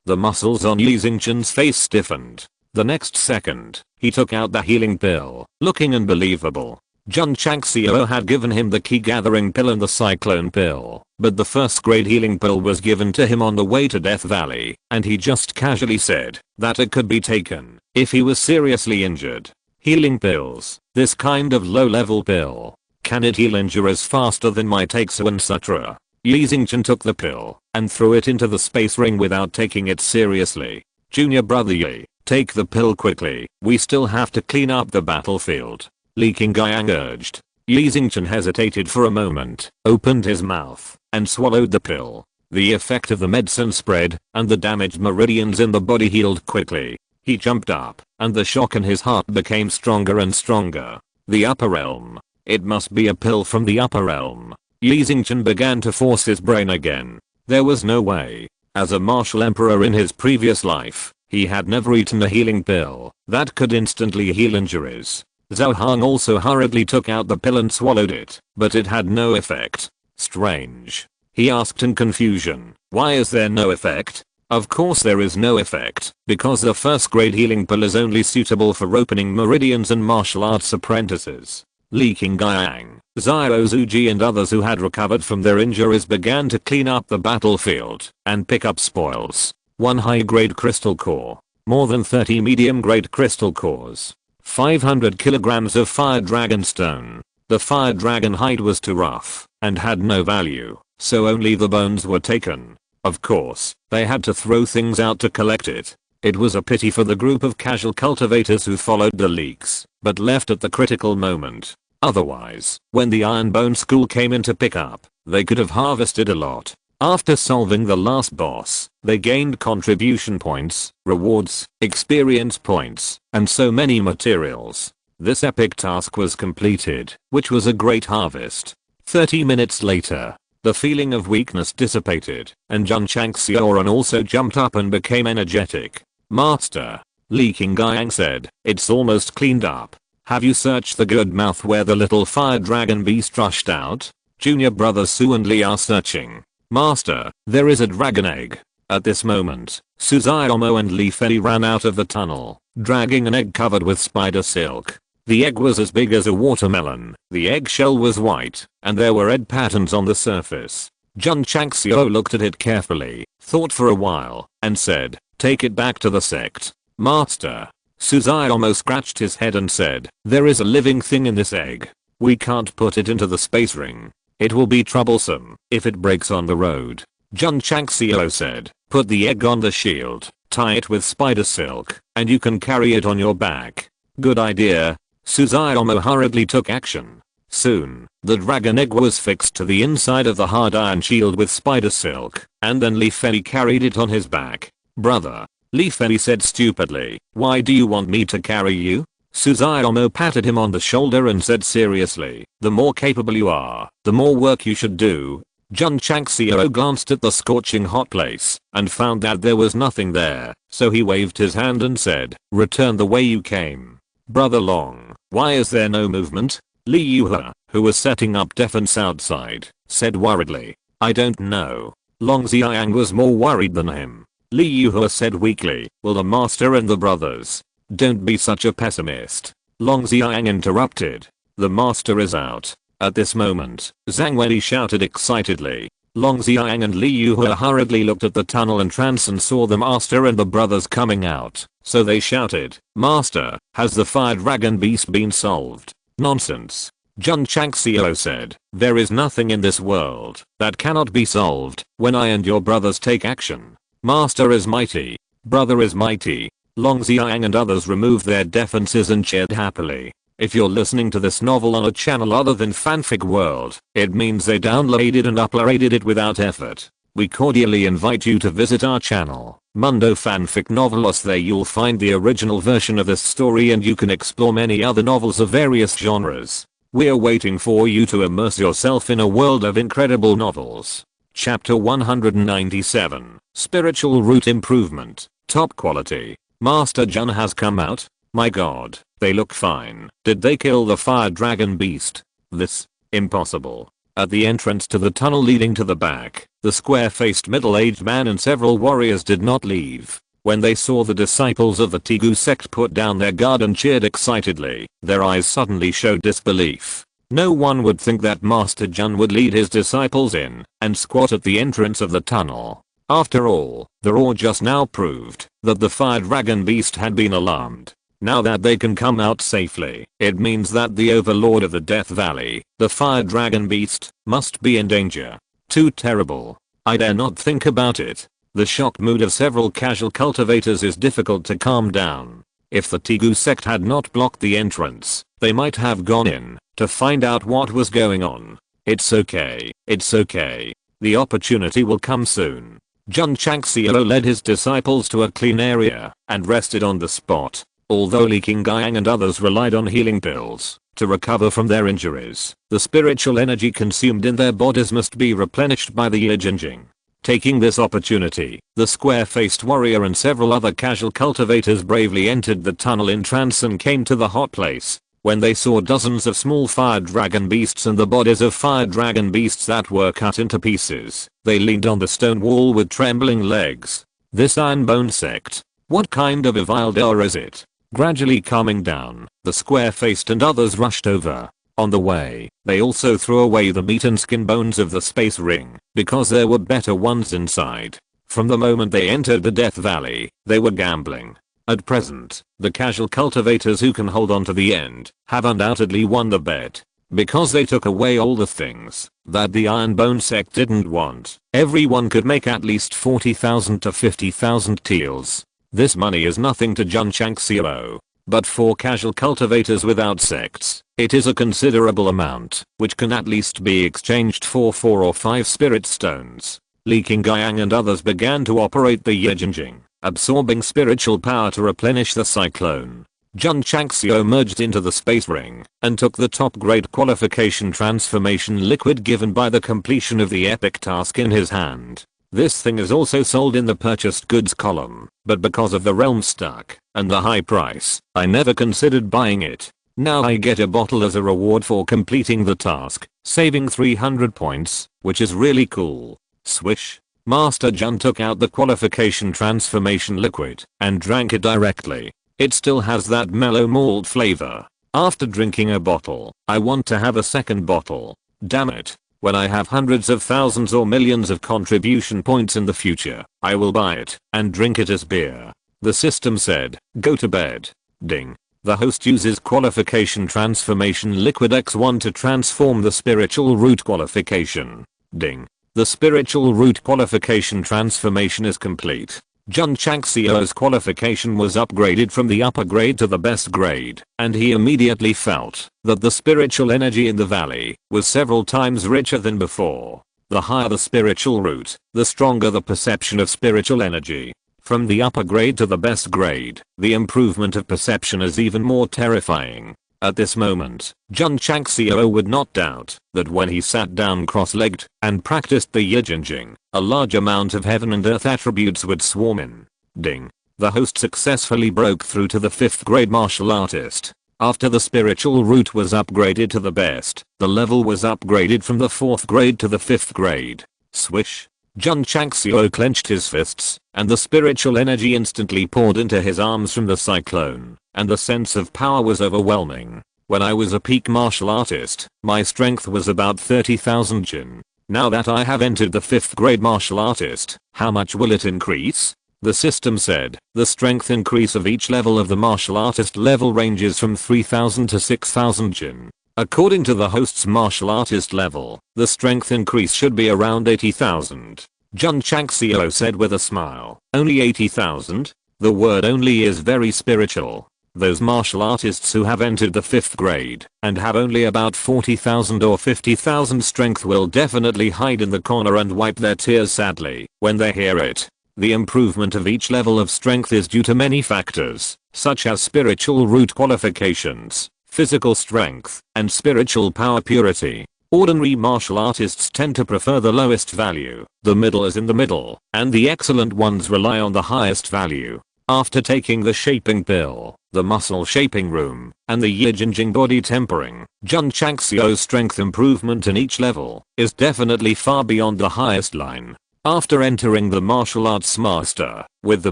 S1: The muscles on Yi Xingchen's face stiffened. The next second, he took out the healing pill, looking unbelievable. Jun Changxiao had given him the key gathering pill and the cyclone pill, but the first grade healing pill was given to him on the way to Death Valley, and he just casually said that it could be taken if he was seriously injured. Healing pills, this kind of low-level pill. Can it heal injuries faster than my Taixuan Sutra? Yi Xingchen took the pill and threw it into the space ring without taking it seriously. Junior brother Yi, take the pill quickly, we still have to clean up the battlefield. Li Qingyang urged. Yi Xingchen hesitated for a moment, opened his mouth, and swallowed the pill. The effect of the medicine spread, and the damaged meridians in the body healed quickly. He jumped up, and the shock in his heart became stronger and stronger. The upper realm. It must be a pill from the upper realm. Yi Xingchen began to force his brain again. There was no way. As a martial emperor in his previous life, he had never eaten a healing pill that could instantly heal injuries. Zhao Hong also hurriedly took out the pill and swallowed it, but it had no effect. Strange. He asked in confusion, why is there no effect? Of course there is no effect, because the first grade healing pill is only suitable for opening meridians and martial arts apprentices. Li Qingyang, Zhao Zuji and others who had recovered from their injuries began to clean up the battlefield and pick up spoils. 1 high-grade crystal core, more than 30 medium-grade crystal cores, 500 kilograms of fire dragon stone. The fire dragon hide was too rough and had no value, so only the bones were taken. Of course, they had to throw things out to collect it. It was a pity for the group of casual cultivators who followed the leaks, but left at the critical moment. Otherwise, when the Iron Bone School came in to pick up, they could have harvested a lot. After solving the last boss, they gained contribution points, rewards, experience points, and so many materials. This epic task was completed, which was a great harvest. 30 minutes later, the feeling of weakness dissipated, and Jun Changxiao also jumped up and became energetic. Master, Li Qingyang said, it's almost cleaned up. Have you searched the good mouth where the little fire dragon beast rushed out? Junior brothers Su and Li are searching. Master, there is a dragon egg. At this moment, Suzaomo and Li Fei ran out of the tunnel, dragging an egg covered with spider silk. The egg was as big as a watermelon, the eggshell was white, and there were red patterns on the surface. Jun Changxiao looked at it carefully, thought for a while, and said, take it back to the sect. Master. Suzaomo scratched his head and said, there is a living thing in this egg. We can't put it into the space ring. It will be troublesome if it breaks on the road. Jun Changxiao said, put the egg on the shield, tie it with spider silk, and you can carry it on your back. Good idea. Suzaomo hurriedly took action. Soon, the dragon egg was fixed to the inside of the hard iron shield with spider silk, and then Li Fei carried it on his back. Brother, Li Fei said stupidly, why do you want me to carry you? Suzutomo patted him on the shoulder and said seriously, the more capable you are, the more work you should do. Jun Changxiao glanced at the scorching hot place and found that there was nothing there, so he waved his hand and said, return the way you came. Brother Long, why is there no movement? Li Yuhe, who was setting up defense outside, said worriedly, I don't know. Long Xiang was more worried than him. Li Yuhe said weakly, will the master and the brothers? Don't be such a pessimist. Long Xiang interrupted. The master is out. At this moment, Zhang Wenli shouted excitedly. Long Xiang and Li Yuhe hurriedly looked at the tunnel entrance and saw the master and the brothers coming out, so they shouted, Master, has the fire dragon beast been solved? Nonsense. Jun Changxiao said, there is nothing in this world that cannot be solved when I and your brothers take action. Master is mighty. Brother is mighty. Long Xiang and others removed their defenses and cheered happily. If you're listening to this novel on a channel other than Fanfic World, it means they downloaded and uploaded it without effort. We cordially invite you to visit our channel, Mundo Fanfic Novelos. There you'll find the original version of this story and you can explore many other novels of various genres. We're waiting for you to immerse yourself in a world of incredible novels. Chapter 197, Spiritual Root Improvement, Top Quality. Master Jun has come out? My god, they look fine. Did they kill the fire dragon beast? This? Impossible. At the entrance to the tunnel leading to the back, the square-faced middle-aged man and several warriors did not leave. When they saw the disciples of the Tegu sect put down their guard and cheered excitedly, their eyes suddenly showed disbelief. No one would think that Master Jun would lead his disciples in and squat at the entrance of the tunnel. After all, the roar just now proved that the fire dragon beast had been alarmed. Now that they can come out safely, it means that the overlord of the Death Valley, the fire dragon beast, must be in danger. Too terrible. I dare not think about it. The shocked mood of several casual cultivators is difficult to calm down. If the Tegu sect had not blocked the entrance, they might have gone in to find out what was going on. It's okay. It's okay. The opportunity will come soon. Jun Changxiao led his disciples to a clean area and rested on the spot. Although Li Qingyang and others relied on healing pills to recover from their injuries, the spiritual energy consumed in their bodies must be replenished by the Yijinjing. Taking this opportunity, the square-faced warrior and several other casual cultivators bravely entered the tunnel in trance and came to the hot place. When they saw dozens of small fire dragon beasts and the bodies of fire dragon beasts that were cut into pieces, they leaned on the stone wall with trembling legs. This Iron Bone Sect? What kind of evil door is it? Gradually calming down, the square-faced and others rushed over. On the way, they also threw away the meat and skin bones of the space ring, because there were better ones inside. From the moment they entered the Death Valley, they were gambling. At present, the casual cultivators who can hold on to the end have undoubtedly won the bet. Because they took away all the things that the Iron Bone Sect didn't want, everyone could make at least 40,000 to 50,000 teals. This money is nothing to Jun Changxiao, but for casual cultivators without sects, it is a considerable amount, which can at least be exchanged for 4 or 5 spirit stones. Li Qingyang and others began to operate the Yijinjing, absorbing spiritual power to replenish the cyclone. Jun Changxiao merged into the space ring and took the top grade qualification transformation liquid given by the completion of the epic task in his hand. This thing is also sold in the purchased goods column, but because of the realm stuck and the high price, I never considered buying it. Now I get a bottle as a reward for completing the task, saving 300 points, which is really cool. Swish. Master Jun took out the qualification transformation liquid and drank it directly. It still has that mellow malt flavor. After drinking a bottle, I want to have a second bottle. Damn it. When I have hundreds of thousands or millions of contribution points in the future, I will buy it and drink it as beer. The system said, go to bed. Ding. The host uses qualification transformation liquid X1 to transform the spiritual root qualification. Ding. The spiritual root qualification transformation is complete. Jun Changxiao's qualification was upgraded from the upper grade to the best grade, and he immediately felt that the spiritual energy in the valley was several times richer than before. The higher the spiritual root, the stronger the perception of spiritual energy. From the upper grade to the best grade, the improvement of perception is even more terrifying. At this moment, Jun Changxiao would not doubt that when he sat down cross-legged and practiced the Yijinjing, a large amount of heaven and earth attributes would swarm in. Ding. The host successfully broke through to the 5th grade martial artist. After the spiritual root was upgraded to the best, the level was upgraded from the 4th grade to the 5th grade. Swish. Jun Changxiao clenched his fists, and the spiritual energy instantly poured into his arms from the cyclone, and the sense of power was overwhelming. When I was a peak martial artist, my strength was about 30,000 Jin. Now that I have entered the 5th grade martial artist, how much will it increase? The system said, the strength increase of each level of the martial artist level ranges from 3,000 to 6,000 Jin. According to the host's martial artist level, the strength increase should be around 80,000. Jun Changxiao said with a smile. Only 80,000? The word only is very spiritual. Those martial artists who have entered the 5th grade and have only about 40,000 or 50,000 strength will definitely hide in the corner and wipe their tears sadly when they hear it. The improvement of each level of strength is due to many factors, such as spiritual root qualifications, physical strength, and spiritual power purity. Ordinary martial artists tend to prefer the lowest value, the middle is in the middle, and the excellent ones rely on the highest value. After taking the shaping pill, the muscle shaping room, and the Yijinjing body tempering, Jun Changxiao's strength improvement in each level is definitely far beyond the highest line. After entering the martial arts master, with the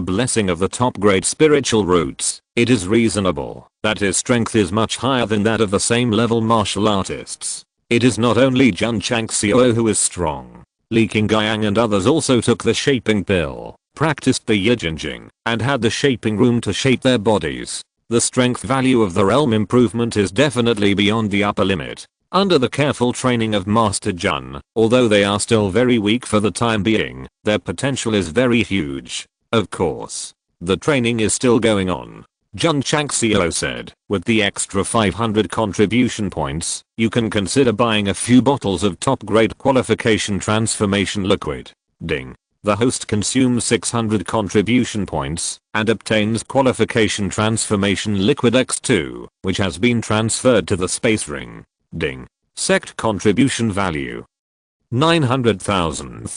S1: blessing of the top grade spiritual roots, it is reasonable that his strength is much higher than that of the same level martial artists. It is not only Jun Changxiao who is strong. Li Qingyang and others also took the shaping pill, practiced the Yijinjing, and had the shaping room to shape their bodies. The strength value of the realm improvement is definitely beyond the upper limit. Under the careful training of Master Jun, although they are still very weak for the time being, their potential is very huge. Of course, the training is still going on. Jun Changxiao said, with the extra 500 contribution points, you can consider buying a few bottles of top grade qualification transformation liquid. Ding. The host consumes 600 contribution points and obtains qualification transformation liquid X2, which has been transferred to the space ring. Ding. Sect contribution value 900,000.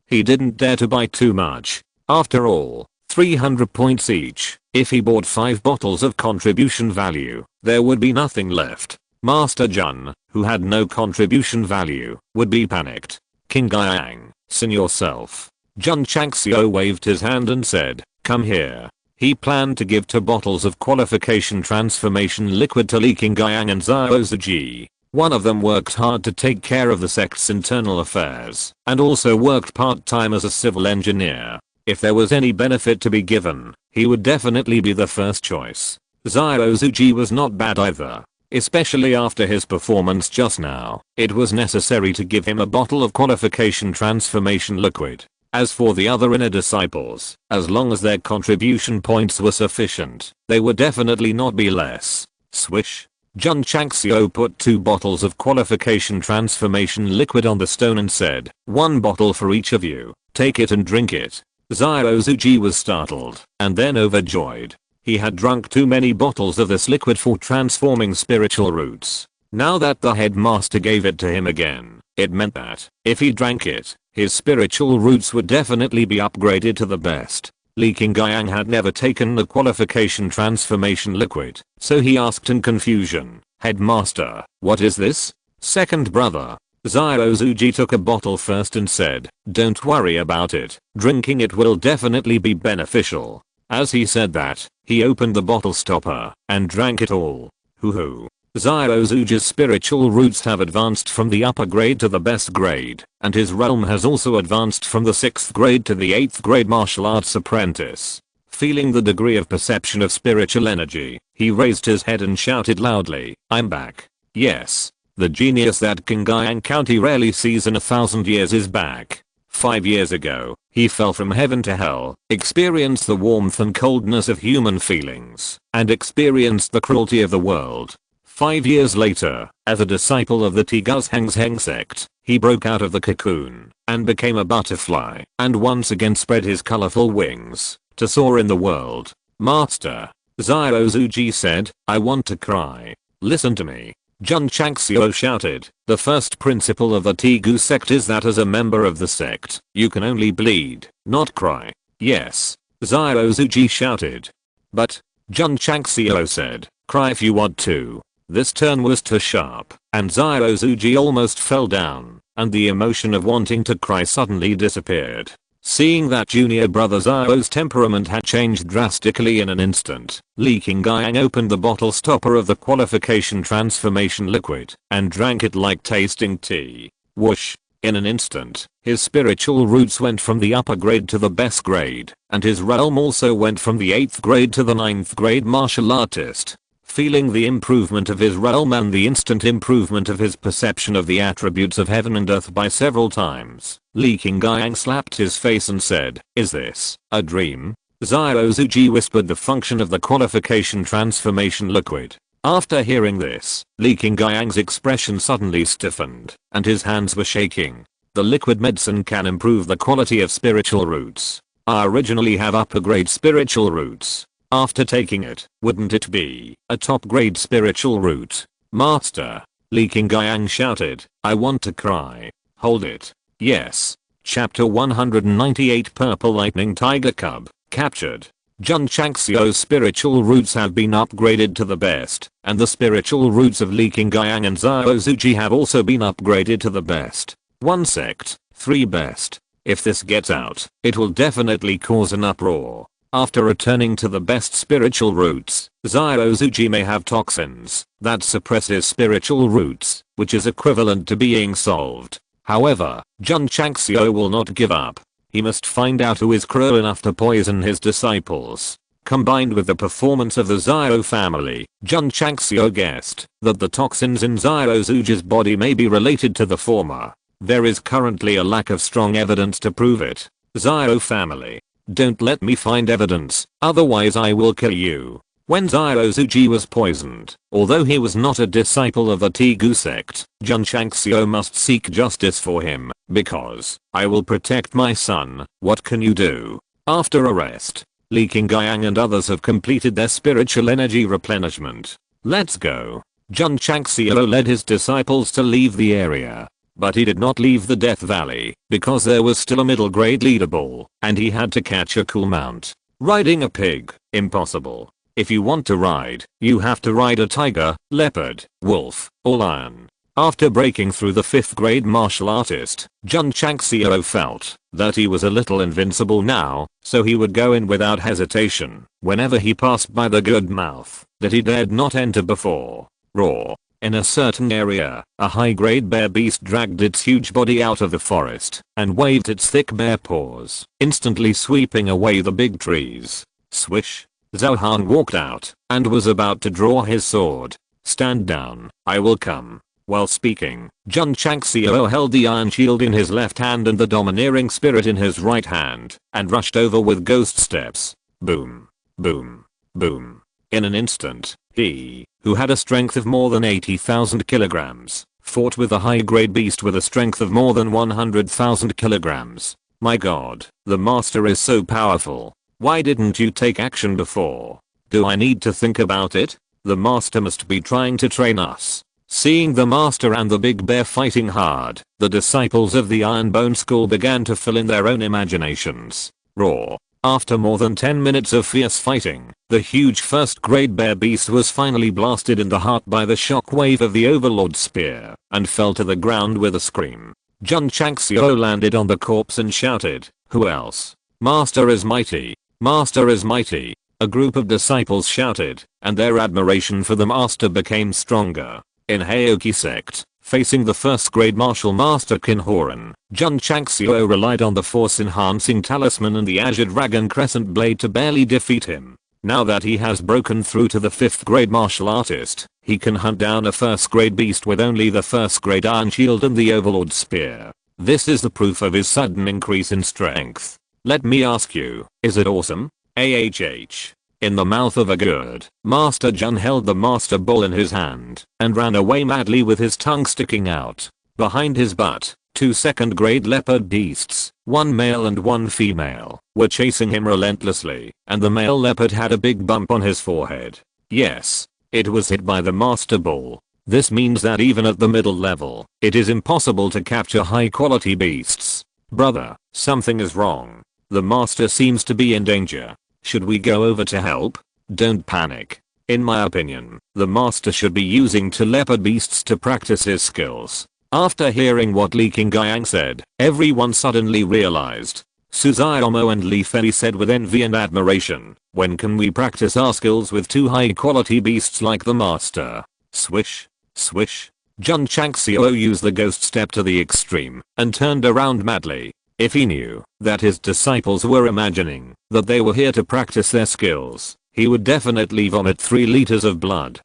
S1: He didn't dare to buy too much. After all, 300 points each. If he bought 5 bottles of contribution value, there would be nothing left. Master Jun, who had no contribution value, would be panicked. Qingyang, sin yourself. Jun Changxiao waved his hand and said, come here. He planned to give 2 bottles of qualification transformation liquid to Li Qingyang and Xiao Ziji. One of them worked hard to take care of the sect's internal affairs, and also worked part-time as a civil engineer. If there was any benefit to be given, he would definitely be the first choice. Xiao Ziji was not bad either. Especially after his performance just now, it was necessary to give him a bottle of qualification transformation liquid. As for the other inner disciples, as long as their contribution points were sufficient, they would definitely not be less. Swish. Jun Changxiao put 2 bottles of qualification transformation liquid on the stone and said, 1 bottle for each of you, take it and drink it. Xiao Ziji was startled, and then overjoyed. He had drunk too many bottles of this liquid for transforming spiritual roots. Now that the headmaster gave it to him again, it meant that, if he drank it, his spiritual roots would definitely be upgraded to the best. Li Qingyang had never taken the qualification transformation liquid, so he asked in confusion, Headmaster, what is this? Second brother. Xiao Ziji took a bottle first and said, don't worry about it, drinking it will definitely be beneficial. As he said that, he opened the bottle stopper and drank it all. Hoo-hoo. Xiao Ziji's spiritual roots have advanced from the upper grade to the best grade, and his realm has also advanced from the 6th grade to the 8th grade martial arts apprentice. Feeling the degree of perception of spiritual energy, he raised his head and shouted loudly, I'm back. Yes. The genius that Qingyang County rarely sees in 1,000 years is back. 5 years ago, he fell from heaven to hell, experienced the warmth and coldness of human feelings, and experienced the cruelty of the world. 5 years later, as a disciple of the Strongest Sect, he broke out of the cocoon and became a butterfly and once again spread his colorful wings. to soar in the world. Master Zyrozuji said, I want to cry. Listen to me. Jun Changxiao shouted, the first principle of the Tegu sect is that as a member of the sect, you can only bleed, not cry. Yes. Zyrozuji shouted. But, Jun Changxiao said, cry if you want to. This turn was too sharp, and Zyrozuji almost fell down, and the emotion of wanting to cry suddenly disappeared. Seeing that junior brother Zyro's temperament had changed drastically in an instant, Li Qingyang opened the bottle stopper of the qualification transformation liquid and drank it like tasting tea. Whoosh! In an instant, his spiritual roots went from the upper grade to the best grade, and his realm also went from the 8th grade to the 9th grade martial artist. Feeling the improvement of his realm and the instant improvement of his perception of the attributes of heaven and earth by several times, Li Qingyang slapped his face and said, is this a dream? Zyrozuji whispered the function of the qualification transformation liquid. After hearing this, Li Qingyang's expression suddenly stiffened, and his hands were shaking. The liquid medicine can improve the quality of spiritual roots. I originally have upper grade spiritual roots. After taking it, wouldn't it be a top grade spiritual root? Master, Li Qingyang shouted, I want to cry. Hold it. Yes. Chapter 198 Purple Lightning Tiger Cub, captured. Jun Changxiao's spiritual roots have been upgraded to the best, and the spiritual roots of Li Qingyang and Zyrozuji have also been upgraded to the best. 1 sect, 3 best. If this gets out, it will definitely cause an uproar. After returning to the best spiritual roots, Zyrozuji may have toxins that suppress his spiritual roots, which is equivalent to being solved. However, Jun Changxiao will not give up. He must find out who is cruel enough to poison his disciples. Combined with the performance of the Zyro family, Jun Changxiao guessed that the toxins in Zyrozuji's body may be related to the former. There is currently a lack of strong evidence to prove it. Zyro family. Don't let me find evidence, otherwise I will kill you. When Zyrozuji was poisoned, although he was not a disciple of the Tegu sect, Jun Changxiao must seek justice for him, because I will protect my son. What can you do? After arrest, Li Qingyang and others have completed their spiritual energy replenishment. Let's go. Jun Changxiao led his disciples to leave the area. But he did not leave the Death Valley, because there was still a middle grade leaderboard, and he had to catch a cool mount. Riding a pig, impossible. If you want to ride, you have to ride a tiger, leopard, wolf, or lion. After breaking through the 5th grade martial artist, Jun Changxiao felt that he was a little invincible now, so he would go in without hesitation whenever he passed by the good mouth that he dared not enter before. Roar. In a certain area, a high-grade bear beast dragged its huge body out of the forest and waved its thick bare paws, instantly sweeping away the big trees. Swish. Zhao Han walked out and was about to draw his sword. Stand down, I will come. While speaking, Jun Changxiao held the iron shield in his left hand and the domineering spirit in his right hand, and rushed over with ghost steps. Boom. Boom. Boom. In an instant, he, who had a strength of more than 80,000 kilograms, fought with a high-grade beast with a strength of more than 100,000 kilograms. My god, the master is so powerful. Why didn't you take action before? Do I need to think about it? The master must be trying to train us. Seeing the master and the big bear fighting hard, the disciples of the Iron Bone School began to fill in their own imaginations. Roar. After more than 10 minutes of fierce fighting, the huge 1st grade bear beast was finally blasted in the heart by the shockwave of the Overlord spear, and fell to the ground with a scream. Jun Changxiao landed on the corpse and shouted, who else? Master is mighty. Master is mighty. A group of disciples shouted, and their admiration for the master became stronger. In Heoki sect, facing the 1st grade martial master Kinhoran, Jun Changxiao relied on the force enhancing talisman and the Azure Dragon Crescent blade to barely defeat him. Now that he has broken through to the 5th grade martial artist, he can hunt down a 1st grade beast with only the 1st grade iron shield and the Overlord spear. This is the proof of his sudden increase in strength. Let me ask you, is it awesome? AHH. In the mouth of a gourd, Master Jun held the Master Ball in his hand and ran away madly with his tongue sticking out. Behind his butt, 2 2nd grade leopard beasts One male and one female were chasing him relentlessly, and the male leopard had a big bump on his forehead. Yes, it was hit by the master ball. This means that even at the middle level, it is impossible to capture high quality beasts. Brother, something is wrong. The master seems to be in danger. Should we go over to help? Don't panic. In my opinion, the master should be using two leopard beasts to practice his skills. After hearing what Li Qingyang said, everyone suddenly realized. Suzaomo and Li Fei said with envy and admiration, when can we practice our skills with two high quality beasts like the master? Swish, swish. Jun Changxiao used the ghost step to the extreme and turned around madly. If he knew that his disciples were imagining that they were here to practice their skills, he would definitely vomit 3 liters of blood.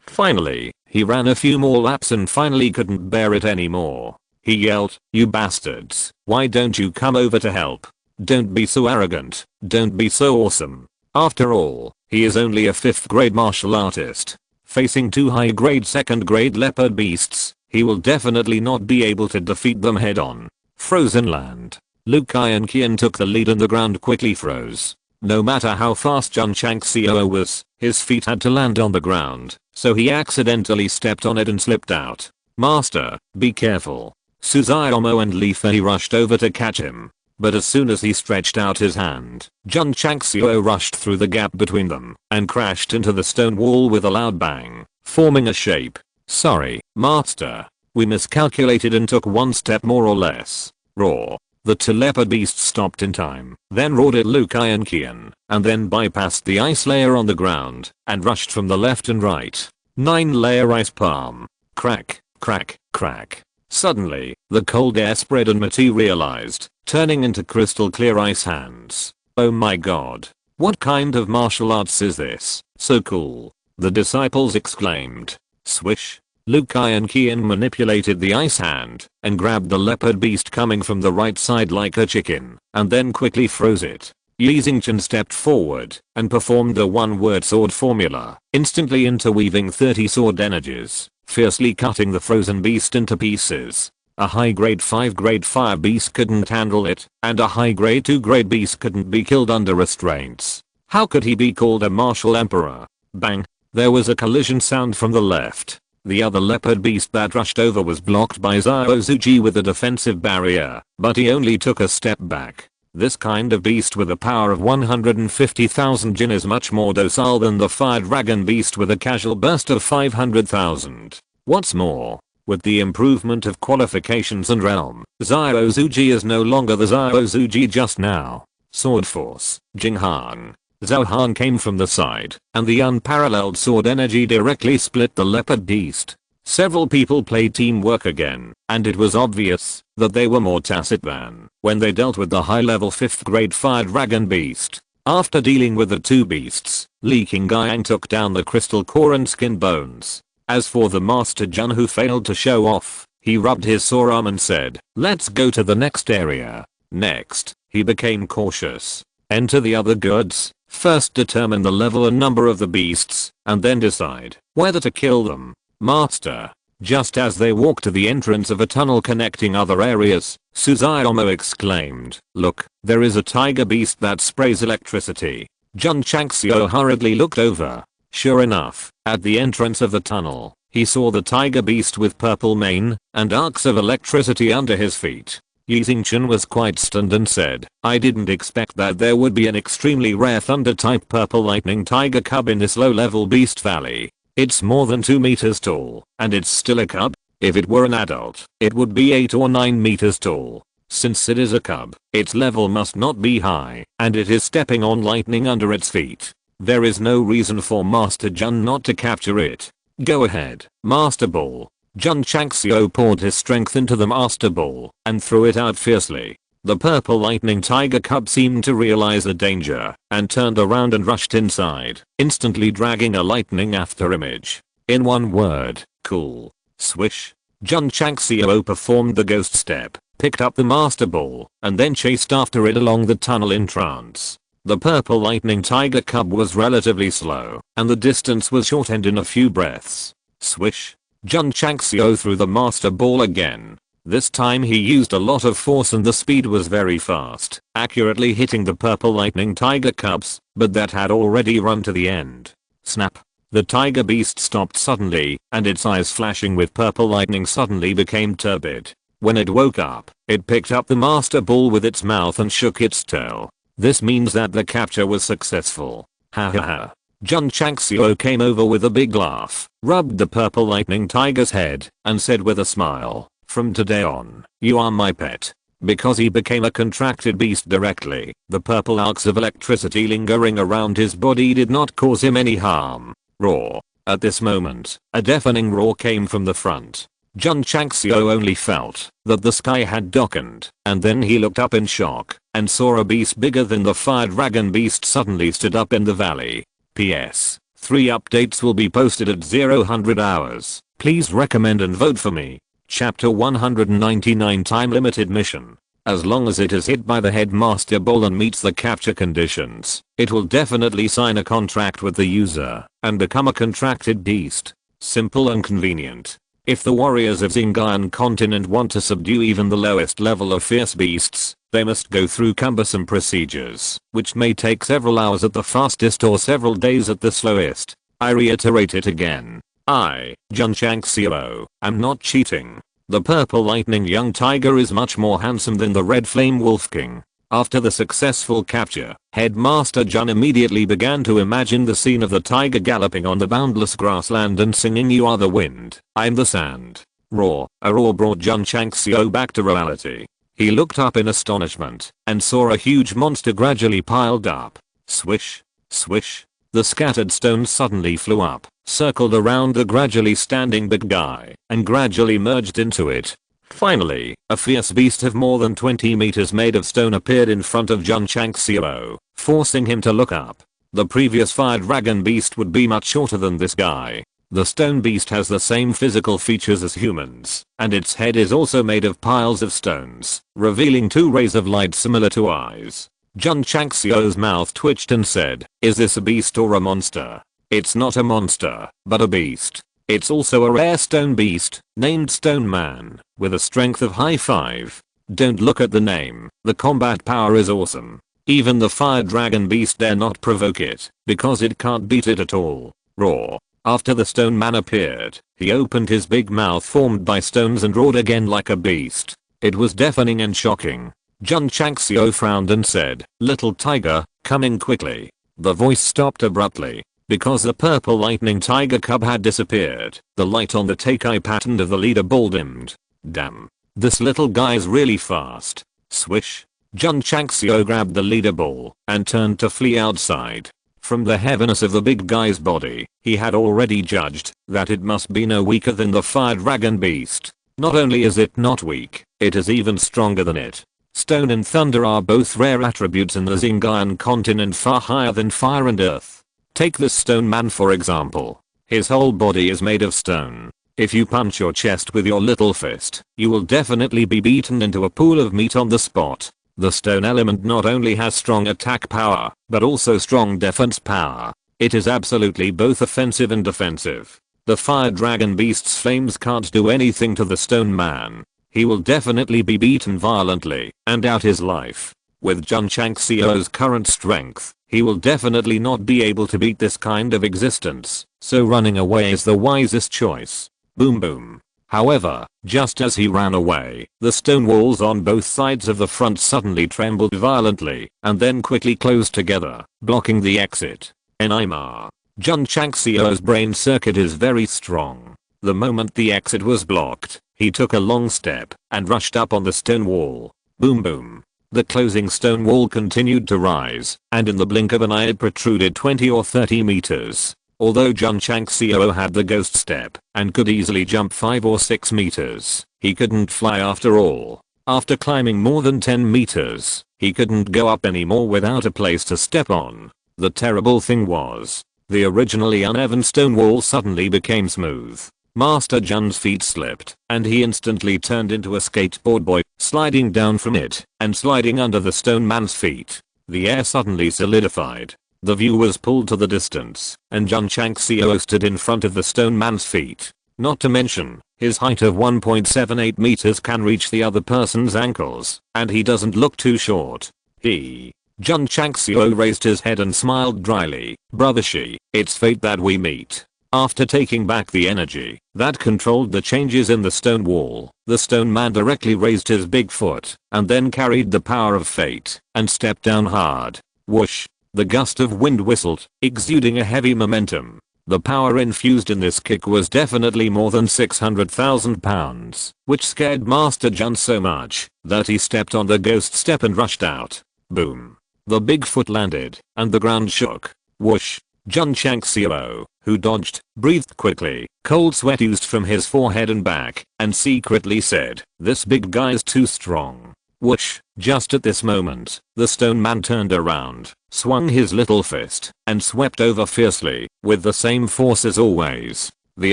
S1: Finally, he ran a few more laps and finally couldn't bear it anymore. He yelled, "You bastards, why don't you come over to help? Don't be so arrogant, don't be so awesome." After all, he is only a 5th grade martial artist. Facing 2 high grade 2nd grade leopard beasts, he will definitely not be able to defeat them head on. Frozen land. Liu Qian took the lead and the ground quickly froze. No matter how fast Jun Changxiao was, his feet had to land on the ground, so he accidentally stepped on it and slipped out. Master, be careful. Suzaomo and Li Fei rushed over to catch him. But as soon as he stretched out his hand, Jun Changxiao rushed through the gap between them and crashed into the stone wall with a loud bang, forming a shape. Sorry, master. We miscalculated and took one step more or less. Roar. The 2 leopard beasts stopped in time, then roared at Liu Qian, and then bypassed the ice layer on the ground and rushed from the left and right. 9-layer ice palm. Crack, crack, crack. Suddenly, the cold air spread and materialized, turning into crystal clear ice hands. Oh my god. What kind of martial arts is this? So cool. The disciples exclaimed. Swish. Liu Qian manipulated the ice hand and grabbed the leopard beast coming from the right side like a chicken and then quickly froze it. Yi Xingchen stepped forward and performed the one-word sword formula, instantly interweaving 30 sword energies, fiercely cutting the frozen beast into pieces. A high-grade 5-grade fire beast couldn't handle it, and a high-grade 2-grade beast couldn't be killed under restraints. How could he be called a martial emperor? Bang! There was a collision sound from the left. The other leopard beast that rushed over was blocked by Zhao Zuji with a defensive barrier, but he only took a step back. This kind of beast with a power of 150,000 Jin is much more docile than the fire dragon beast with a casual burst of 500,000. What's more, with the improvement of qualifications and realm, Zhao Zuji is no longer the Zhao Zuji just now. Sword Force, Jinghan. Zhao Han came from the side, and the unparalleled sword energy directly split the leopard beast. Several people played teamwork again, and it was obvious that they were more tacit than when they dealt with the high-level 5th grade fire dragon beast. After dealing with the 2 beasts, Li Qingyang took down the crystal core and skin bones. As for the master Jun who failed to show off, he rubbed his sore arm and said, "Let's go to the next area." Next, he became cautious. Enter the other goods. First determine the level and number of the beasts, and then decide whether to kill them. Master. Just as they walked to the entrance of a tunnel connecting other areas, Suzaomo exclaimed, "Look, there is a tiger beast that sprays electricity." Jun Changxiao hurriedly looked over. Sure enough, at the entrance of the tunnel, he saw the tiger beast with purple mane and arcs of electricity under his feet. Yi Xingchen was quite stunned and said, "I didn't expect that there would be an extremely rare thunder-type purple lightning tiger cub in this low-level beast valley. It's more than 2 meters tall, and it's still a cub. If it were an adult, it would be 8 or 9 meters tall. Since it is a cub, its level must not be high, and it is stepping on lightning under its feet. There is no reason for Master Jun not to capture it. Go ahead, Master Ball." Jun Changxiao poured his strength into the master ball and threw it out fiercely. The purple lightning tiger cub seemed to realize the danger and turned around and rushed inside, instantly dragging a lightning after image. In one word, cool. Swish. Jun Changxiao performed the ghost step, picked up the master ball, and then chased after it along the tunnel in trance. The purple lightning tiger cub was relatively slow, and the distance was shortened in a few breaths. Swish. Jun Changxiao threw the master ball again. This time he used a lot of force and the speed was very fast, accurately hitting the purple lightning tiger cubs, but that had already run to the end. Snap. The tiger beast stopped suddenly, and its eyes flashing with purple lightning suddenly became turbid. When it woke up, it picked up the master ball with its mouth and shook its tail. This means that the capture was successful. Ha ha ha. Jun Changxiao came over with a big laugh, rubbed the purple lightning tiger's head, and said with a smile, "From today on, you are my pet." Because he became a contracted beast directly, the purple arcs of electricity lingering around his body did not cause him any harm. Roar. At this moment, a deafening roar came from the front. Jun Changxiao only felt that the sky had darkened, and then he looked up in shock and saw a beast bigger than the fire dragon beast suddenly stood up in the valley. PS. 3 updates will be posted at 0-100 hours. Please recommend and vote for me. Chapter 199 Time Limited Mission. As long as it is hit by the headmaster ball and meets the capture conditions, it will definitely sign a contract with the user and become a contracted beast. Simple and convenient. If the warriors of Zingian continent want to subdue even the lowest level of fierce beasts, they must go through cumbersome procedures, which may take several hours at the fastest or several days at the slowest. I reiterate it again. I, Jun Changxiao, am not cheating. The purple lightning young tiger is much more handsome than the red flame wolf king. After the successful capture, Headmaster Jun immediately began to imagine the scene of the tiger galloping on the boundless grassland and singing "You are the wind, I'm the sand." Roar. A roar brought Jun Changxiao back to reality. He looked up in astonishment and saw a huge monster gradually piled up. Swish. Swish. The scattered stones suddenly flew up, circled around the gradually standing big guy, and gradually merged into it. Finally, a fierce beast of more than 20 meters made of stone appeared in front of Jun Changxiao, forcing him to look up. The previous fire dragon beast would be much shorter than this guy. The stone beast has the same physical features as humans, and its head is also made of piles of stones, revealing 2 rays of light similar to eyes. Jun Changxiao's mouth twitched and said, "Is this a beast or a monster?" "It's not a monster, but a beast. It's also a rare stone beast, named Stone Man, with a strength of high 5. Don't look at the name, the combat power is awesome. Even the fire dragon beast dare not provoke it, because it can't beat it at all." Roar. After the Stone Man appeared, he opened his big mouth formed by stones and roared again like a beast. It was deafening and shocking. Jun Changxiao frowned and said, "Little tiger, come in quickly." The voice stopped abruptly. Because the purple lightning tiger cub had disappeared, the light on the take-eye pattern of the leader ball dimmed. Damn. This little guy's really fast. Swish. Jun Changxiao grabbed the leader ball and turned to flee outside. From the heaviness of the big guy's body, he had already judged that it must be no weaker than the fire dragon beast. Not only is it not weak, it is even stronger than it. Stone and thunder are both rare attributes in the Zingian continent, far higher than fire and earth. Take this Stone Man for example. His whole body is made of stone. If you punch your chest with your little fist, you will definitely be beaten into a pool of meat on the spot. The stone element not only has strong attack power, but also strong defense power. It is absolutely both offensive and defensive. The fire dragon beast's flames can't do anything to the Stone Man. He will definitely be beaten violently and out his life. With Jun Changxiao's current strength, he will definitely not be able to beat this kind of existence, so running away is the wisest choice. Boom boom. However, just as he ran away, the stone walls on both sides of the front suddenly trembled violently and then quickly closed together, blocking the exit. Enima. Jun Changxiao's brain circuit is very strong. The moment the exit was blocked, he took a long step and rushed up on the stone wall. Boom boom. The closing stone wall continued to rise, and in the blink of an eye it protruded 20 or 30 meters. Although Jun Changxiao had the ghost step and could easily jump 5 or 6 meters, he couldn't fly after all. After climbing more than 10 meters, he couldn't go up anymore without a place to step on. The terrible thing was, the originally uneven stone wall suddenly became smooth. Master Jun's feet slipped, and he instantly turned into a skateboard boy, sliding down from it and sliding under the Stone Man's feet. The air suddenly solidified. The view was pulled to the distance, and Jun Changxiao stood in front of the Stone Man's feet. Not to mention, His height of 1.78 meters can reach the other person's ankles, and he doesn't look too short. Jun Changxiao raised his head and smiled dryly. Brother Shi, it's fate that we meet. After taking back the energy that controlled the changes in the stone wall, the stone man directly raised his big foot and then carried the power of fate and stepped down hard. Whoosh! The gust of wind whistled, exuding a heavy momentum. The power infused in this kick was definitely more than 600,000 pounds, which scared Master Jun so much that he stepped on the ghost step and rushed out. Boom! The big foot landed, and the ground shook. Whoosh! Jun Changxiao, who dodged, breathed quickly. Cold sweat oozed from his forehead and back, and secretly said, "This big guy is too strong." Whoosh! Just at this moment, the stone man turned around, swung his little fist, and swept over fiercely, with the same force as always. The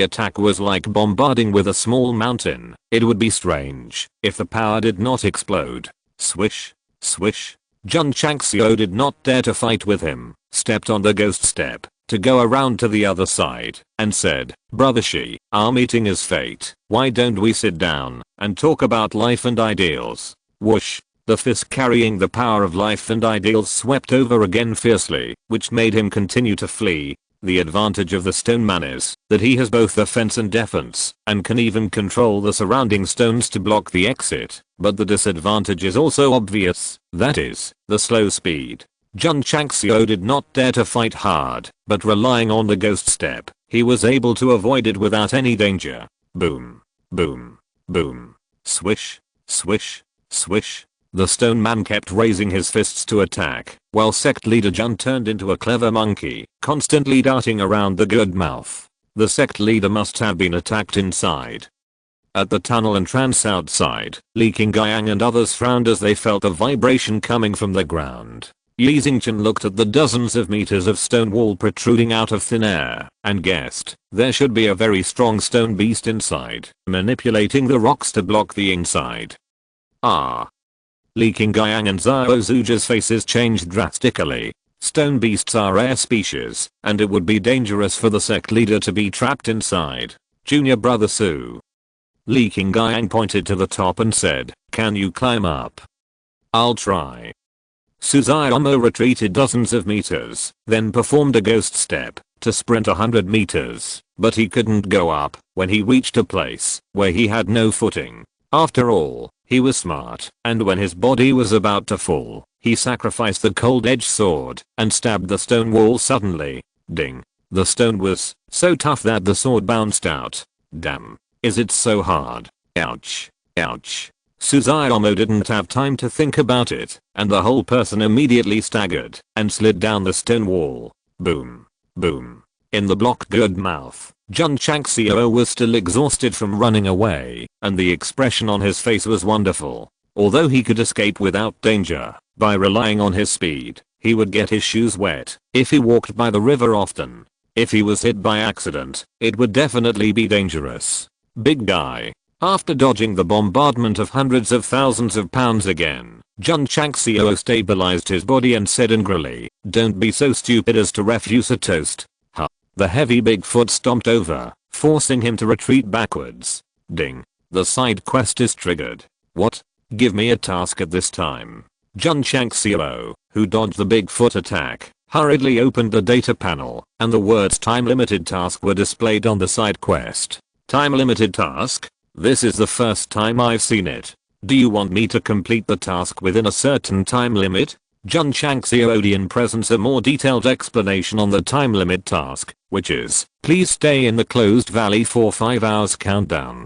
S1: attack was like bombarding with a small mountain. It would be strange if the power did not explode. Swish! Swish! Jun Changxiao did not dare to fight with him, stepped on the ghost step to go around to the other side, and said, "Brother Shi, our meeting is fate. Why don't we sit down and talk about life and ideals?" Whoosh! The fist carrying the power of life and ideals swept over again fiercely, which made him continue to flee. The advantage of the stone man is that he has both offense and defense, and can even control the surrounding stones to block the exit, but the disadvantage is also obvious, that is, the slow speed. Jun Changxiao did not dare to fight hard, but relying on the ghost step, he was able to avoid it without any danger. Boom! Boom! Boom! Swish! Swish! Swish! The stone man kept raising his fists to attack, while sect leader Jun turned into a clever monkey, constantly darting around the good mouth. The sect leader must have been attacked inside. At the tunnel entrance outside, Li Qingyang and others frowned as they felt a vibration coming from the ground. Yi Xingchen looked at the dozens of meters of stone wall protruding out of thin air, and guessed there should be a very strong stone beast inside, manipulating the rocks to block the inside. Li Qingyang and Zhao Zuja's faces changed drastically. Stone beasts are rare species, and it would be dangerous for the sect leader to be trapped inside. Junior brother Su. Li Qingyang pointed to the top and said, "Can you climb up?" "I'll try." Suzuomo retreated dozens of meters, then performed a ghost step to sprint 100 meters, but he couldn't go up when he reached a place where he had no footing. After all, he was smart, and when his body was about to fall, he sacrificed the cold-edged sword and stabbed the stone wall suddenly. Ding. The stone was so tough that the sword bounced out. Damn. Is it so hard? Ouch. Ouch. Suzuomo didn't have time to think about it, and the whole person immediately staggered and slid down the stone wall. Boom. Boom. In the blocked good mouth, Jun Changxiao was still exhausted from running away, and the expression on his face was wonderful. Although he could escape without danger by relying on his speed, he would get his shoes wet if he walked by the river often. If he was hit by accident, it would definitely be dangerous. Big guy. After dodging the bombardment of hundreds of thousands of pounds again, Jun Changxiao stabilized his body and said angrily, "Don't be so stupid as to refuse a toast." The heavy big foot stomped over, forcing him to retreat backwards. Ding. The side quest is triggered. What? Give me a task at this time. Jun Changxiao, who dodged the big foot attack, hurriedly opened the data panel, and the words time limited task were displayed on the side quest. Time limited task? This is the first time I've seen it. Do you want me to complete the task within a certain time limit? Jun Changxiao presents a more detailed explanation on the time limit task, which is, please stay in the closed valley for 5 hours countdown.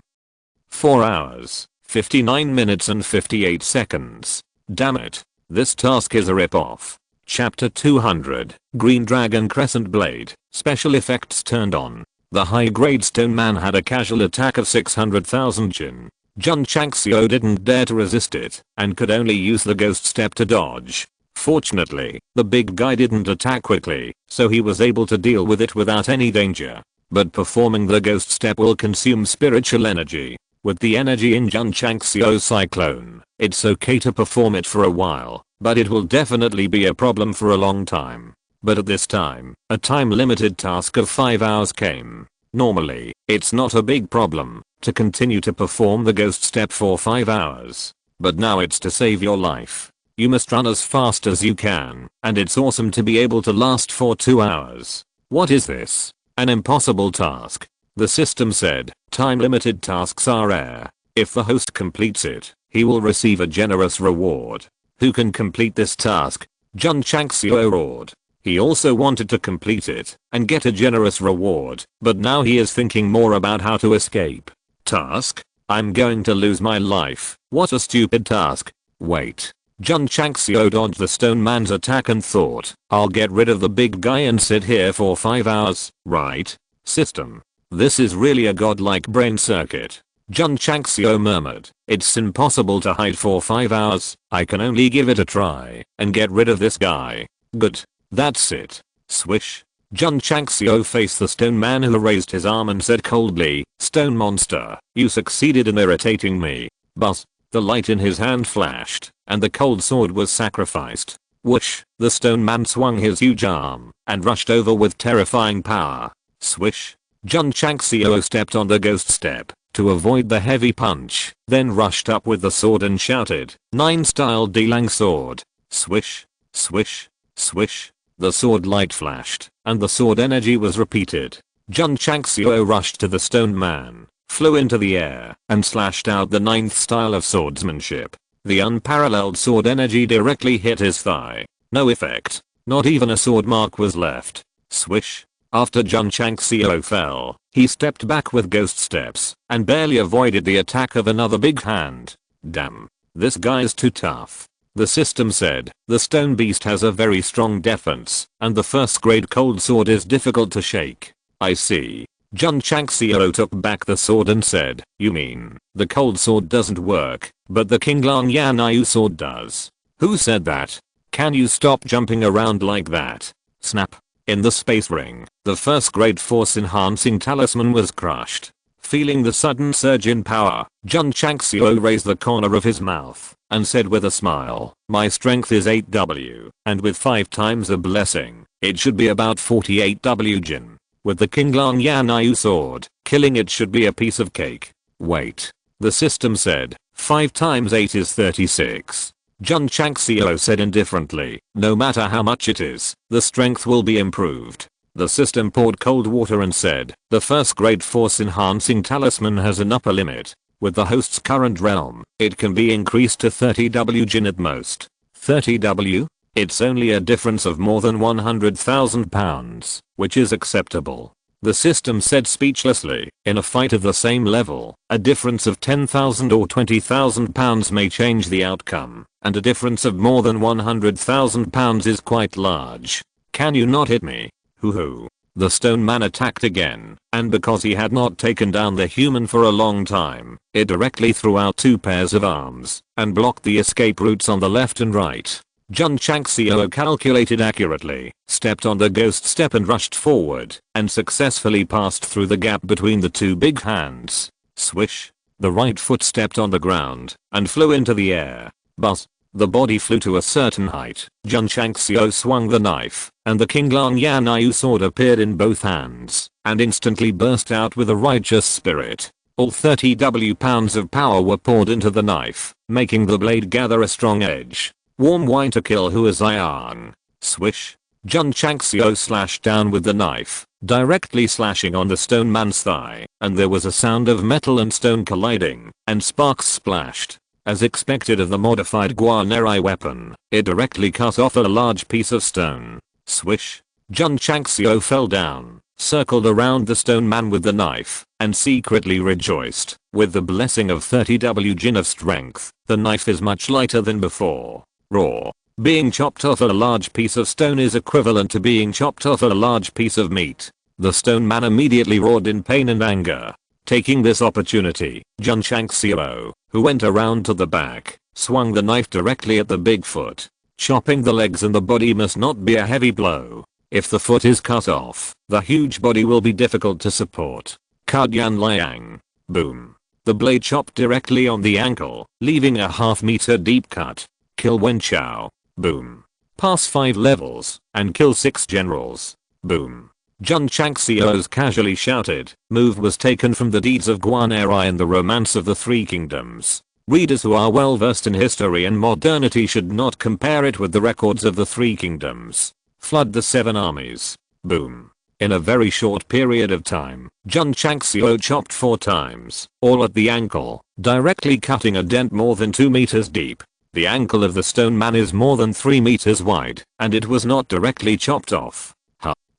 S1: 4 hours, 59 minutes and 58 seconds. Damn it. This task is a rip-off. Chapter 200, Green Dragon Crescent Blade, special effects turned on. The high-grade stone man had a casual attack of 600,000 Jun. Jun Changxiao didn't dare to resist it, and could only use the ghost step to dodge. Fortunately, the big guy didn't attack quickly, so he was able to deal with it without any danger. But performing the ghost step will consume spiritual energy. With the energy in Jun Changxiao's cyclone, it's okay to perform it for a while, but it will definitely be a problem for a long time. But at this time, a time-limited task of 5 hours came. Normally, it's not a big problem to continue to perform the ghost step for 5 hours. But now it's to save your life. You must run as fast as you can, and it's awesome to be able to last for 2 hours. What is this? An impossible task. The system said, time limited tasks are rare. If the host completes it, he will receive a generous reward. Who can complete this task? Jun Changxiao roared. He also wanted to complete it and get a generous reward, but now he is thinking more about how to escape. Task? I'm going to lose my life. What a stupid task. Wait. Jun Changxiao dodged the stone man's attack and thought, I'll get rid of the big guy and sit here for 5 hours, right? System. This is really a godlike brain circuit. Jun Changxiao murmured, it's impossible to hide for 5 hours, I can only give it a try and get rid of this guy. Good. That's it. Swish. Jun Changxiao faced the stone man who raised his arm and said coldly, stone monster, you succeeded in irritating me. Buzz. The light in his hand flashed, and the cold sword was sacrificed. Whoosh, the stone man swung his huge arm, and rushed over with terrifying power. Swish. Jun Changxiao stepped on the ghost step, to avoid the heavy punch, then rushed up with the sword and shouted, 9-style Dilang sword. Swish. Swish. Swish. The sword light flashed, and the sword energy was repeated. Jun Changxiao rushed to the stone man, flew into the air, and slashed out the 9th style of swordsmanship. The unparalleled sword energy directly hit his thigh. No effect. Not even a sword mark was left. Swish. After Jun Changxiao fell, he stepped back with ghost steps, and barely avoided the attack of another big hand. Damn. This guy is too tough. The system said, the stone beast has a very strong defense, and the first grade cold sword is difficult to shake. I see. Jun Changxiao took back the sword and said, you mean, the cold sword doesn't work, but the King Lang Yanyu sword does. Who said that? Can you stop jumping around like that? Snap. In the space ring, the first grade force enhancing talisman was crushed. Feeling the sudden surge in power, Jun Changxiao raised the corner of his mouth and said with a smile, my strength is 8W, and with 5 times a blessing, it should be about 48W Jin. With the King Lang Yanyu sword, killing it should be a piece of cake. Wait. The system said, 5 times 8 is 36. Jun Changxiao said indifferently, no matter how much it is, the strength will be improved. The system poured cold water and said, the first grade force enhancing talisman has an upper limit. With the host's current realm, it can be increased to 30W Jin at most. 30W? It's only a difference of more than 100,000 pounds, which is acceptable. The system said speechlessly, in a fight of the same level, a difference of 10,000 or 20,000 pounds may change the outcome, and a difference of more than 100,000 pounds is quite large. Can you not hit me? Hoo-hoo. The stone man attacked again, and because he had not taken down the human for a long time, it directly threw out 2 pairs of arms, and blocked the escape routes on the left and right. Jun Changxiao calculated accurately, stepped on the ghost step and rushed forward, and successfully passed through the gap between the 2 big hands. Swish. The right foot stepped on the ground, and flew into the air. Buzz. The body flew to a certain height. Jun Changxiao swung the knife, and the King Lang Yanyu sword appeared in both hands, and instantly burst out with a righteous spirit. All 30W pounds of power were poured into the knife, making the blade gather a strong edge. Warm wine to kill who is iron. Swish. Jun Changxiao slashed down with the knife, directly slashing on the stone man's thigh, and there was a sound of metal and stone colliding, and sparks splashed. As expected of the modified Guarneri weapon, it directly cut off a large piece of stone. Swish. Jun Changxiao fell down, circled around the stone man with the knife, and secretly rejoiced. With the blessing of 30W Jin of strength, the knife is much lighter than before. Raw. Being chopped off a large piece of stone is equivalent to being chopped off a large piece of meat. The stone man immediately roared in pain and anger. Taking this opportunity, Jun Changxiao, who went around to the back, swung the knife directly at the big foot. Chopping the legs and the body must not be a heavy blow. If the foot is cut off, the huge body will be difficult to support. Kadyan Liang. Boom. The blade chopped directly on the ankle, leaving a half-meter deep cut. Kill Wen Chao. Boom. Pass 5 levels, and kill 6 generals. Boom. Jun Changxiao casually shouted. Move was taken from the deeds of Guaneri and the Romance of the Three Kingdoms. Readers who are well versed in history and modernity should not compare it with the records of the Three Kingdoms. Flood the Seven Armies. Boom. In a very short period of time, Jun Changxiao chopped 4 times, all at the ankle, directly cutting a dent more than 2 meters deep. The ankle of the stone man is more than 3 meters wide, and it was not directly chopped off.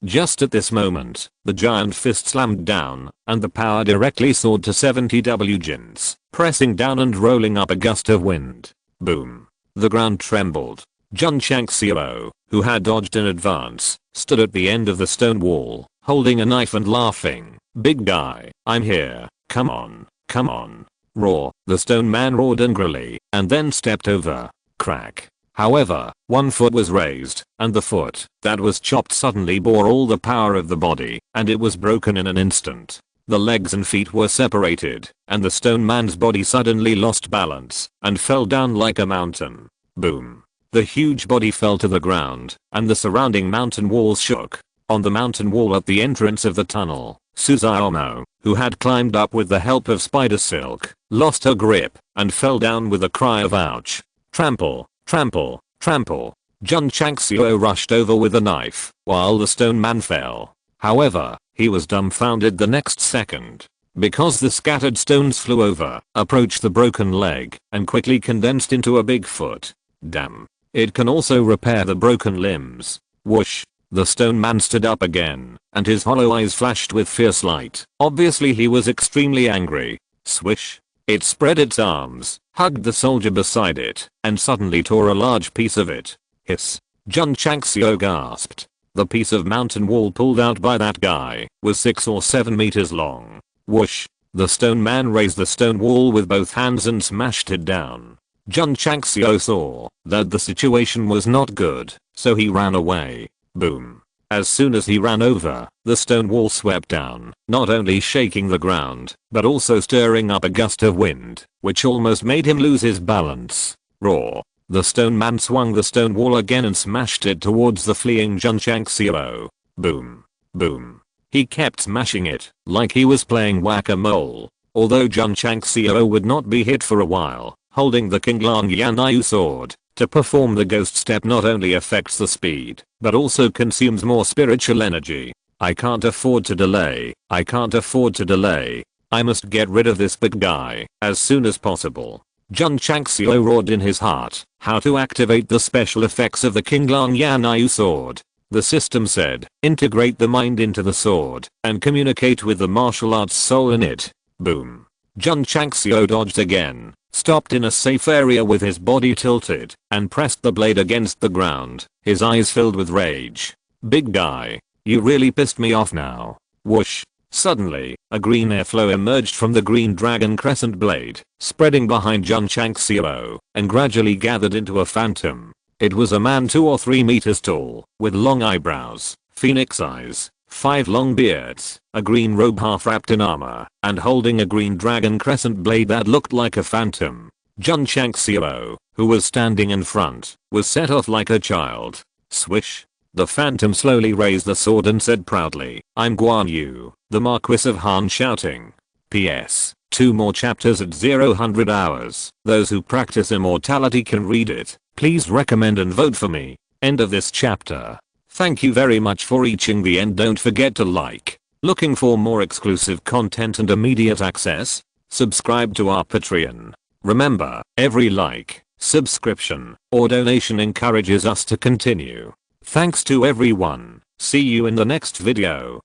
S1: Just at this moment, the giant fist slammed down, and the power directly soared to 70 wjins, pressing down and rolling up a gust of wind. Boom. The ground trembled. Jun Changxiao, who had dodged in advance, stood at the end of the stone wall, holding a knife and laughing. Big guy, I'm here, come on, come on. Roar, the stone man roared angrily, and then stepped over. Crack. However, one foot was raised, and the foot that was chopped suddenly bore all the power of the body, and it was broken in an instant. The legs and feet were separated, and the stone man's body suddenly lost balance, and fell down like a mountain. Boom. The huge body fell to the ground, and the surrounding mountain walls shook. On the mountain wall at the entrance of the tunnel, Suzuomo, who had climbed up with the help of spider silk, lost her grip, and fell down with a cry of ouch. Trample, trample, trample. Jun Changxiao rushed over with a knife, while the stone man fell. However, he was dumbfounded the next second, because the scattered stones flew over, approached the broken leg, and quickly condensed into a big foot. Damn. It can also repair the broken limbs. Whoosh. The stone man stood up again, and his hollow eyes flashed with fierce light. Obviously he was extremely angry. Swish. It spread its arms, hugged the soldier beside it, and suddenly tore a large piece of it. Hiss. Jun Changxiao gasped. The piece of mountain wall pulled out by that guy was 6 or 7 meters long. Whoosh. The stone man raised the stone wall with both hands and smashed it down. Jun Changxiao saw that the situation was not good, so he ran away. Boom. As soon as he ran over, the stone wall swept down, not only shaking the ground, but also stirring up a gust of wind, which almost made him lose his balance. Roar. The stone man swung the stone wall again and smashed it towards the fleeing Jun Changxiao. Boom. Boom. He kept smashing it, like he was playing whack-a-mole. Although Jun Changxiao would not be hit for a while, holding the Qinglang Yanyu sword to perform the ghost step not only affects the speed, but also consumes more spiritual energy. I can't afford to delay. I can't afford to delay. I must get rid of this big guy as soon as possible. Jun Changxiao roared in his heart how to activate the special effects of the Qinglang Yanyu sword. The system said, integrate the mind into the sword and communicate with the martial arts soul in it. Boom. Jun Changxiao dodged again, stopped in a safe area with his body tilted, and pressed the blade against the ground, his eyes filled with rage. Big guy, you really pissed me off now. Whoosh. Suddenly, a green airflow emerged from the green dragon crescent blade, spreading behind Jun Changxiao, and gradually gathered into a phantom. It was a man 2 or 3 meters tall, with long eyebrows, phoenix eyes, 5 long beards, a green robe half wrapped in armor, and holding a green dragon crescent blade that looked like a phantom. Jun Changxiao, who was standing in front, was set off like a child. Swish. The phantom slowly raised the sword and said proudly, I'm Guan Yu, the Marquis of Han, shouting. P.S. 2 more chapters at 0 hours. Those who practice immortality can read it. Please recommend and vote for me. End of this chapter. Thank you very much for reaching the end. Don't forget to like. Looking for more exclusive content and immediate access? Subscribe to our Patreon. Remember, every like, subscription, or donation encourages us to continue. Thanks to everyone. See you in the next video.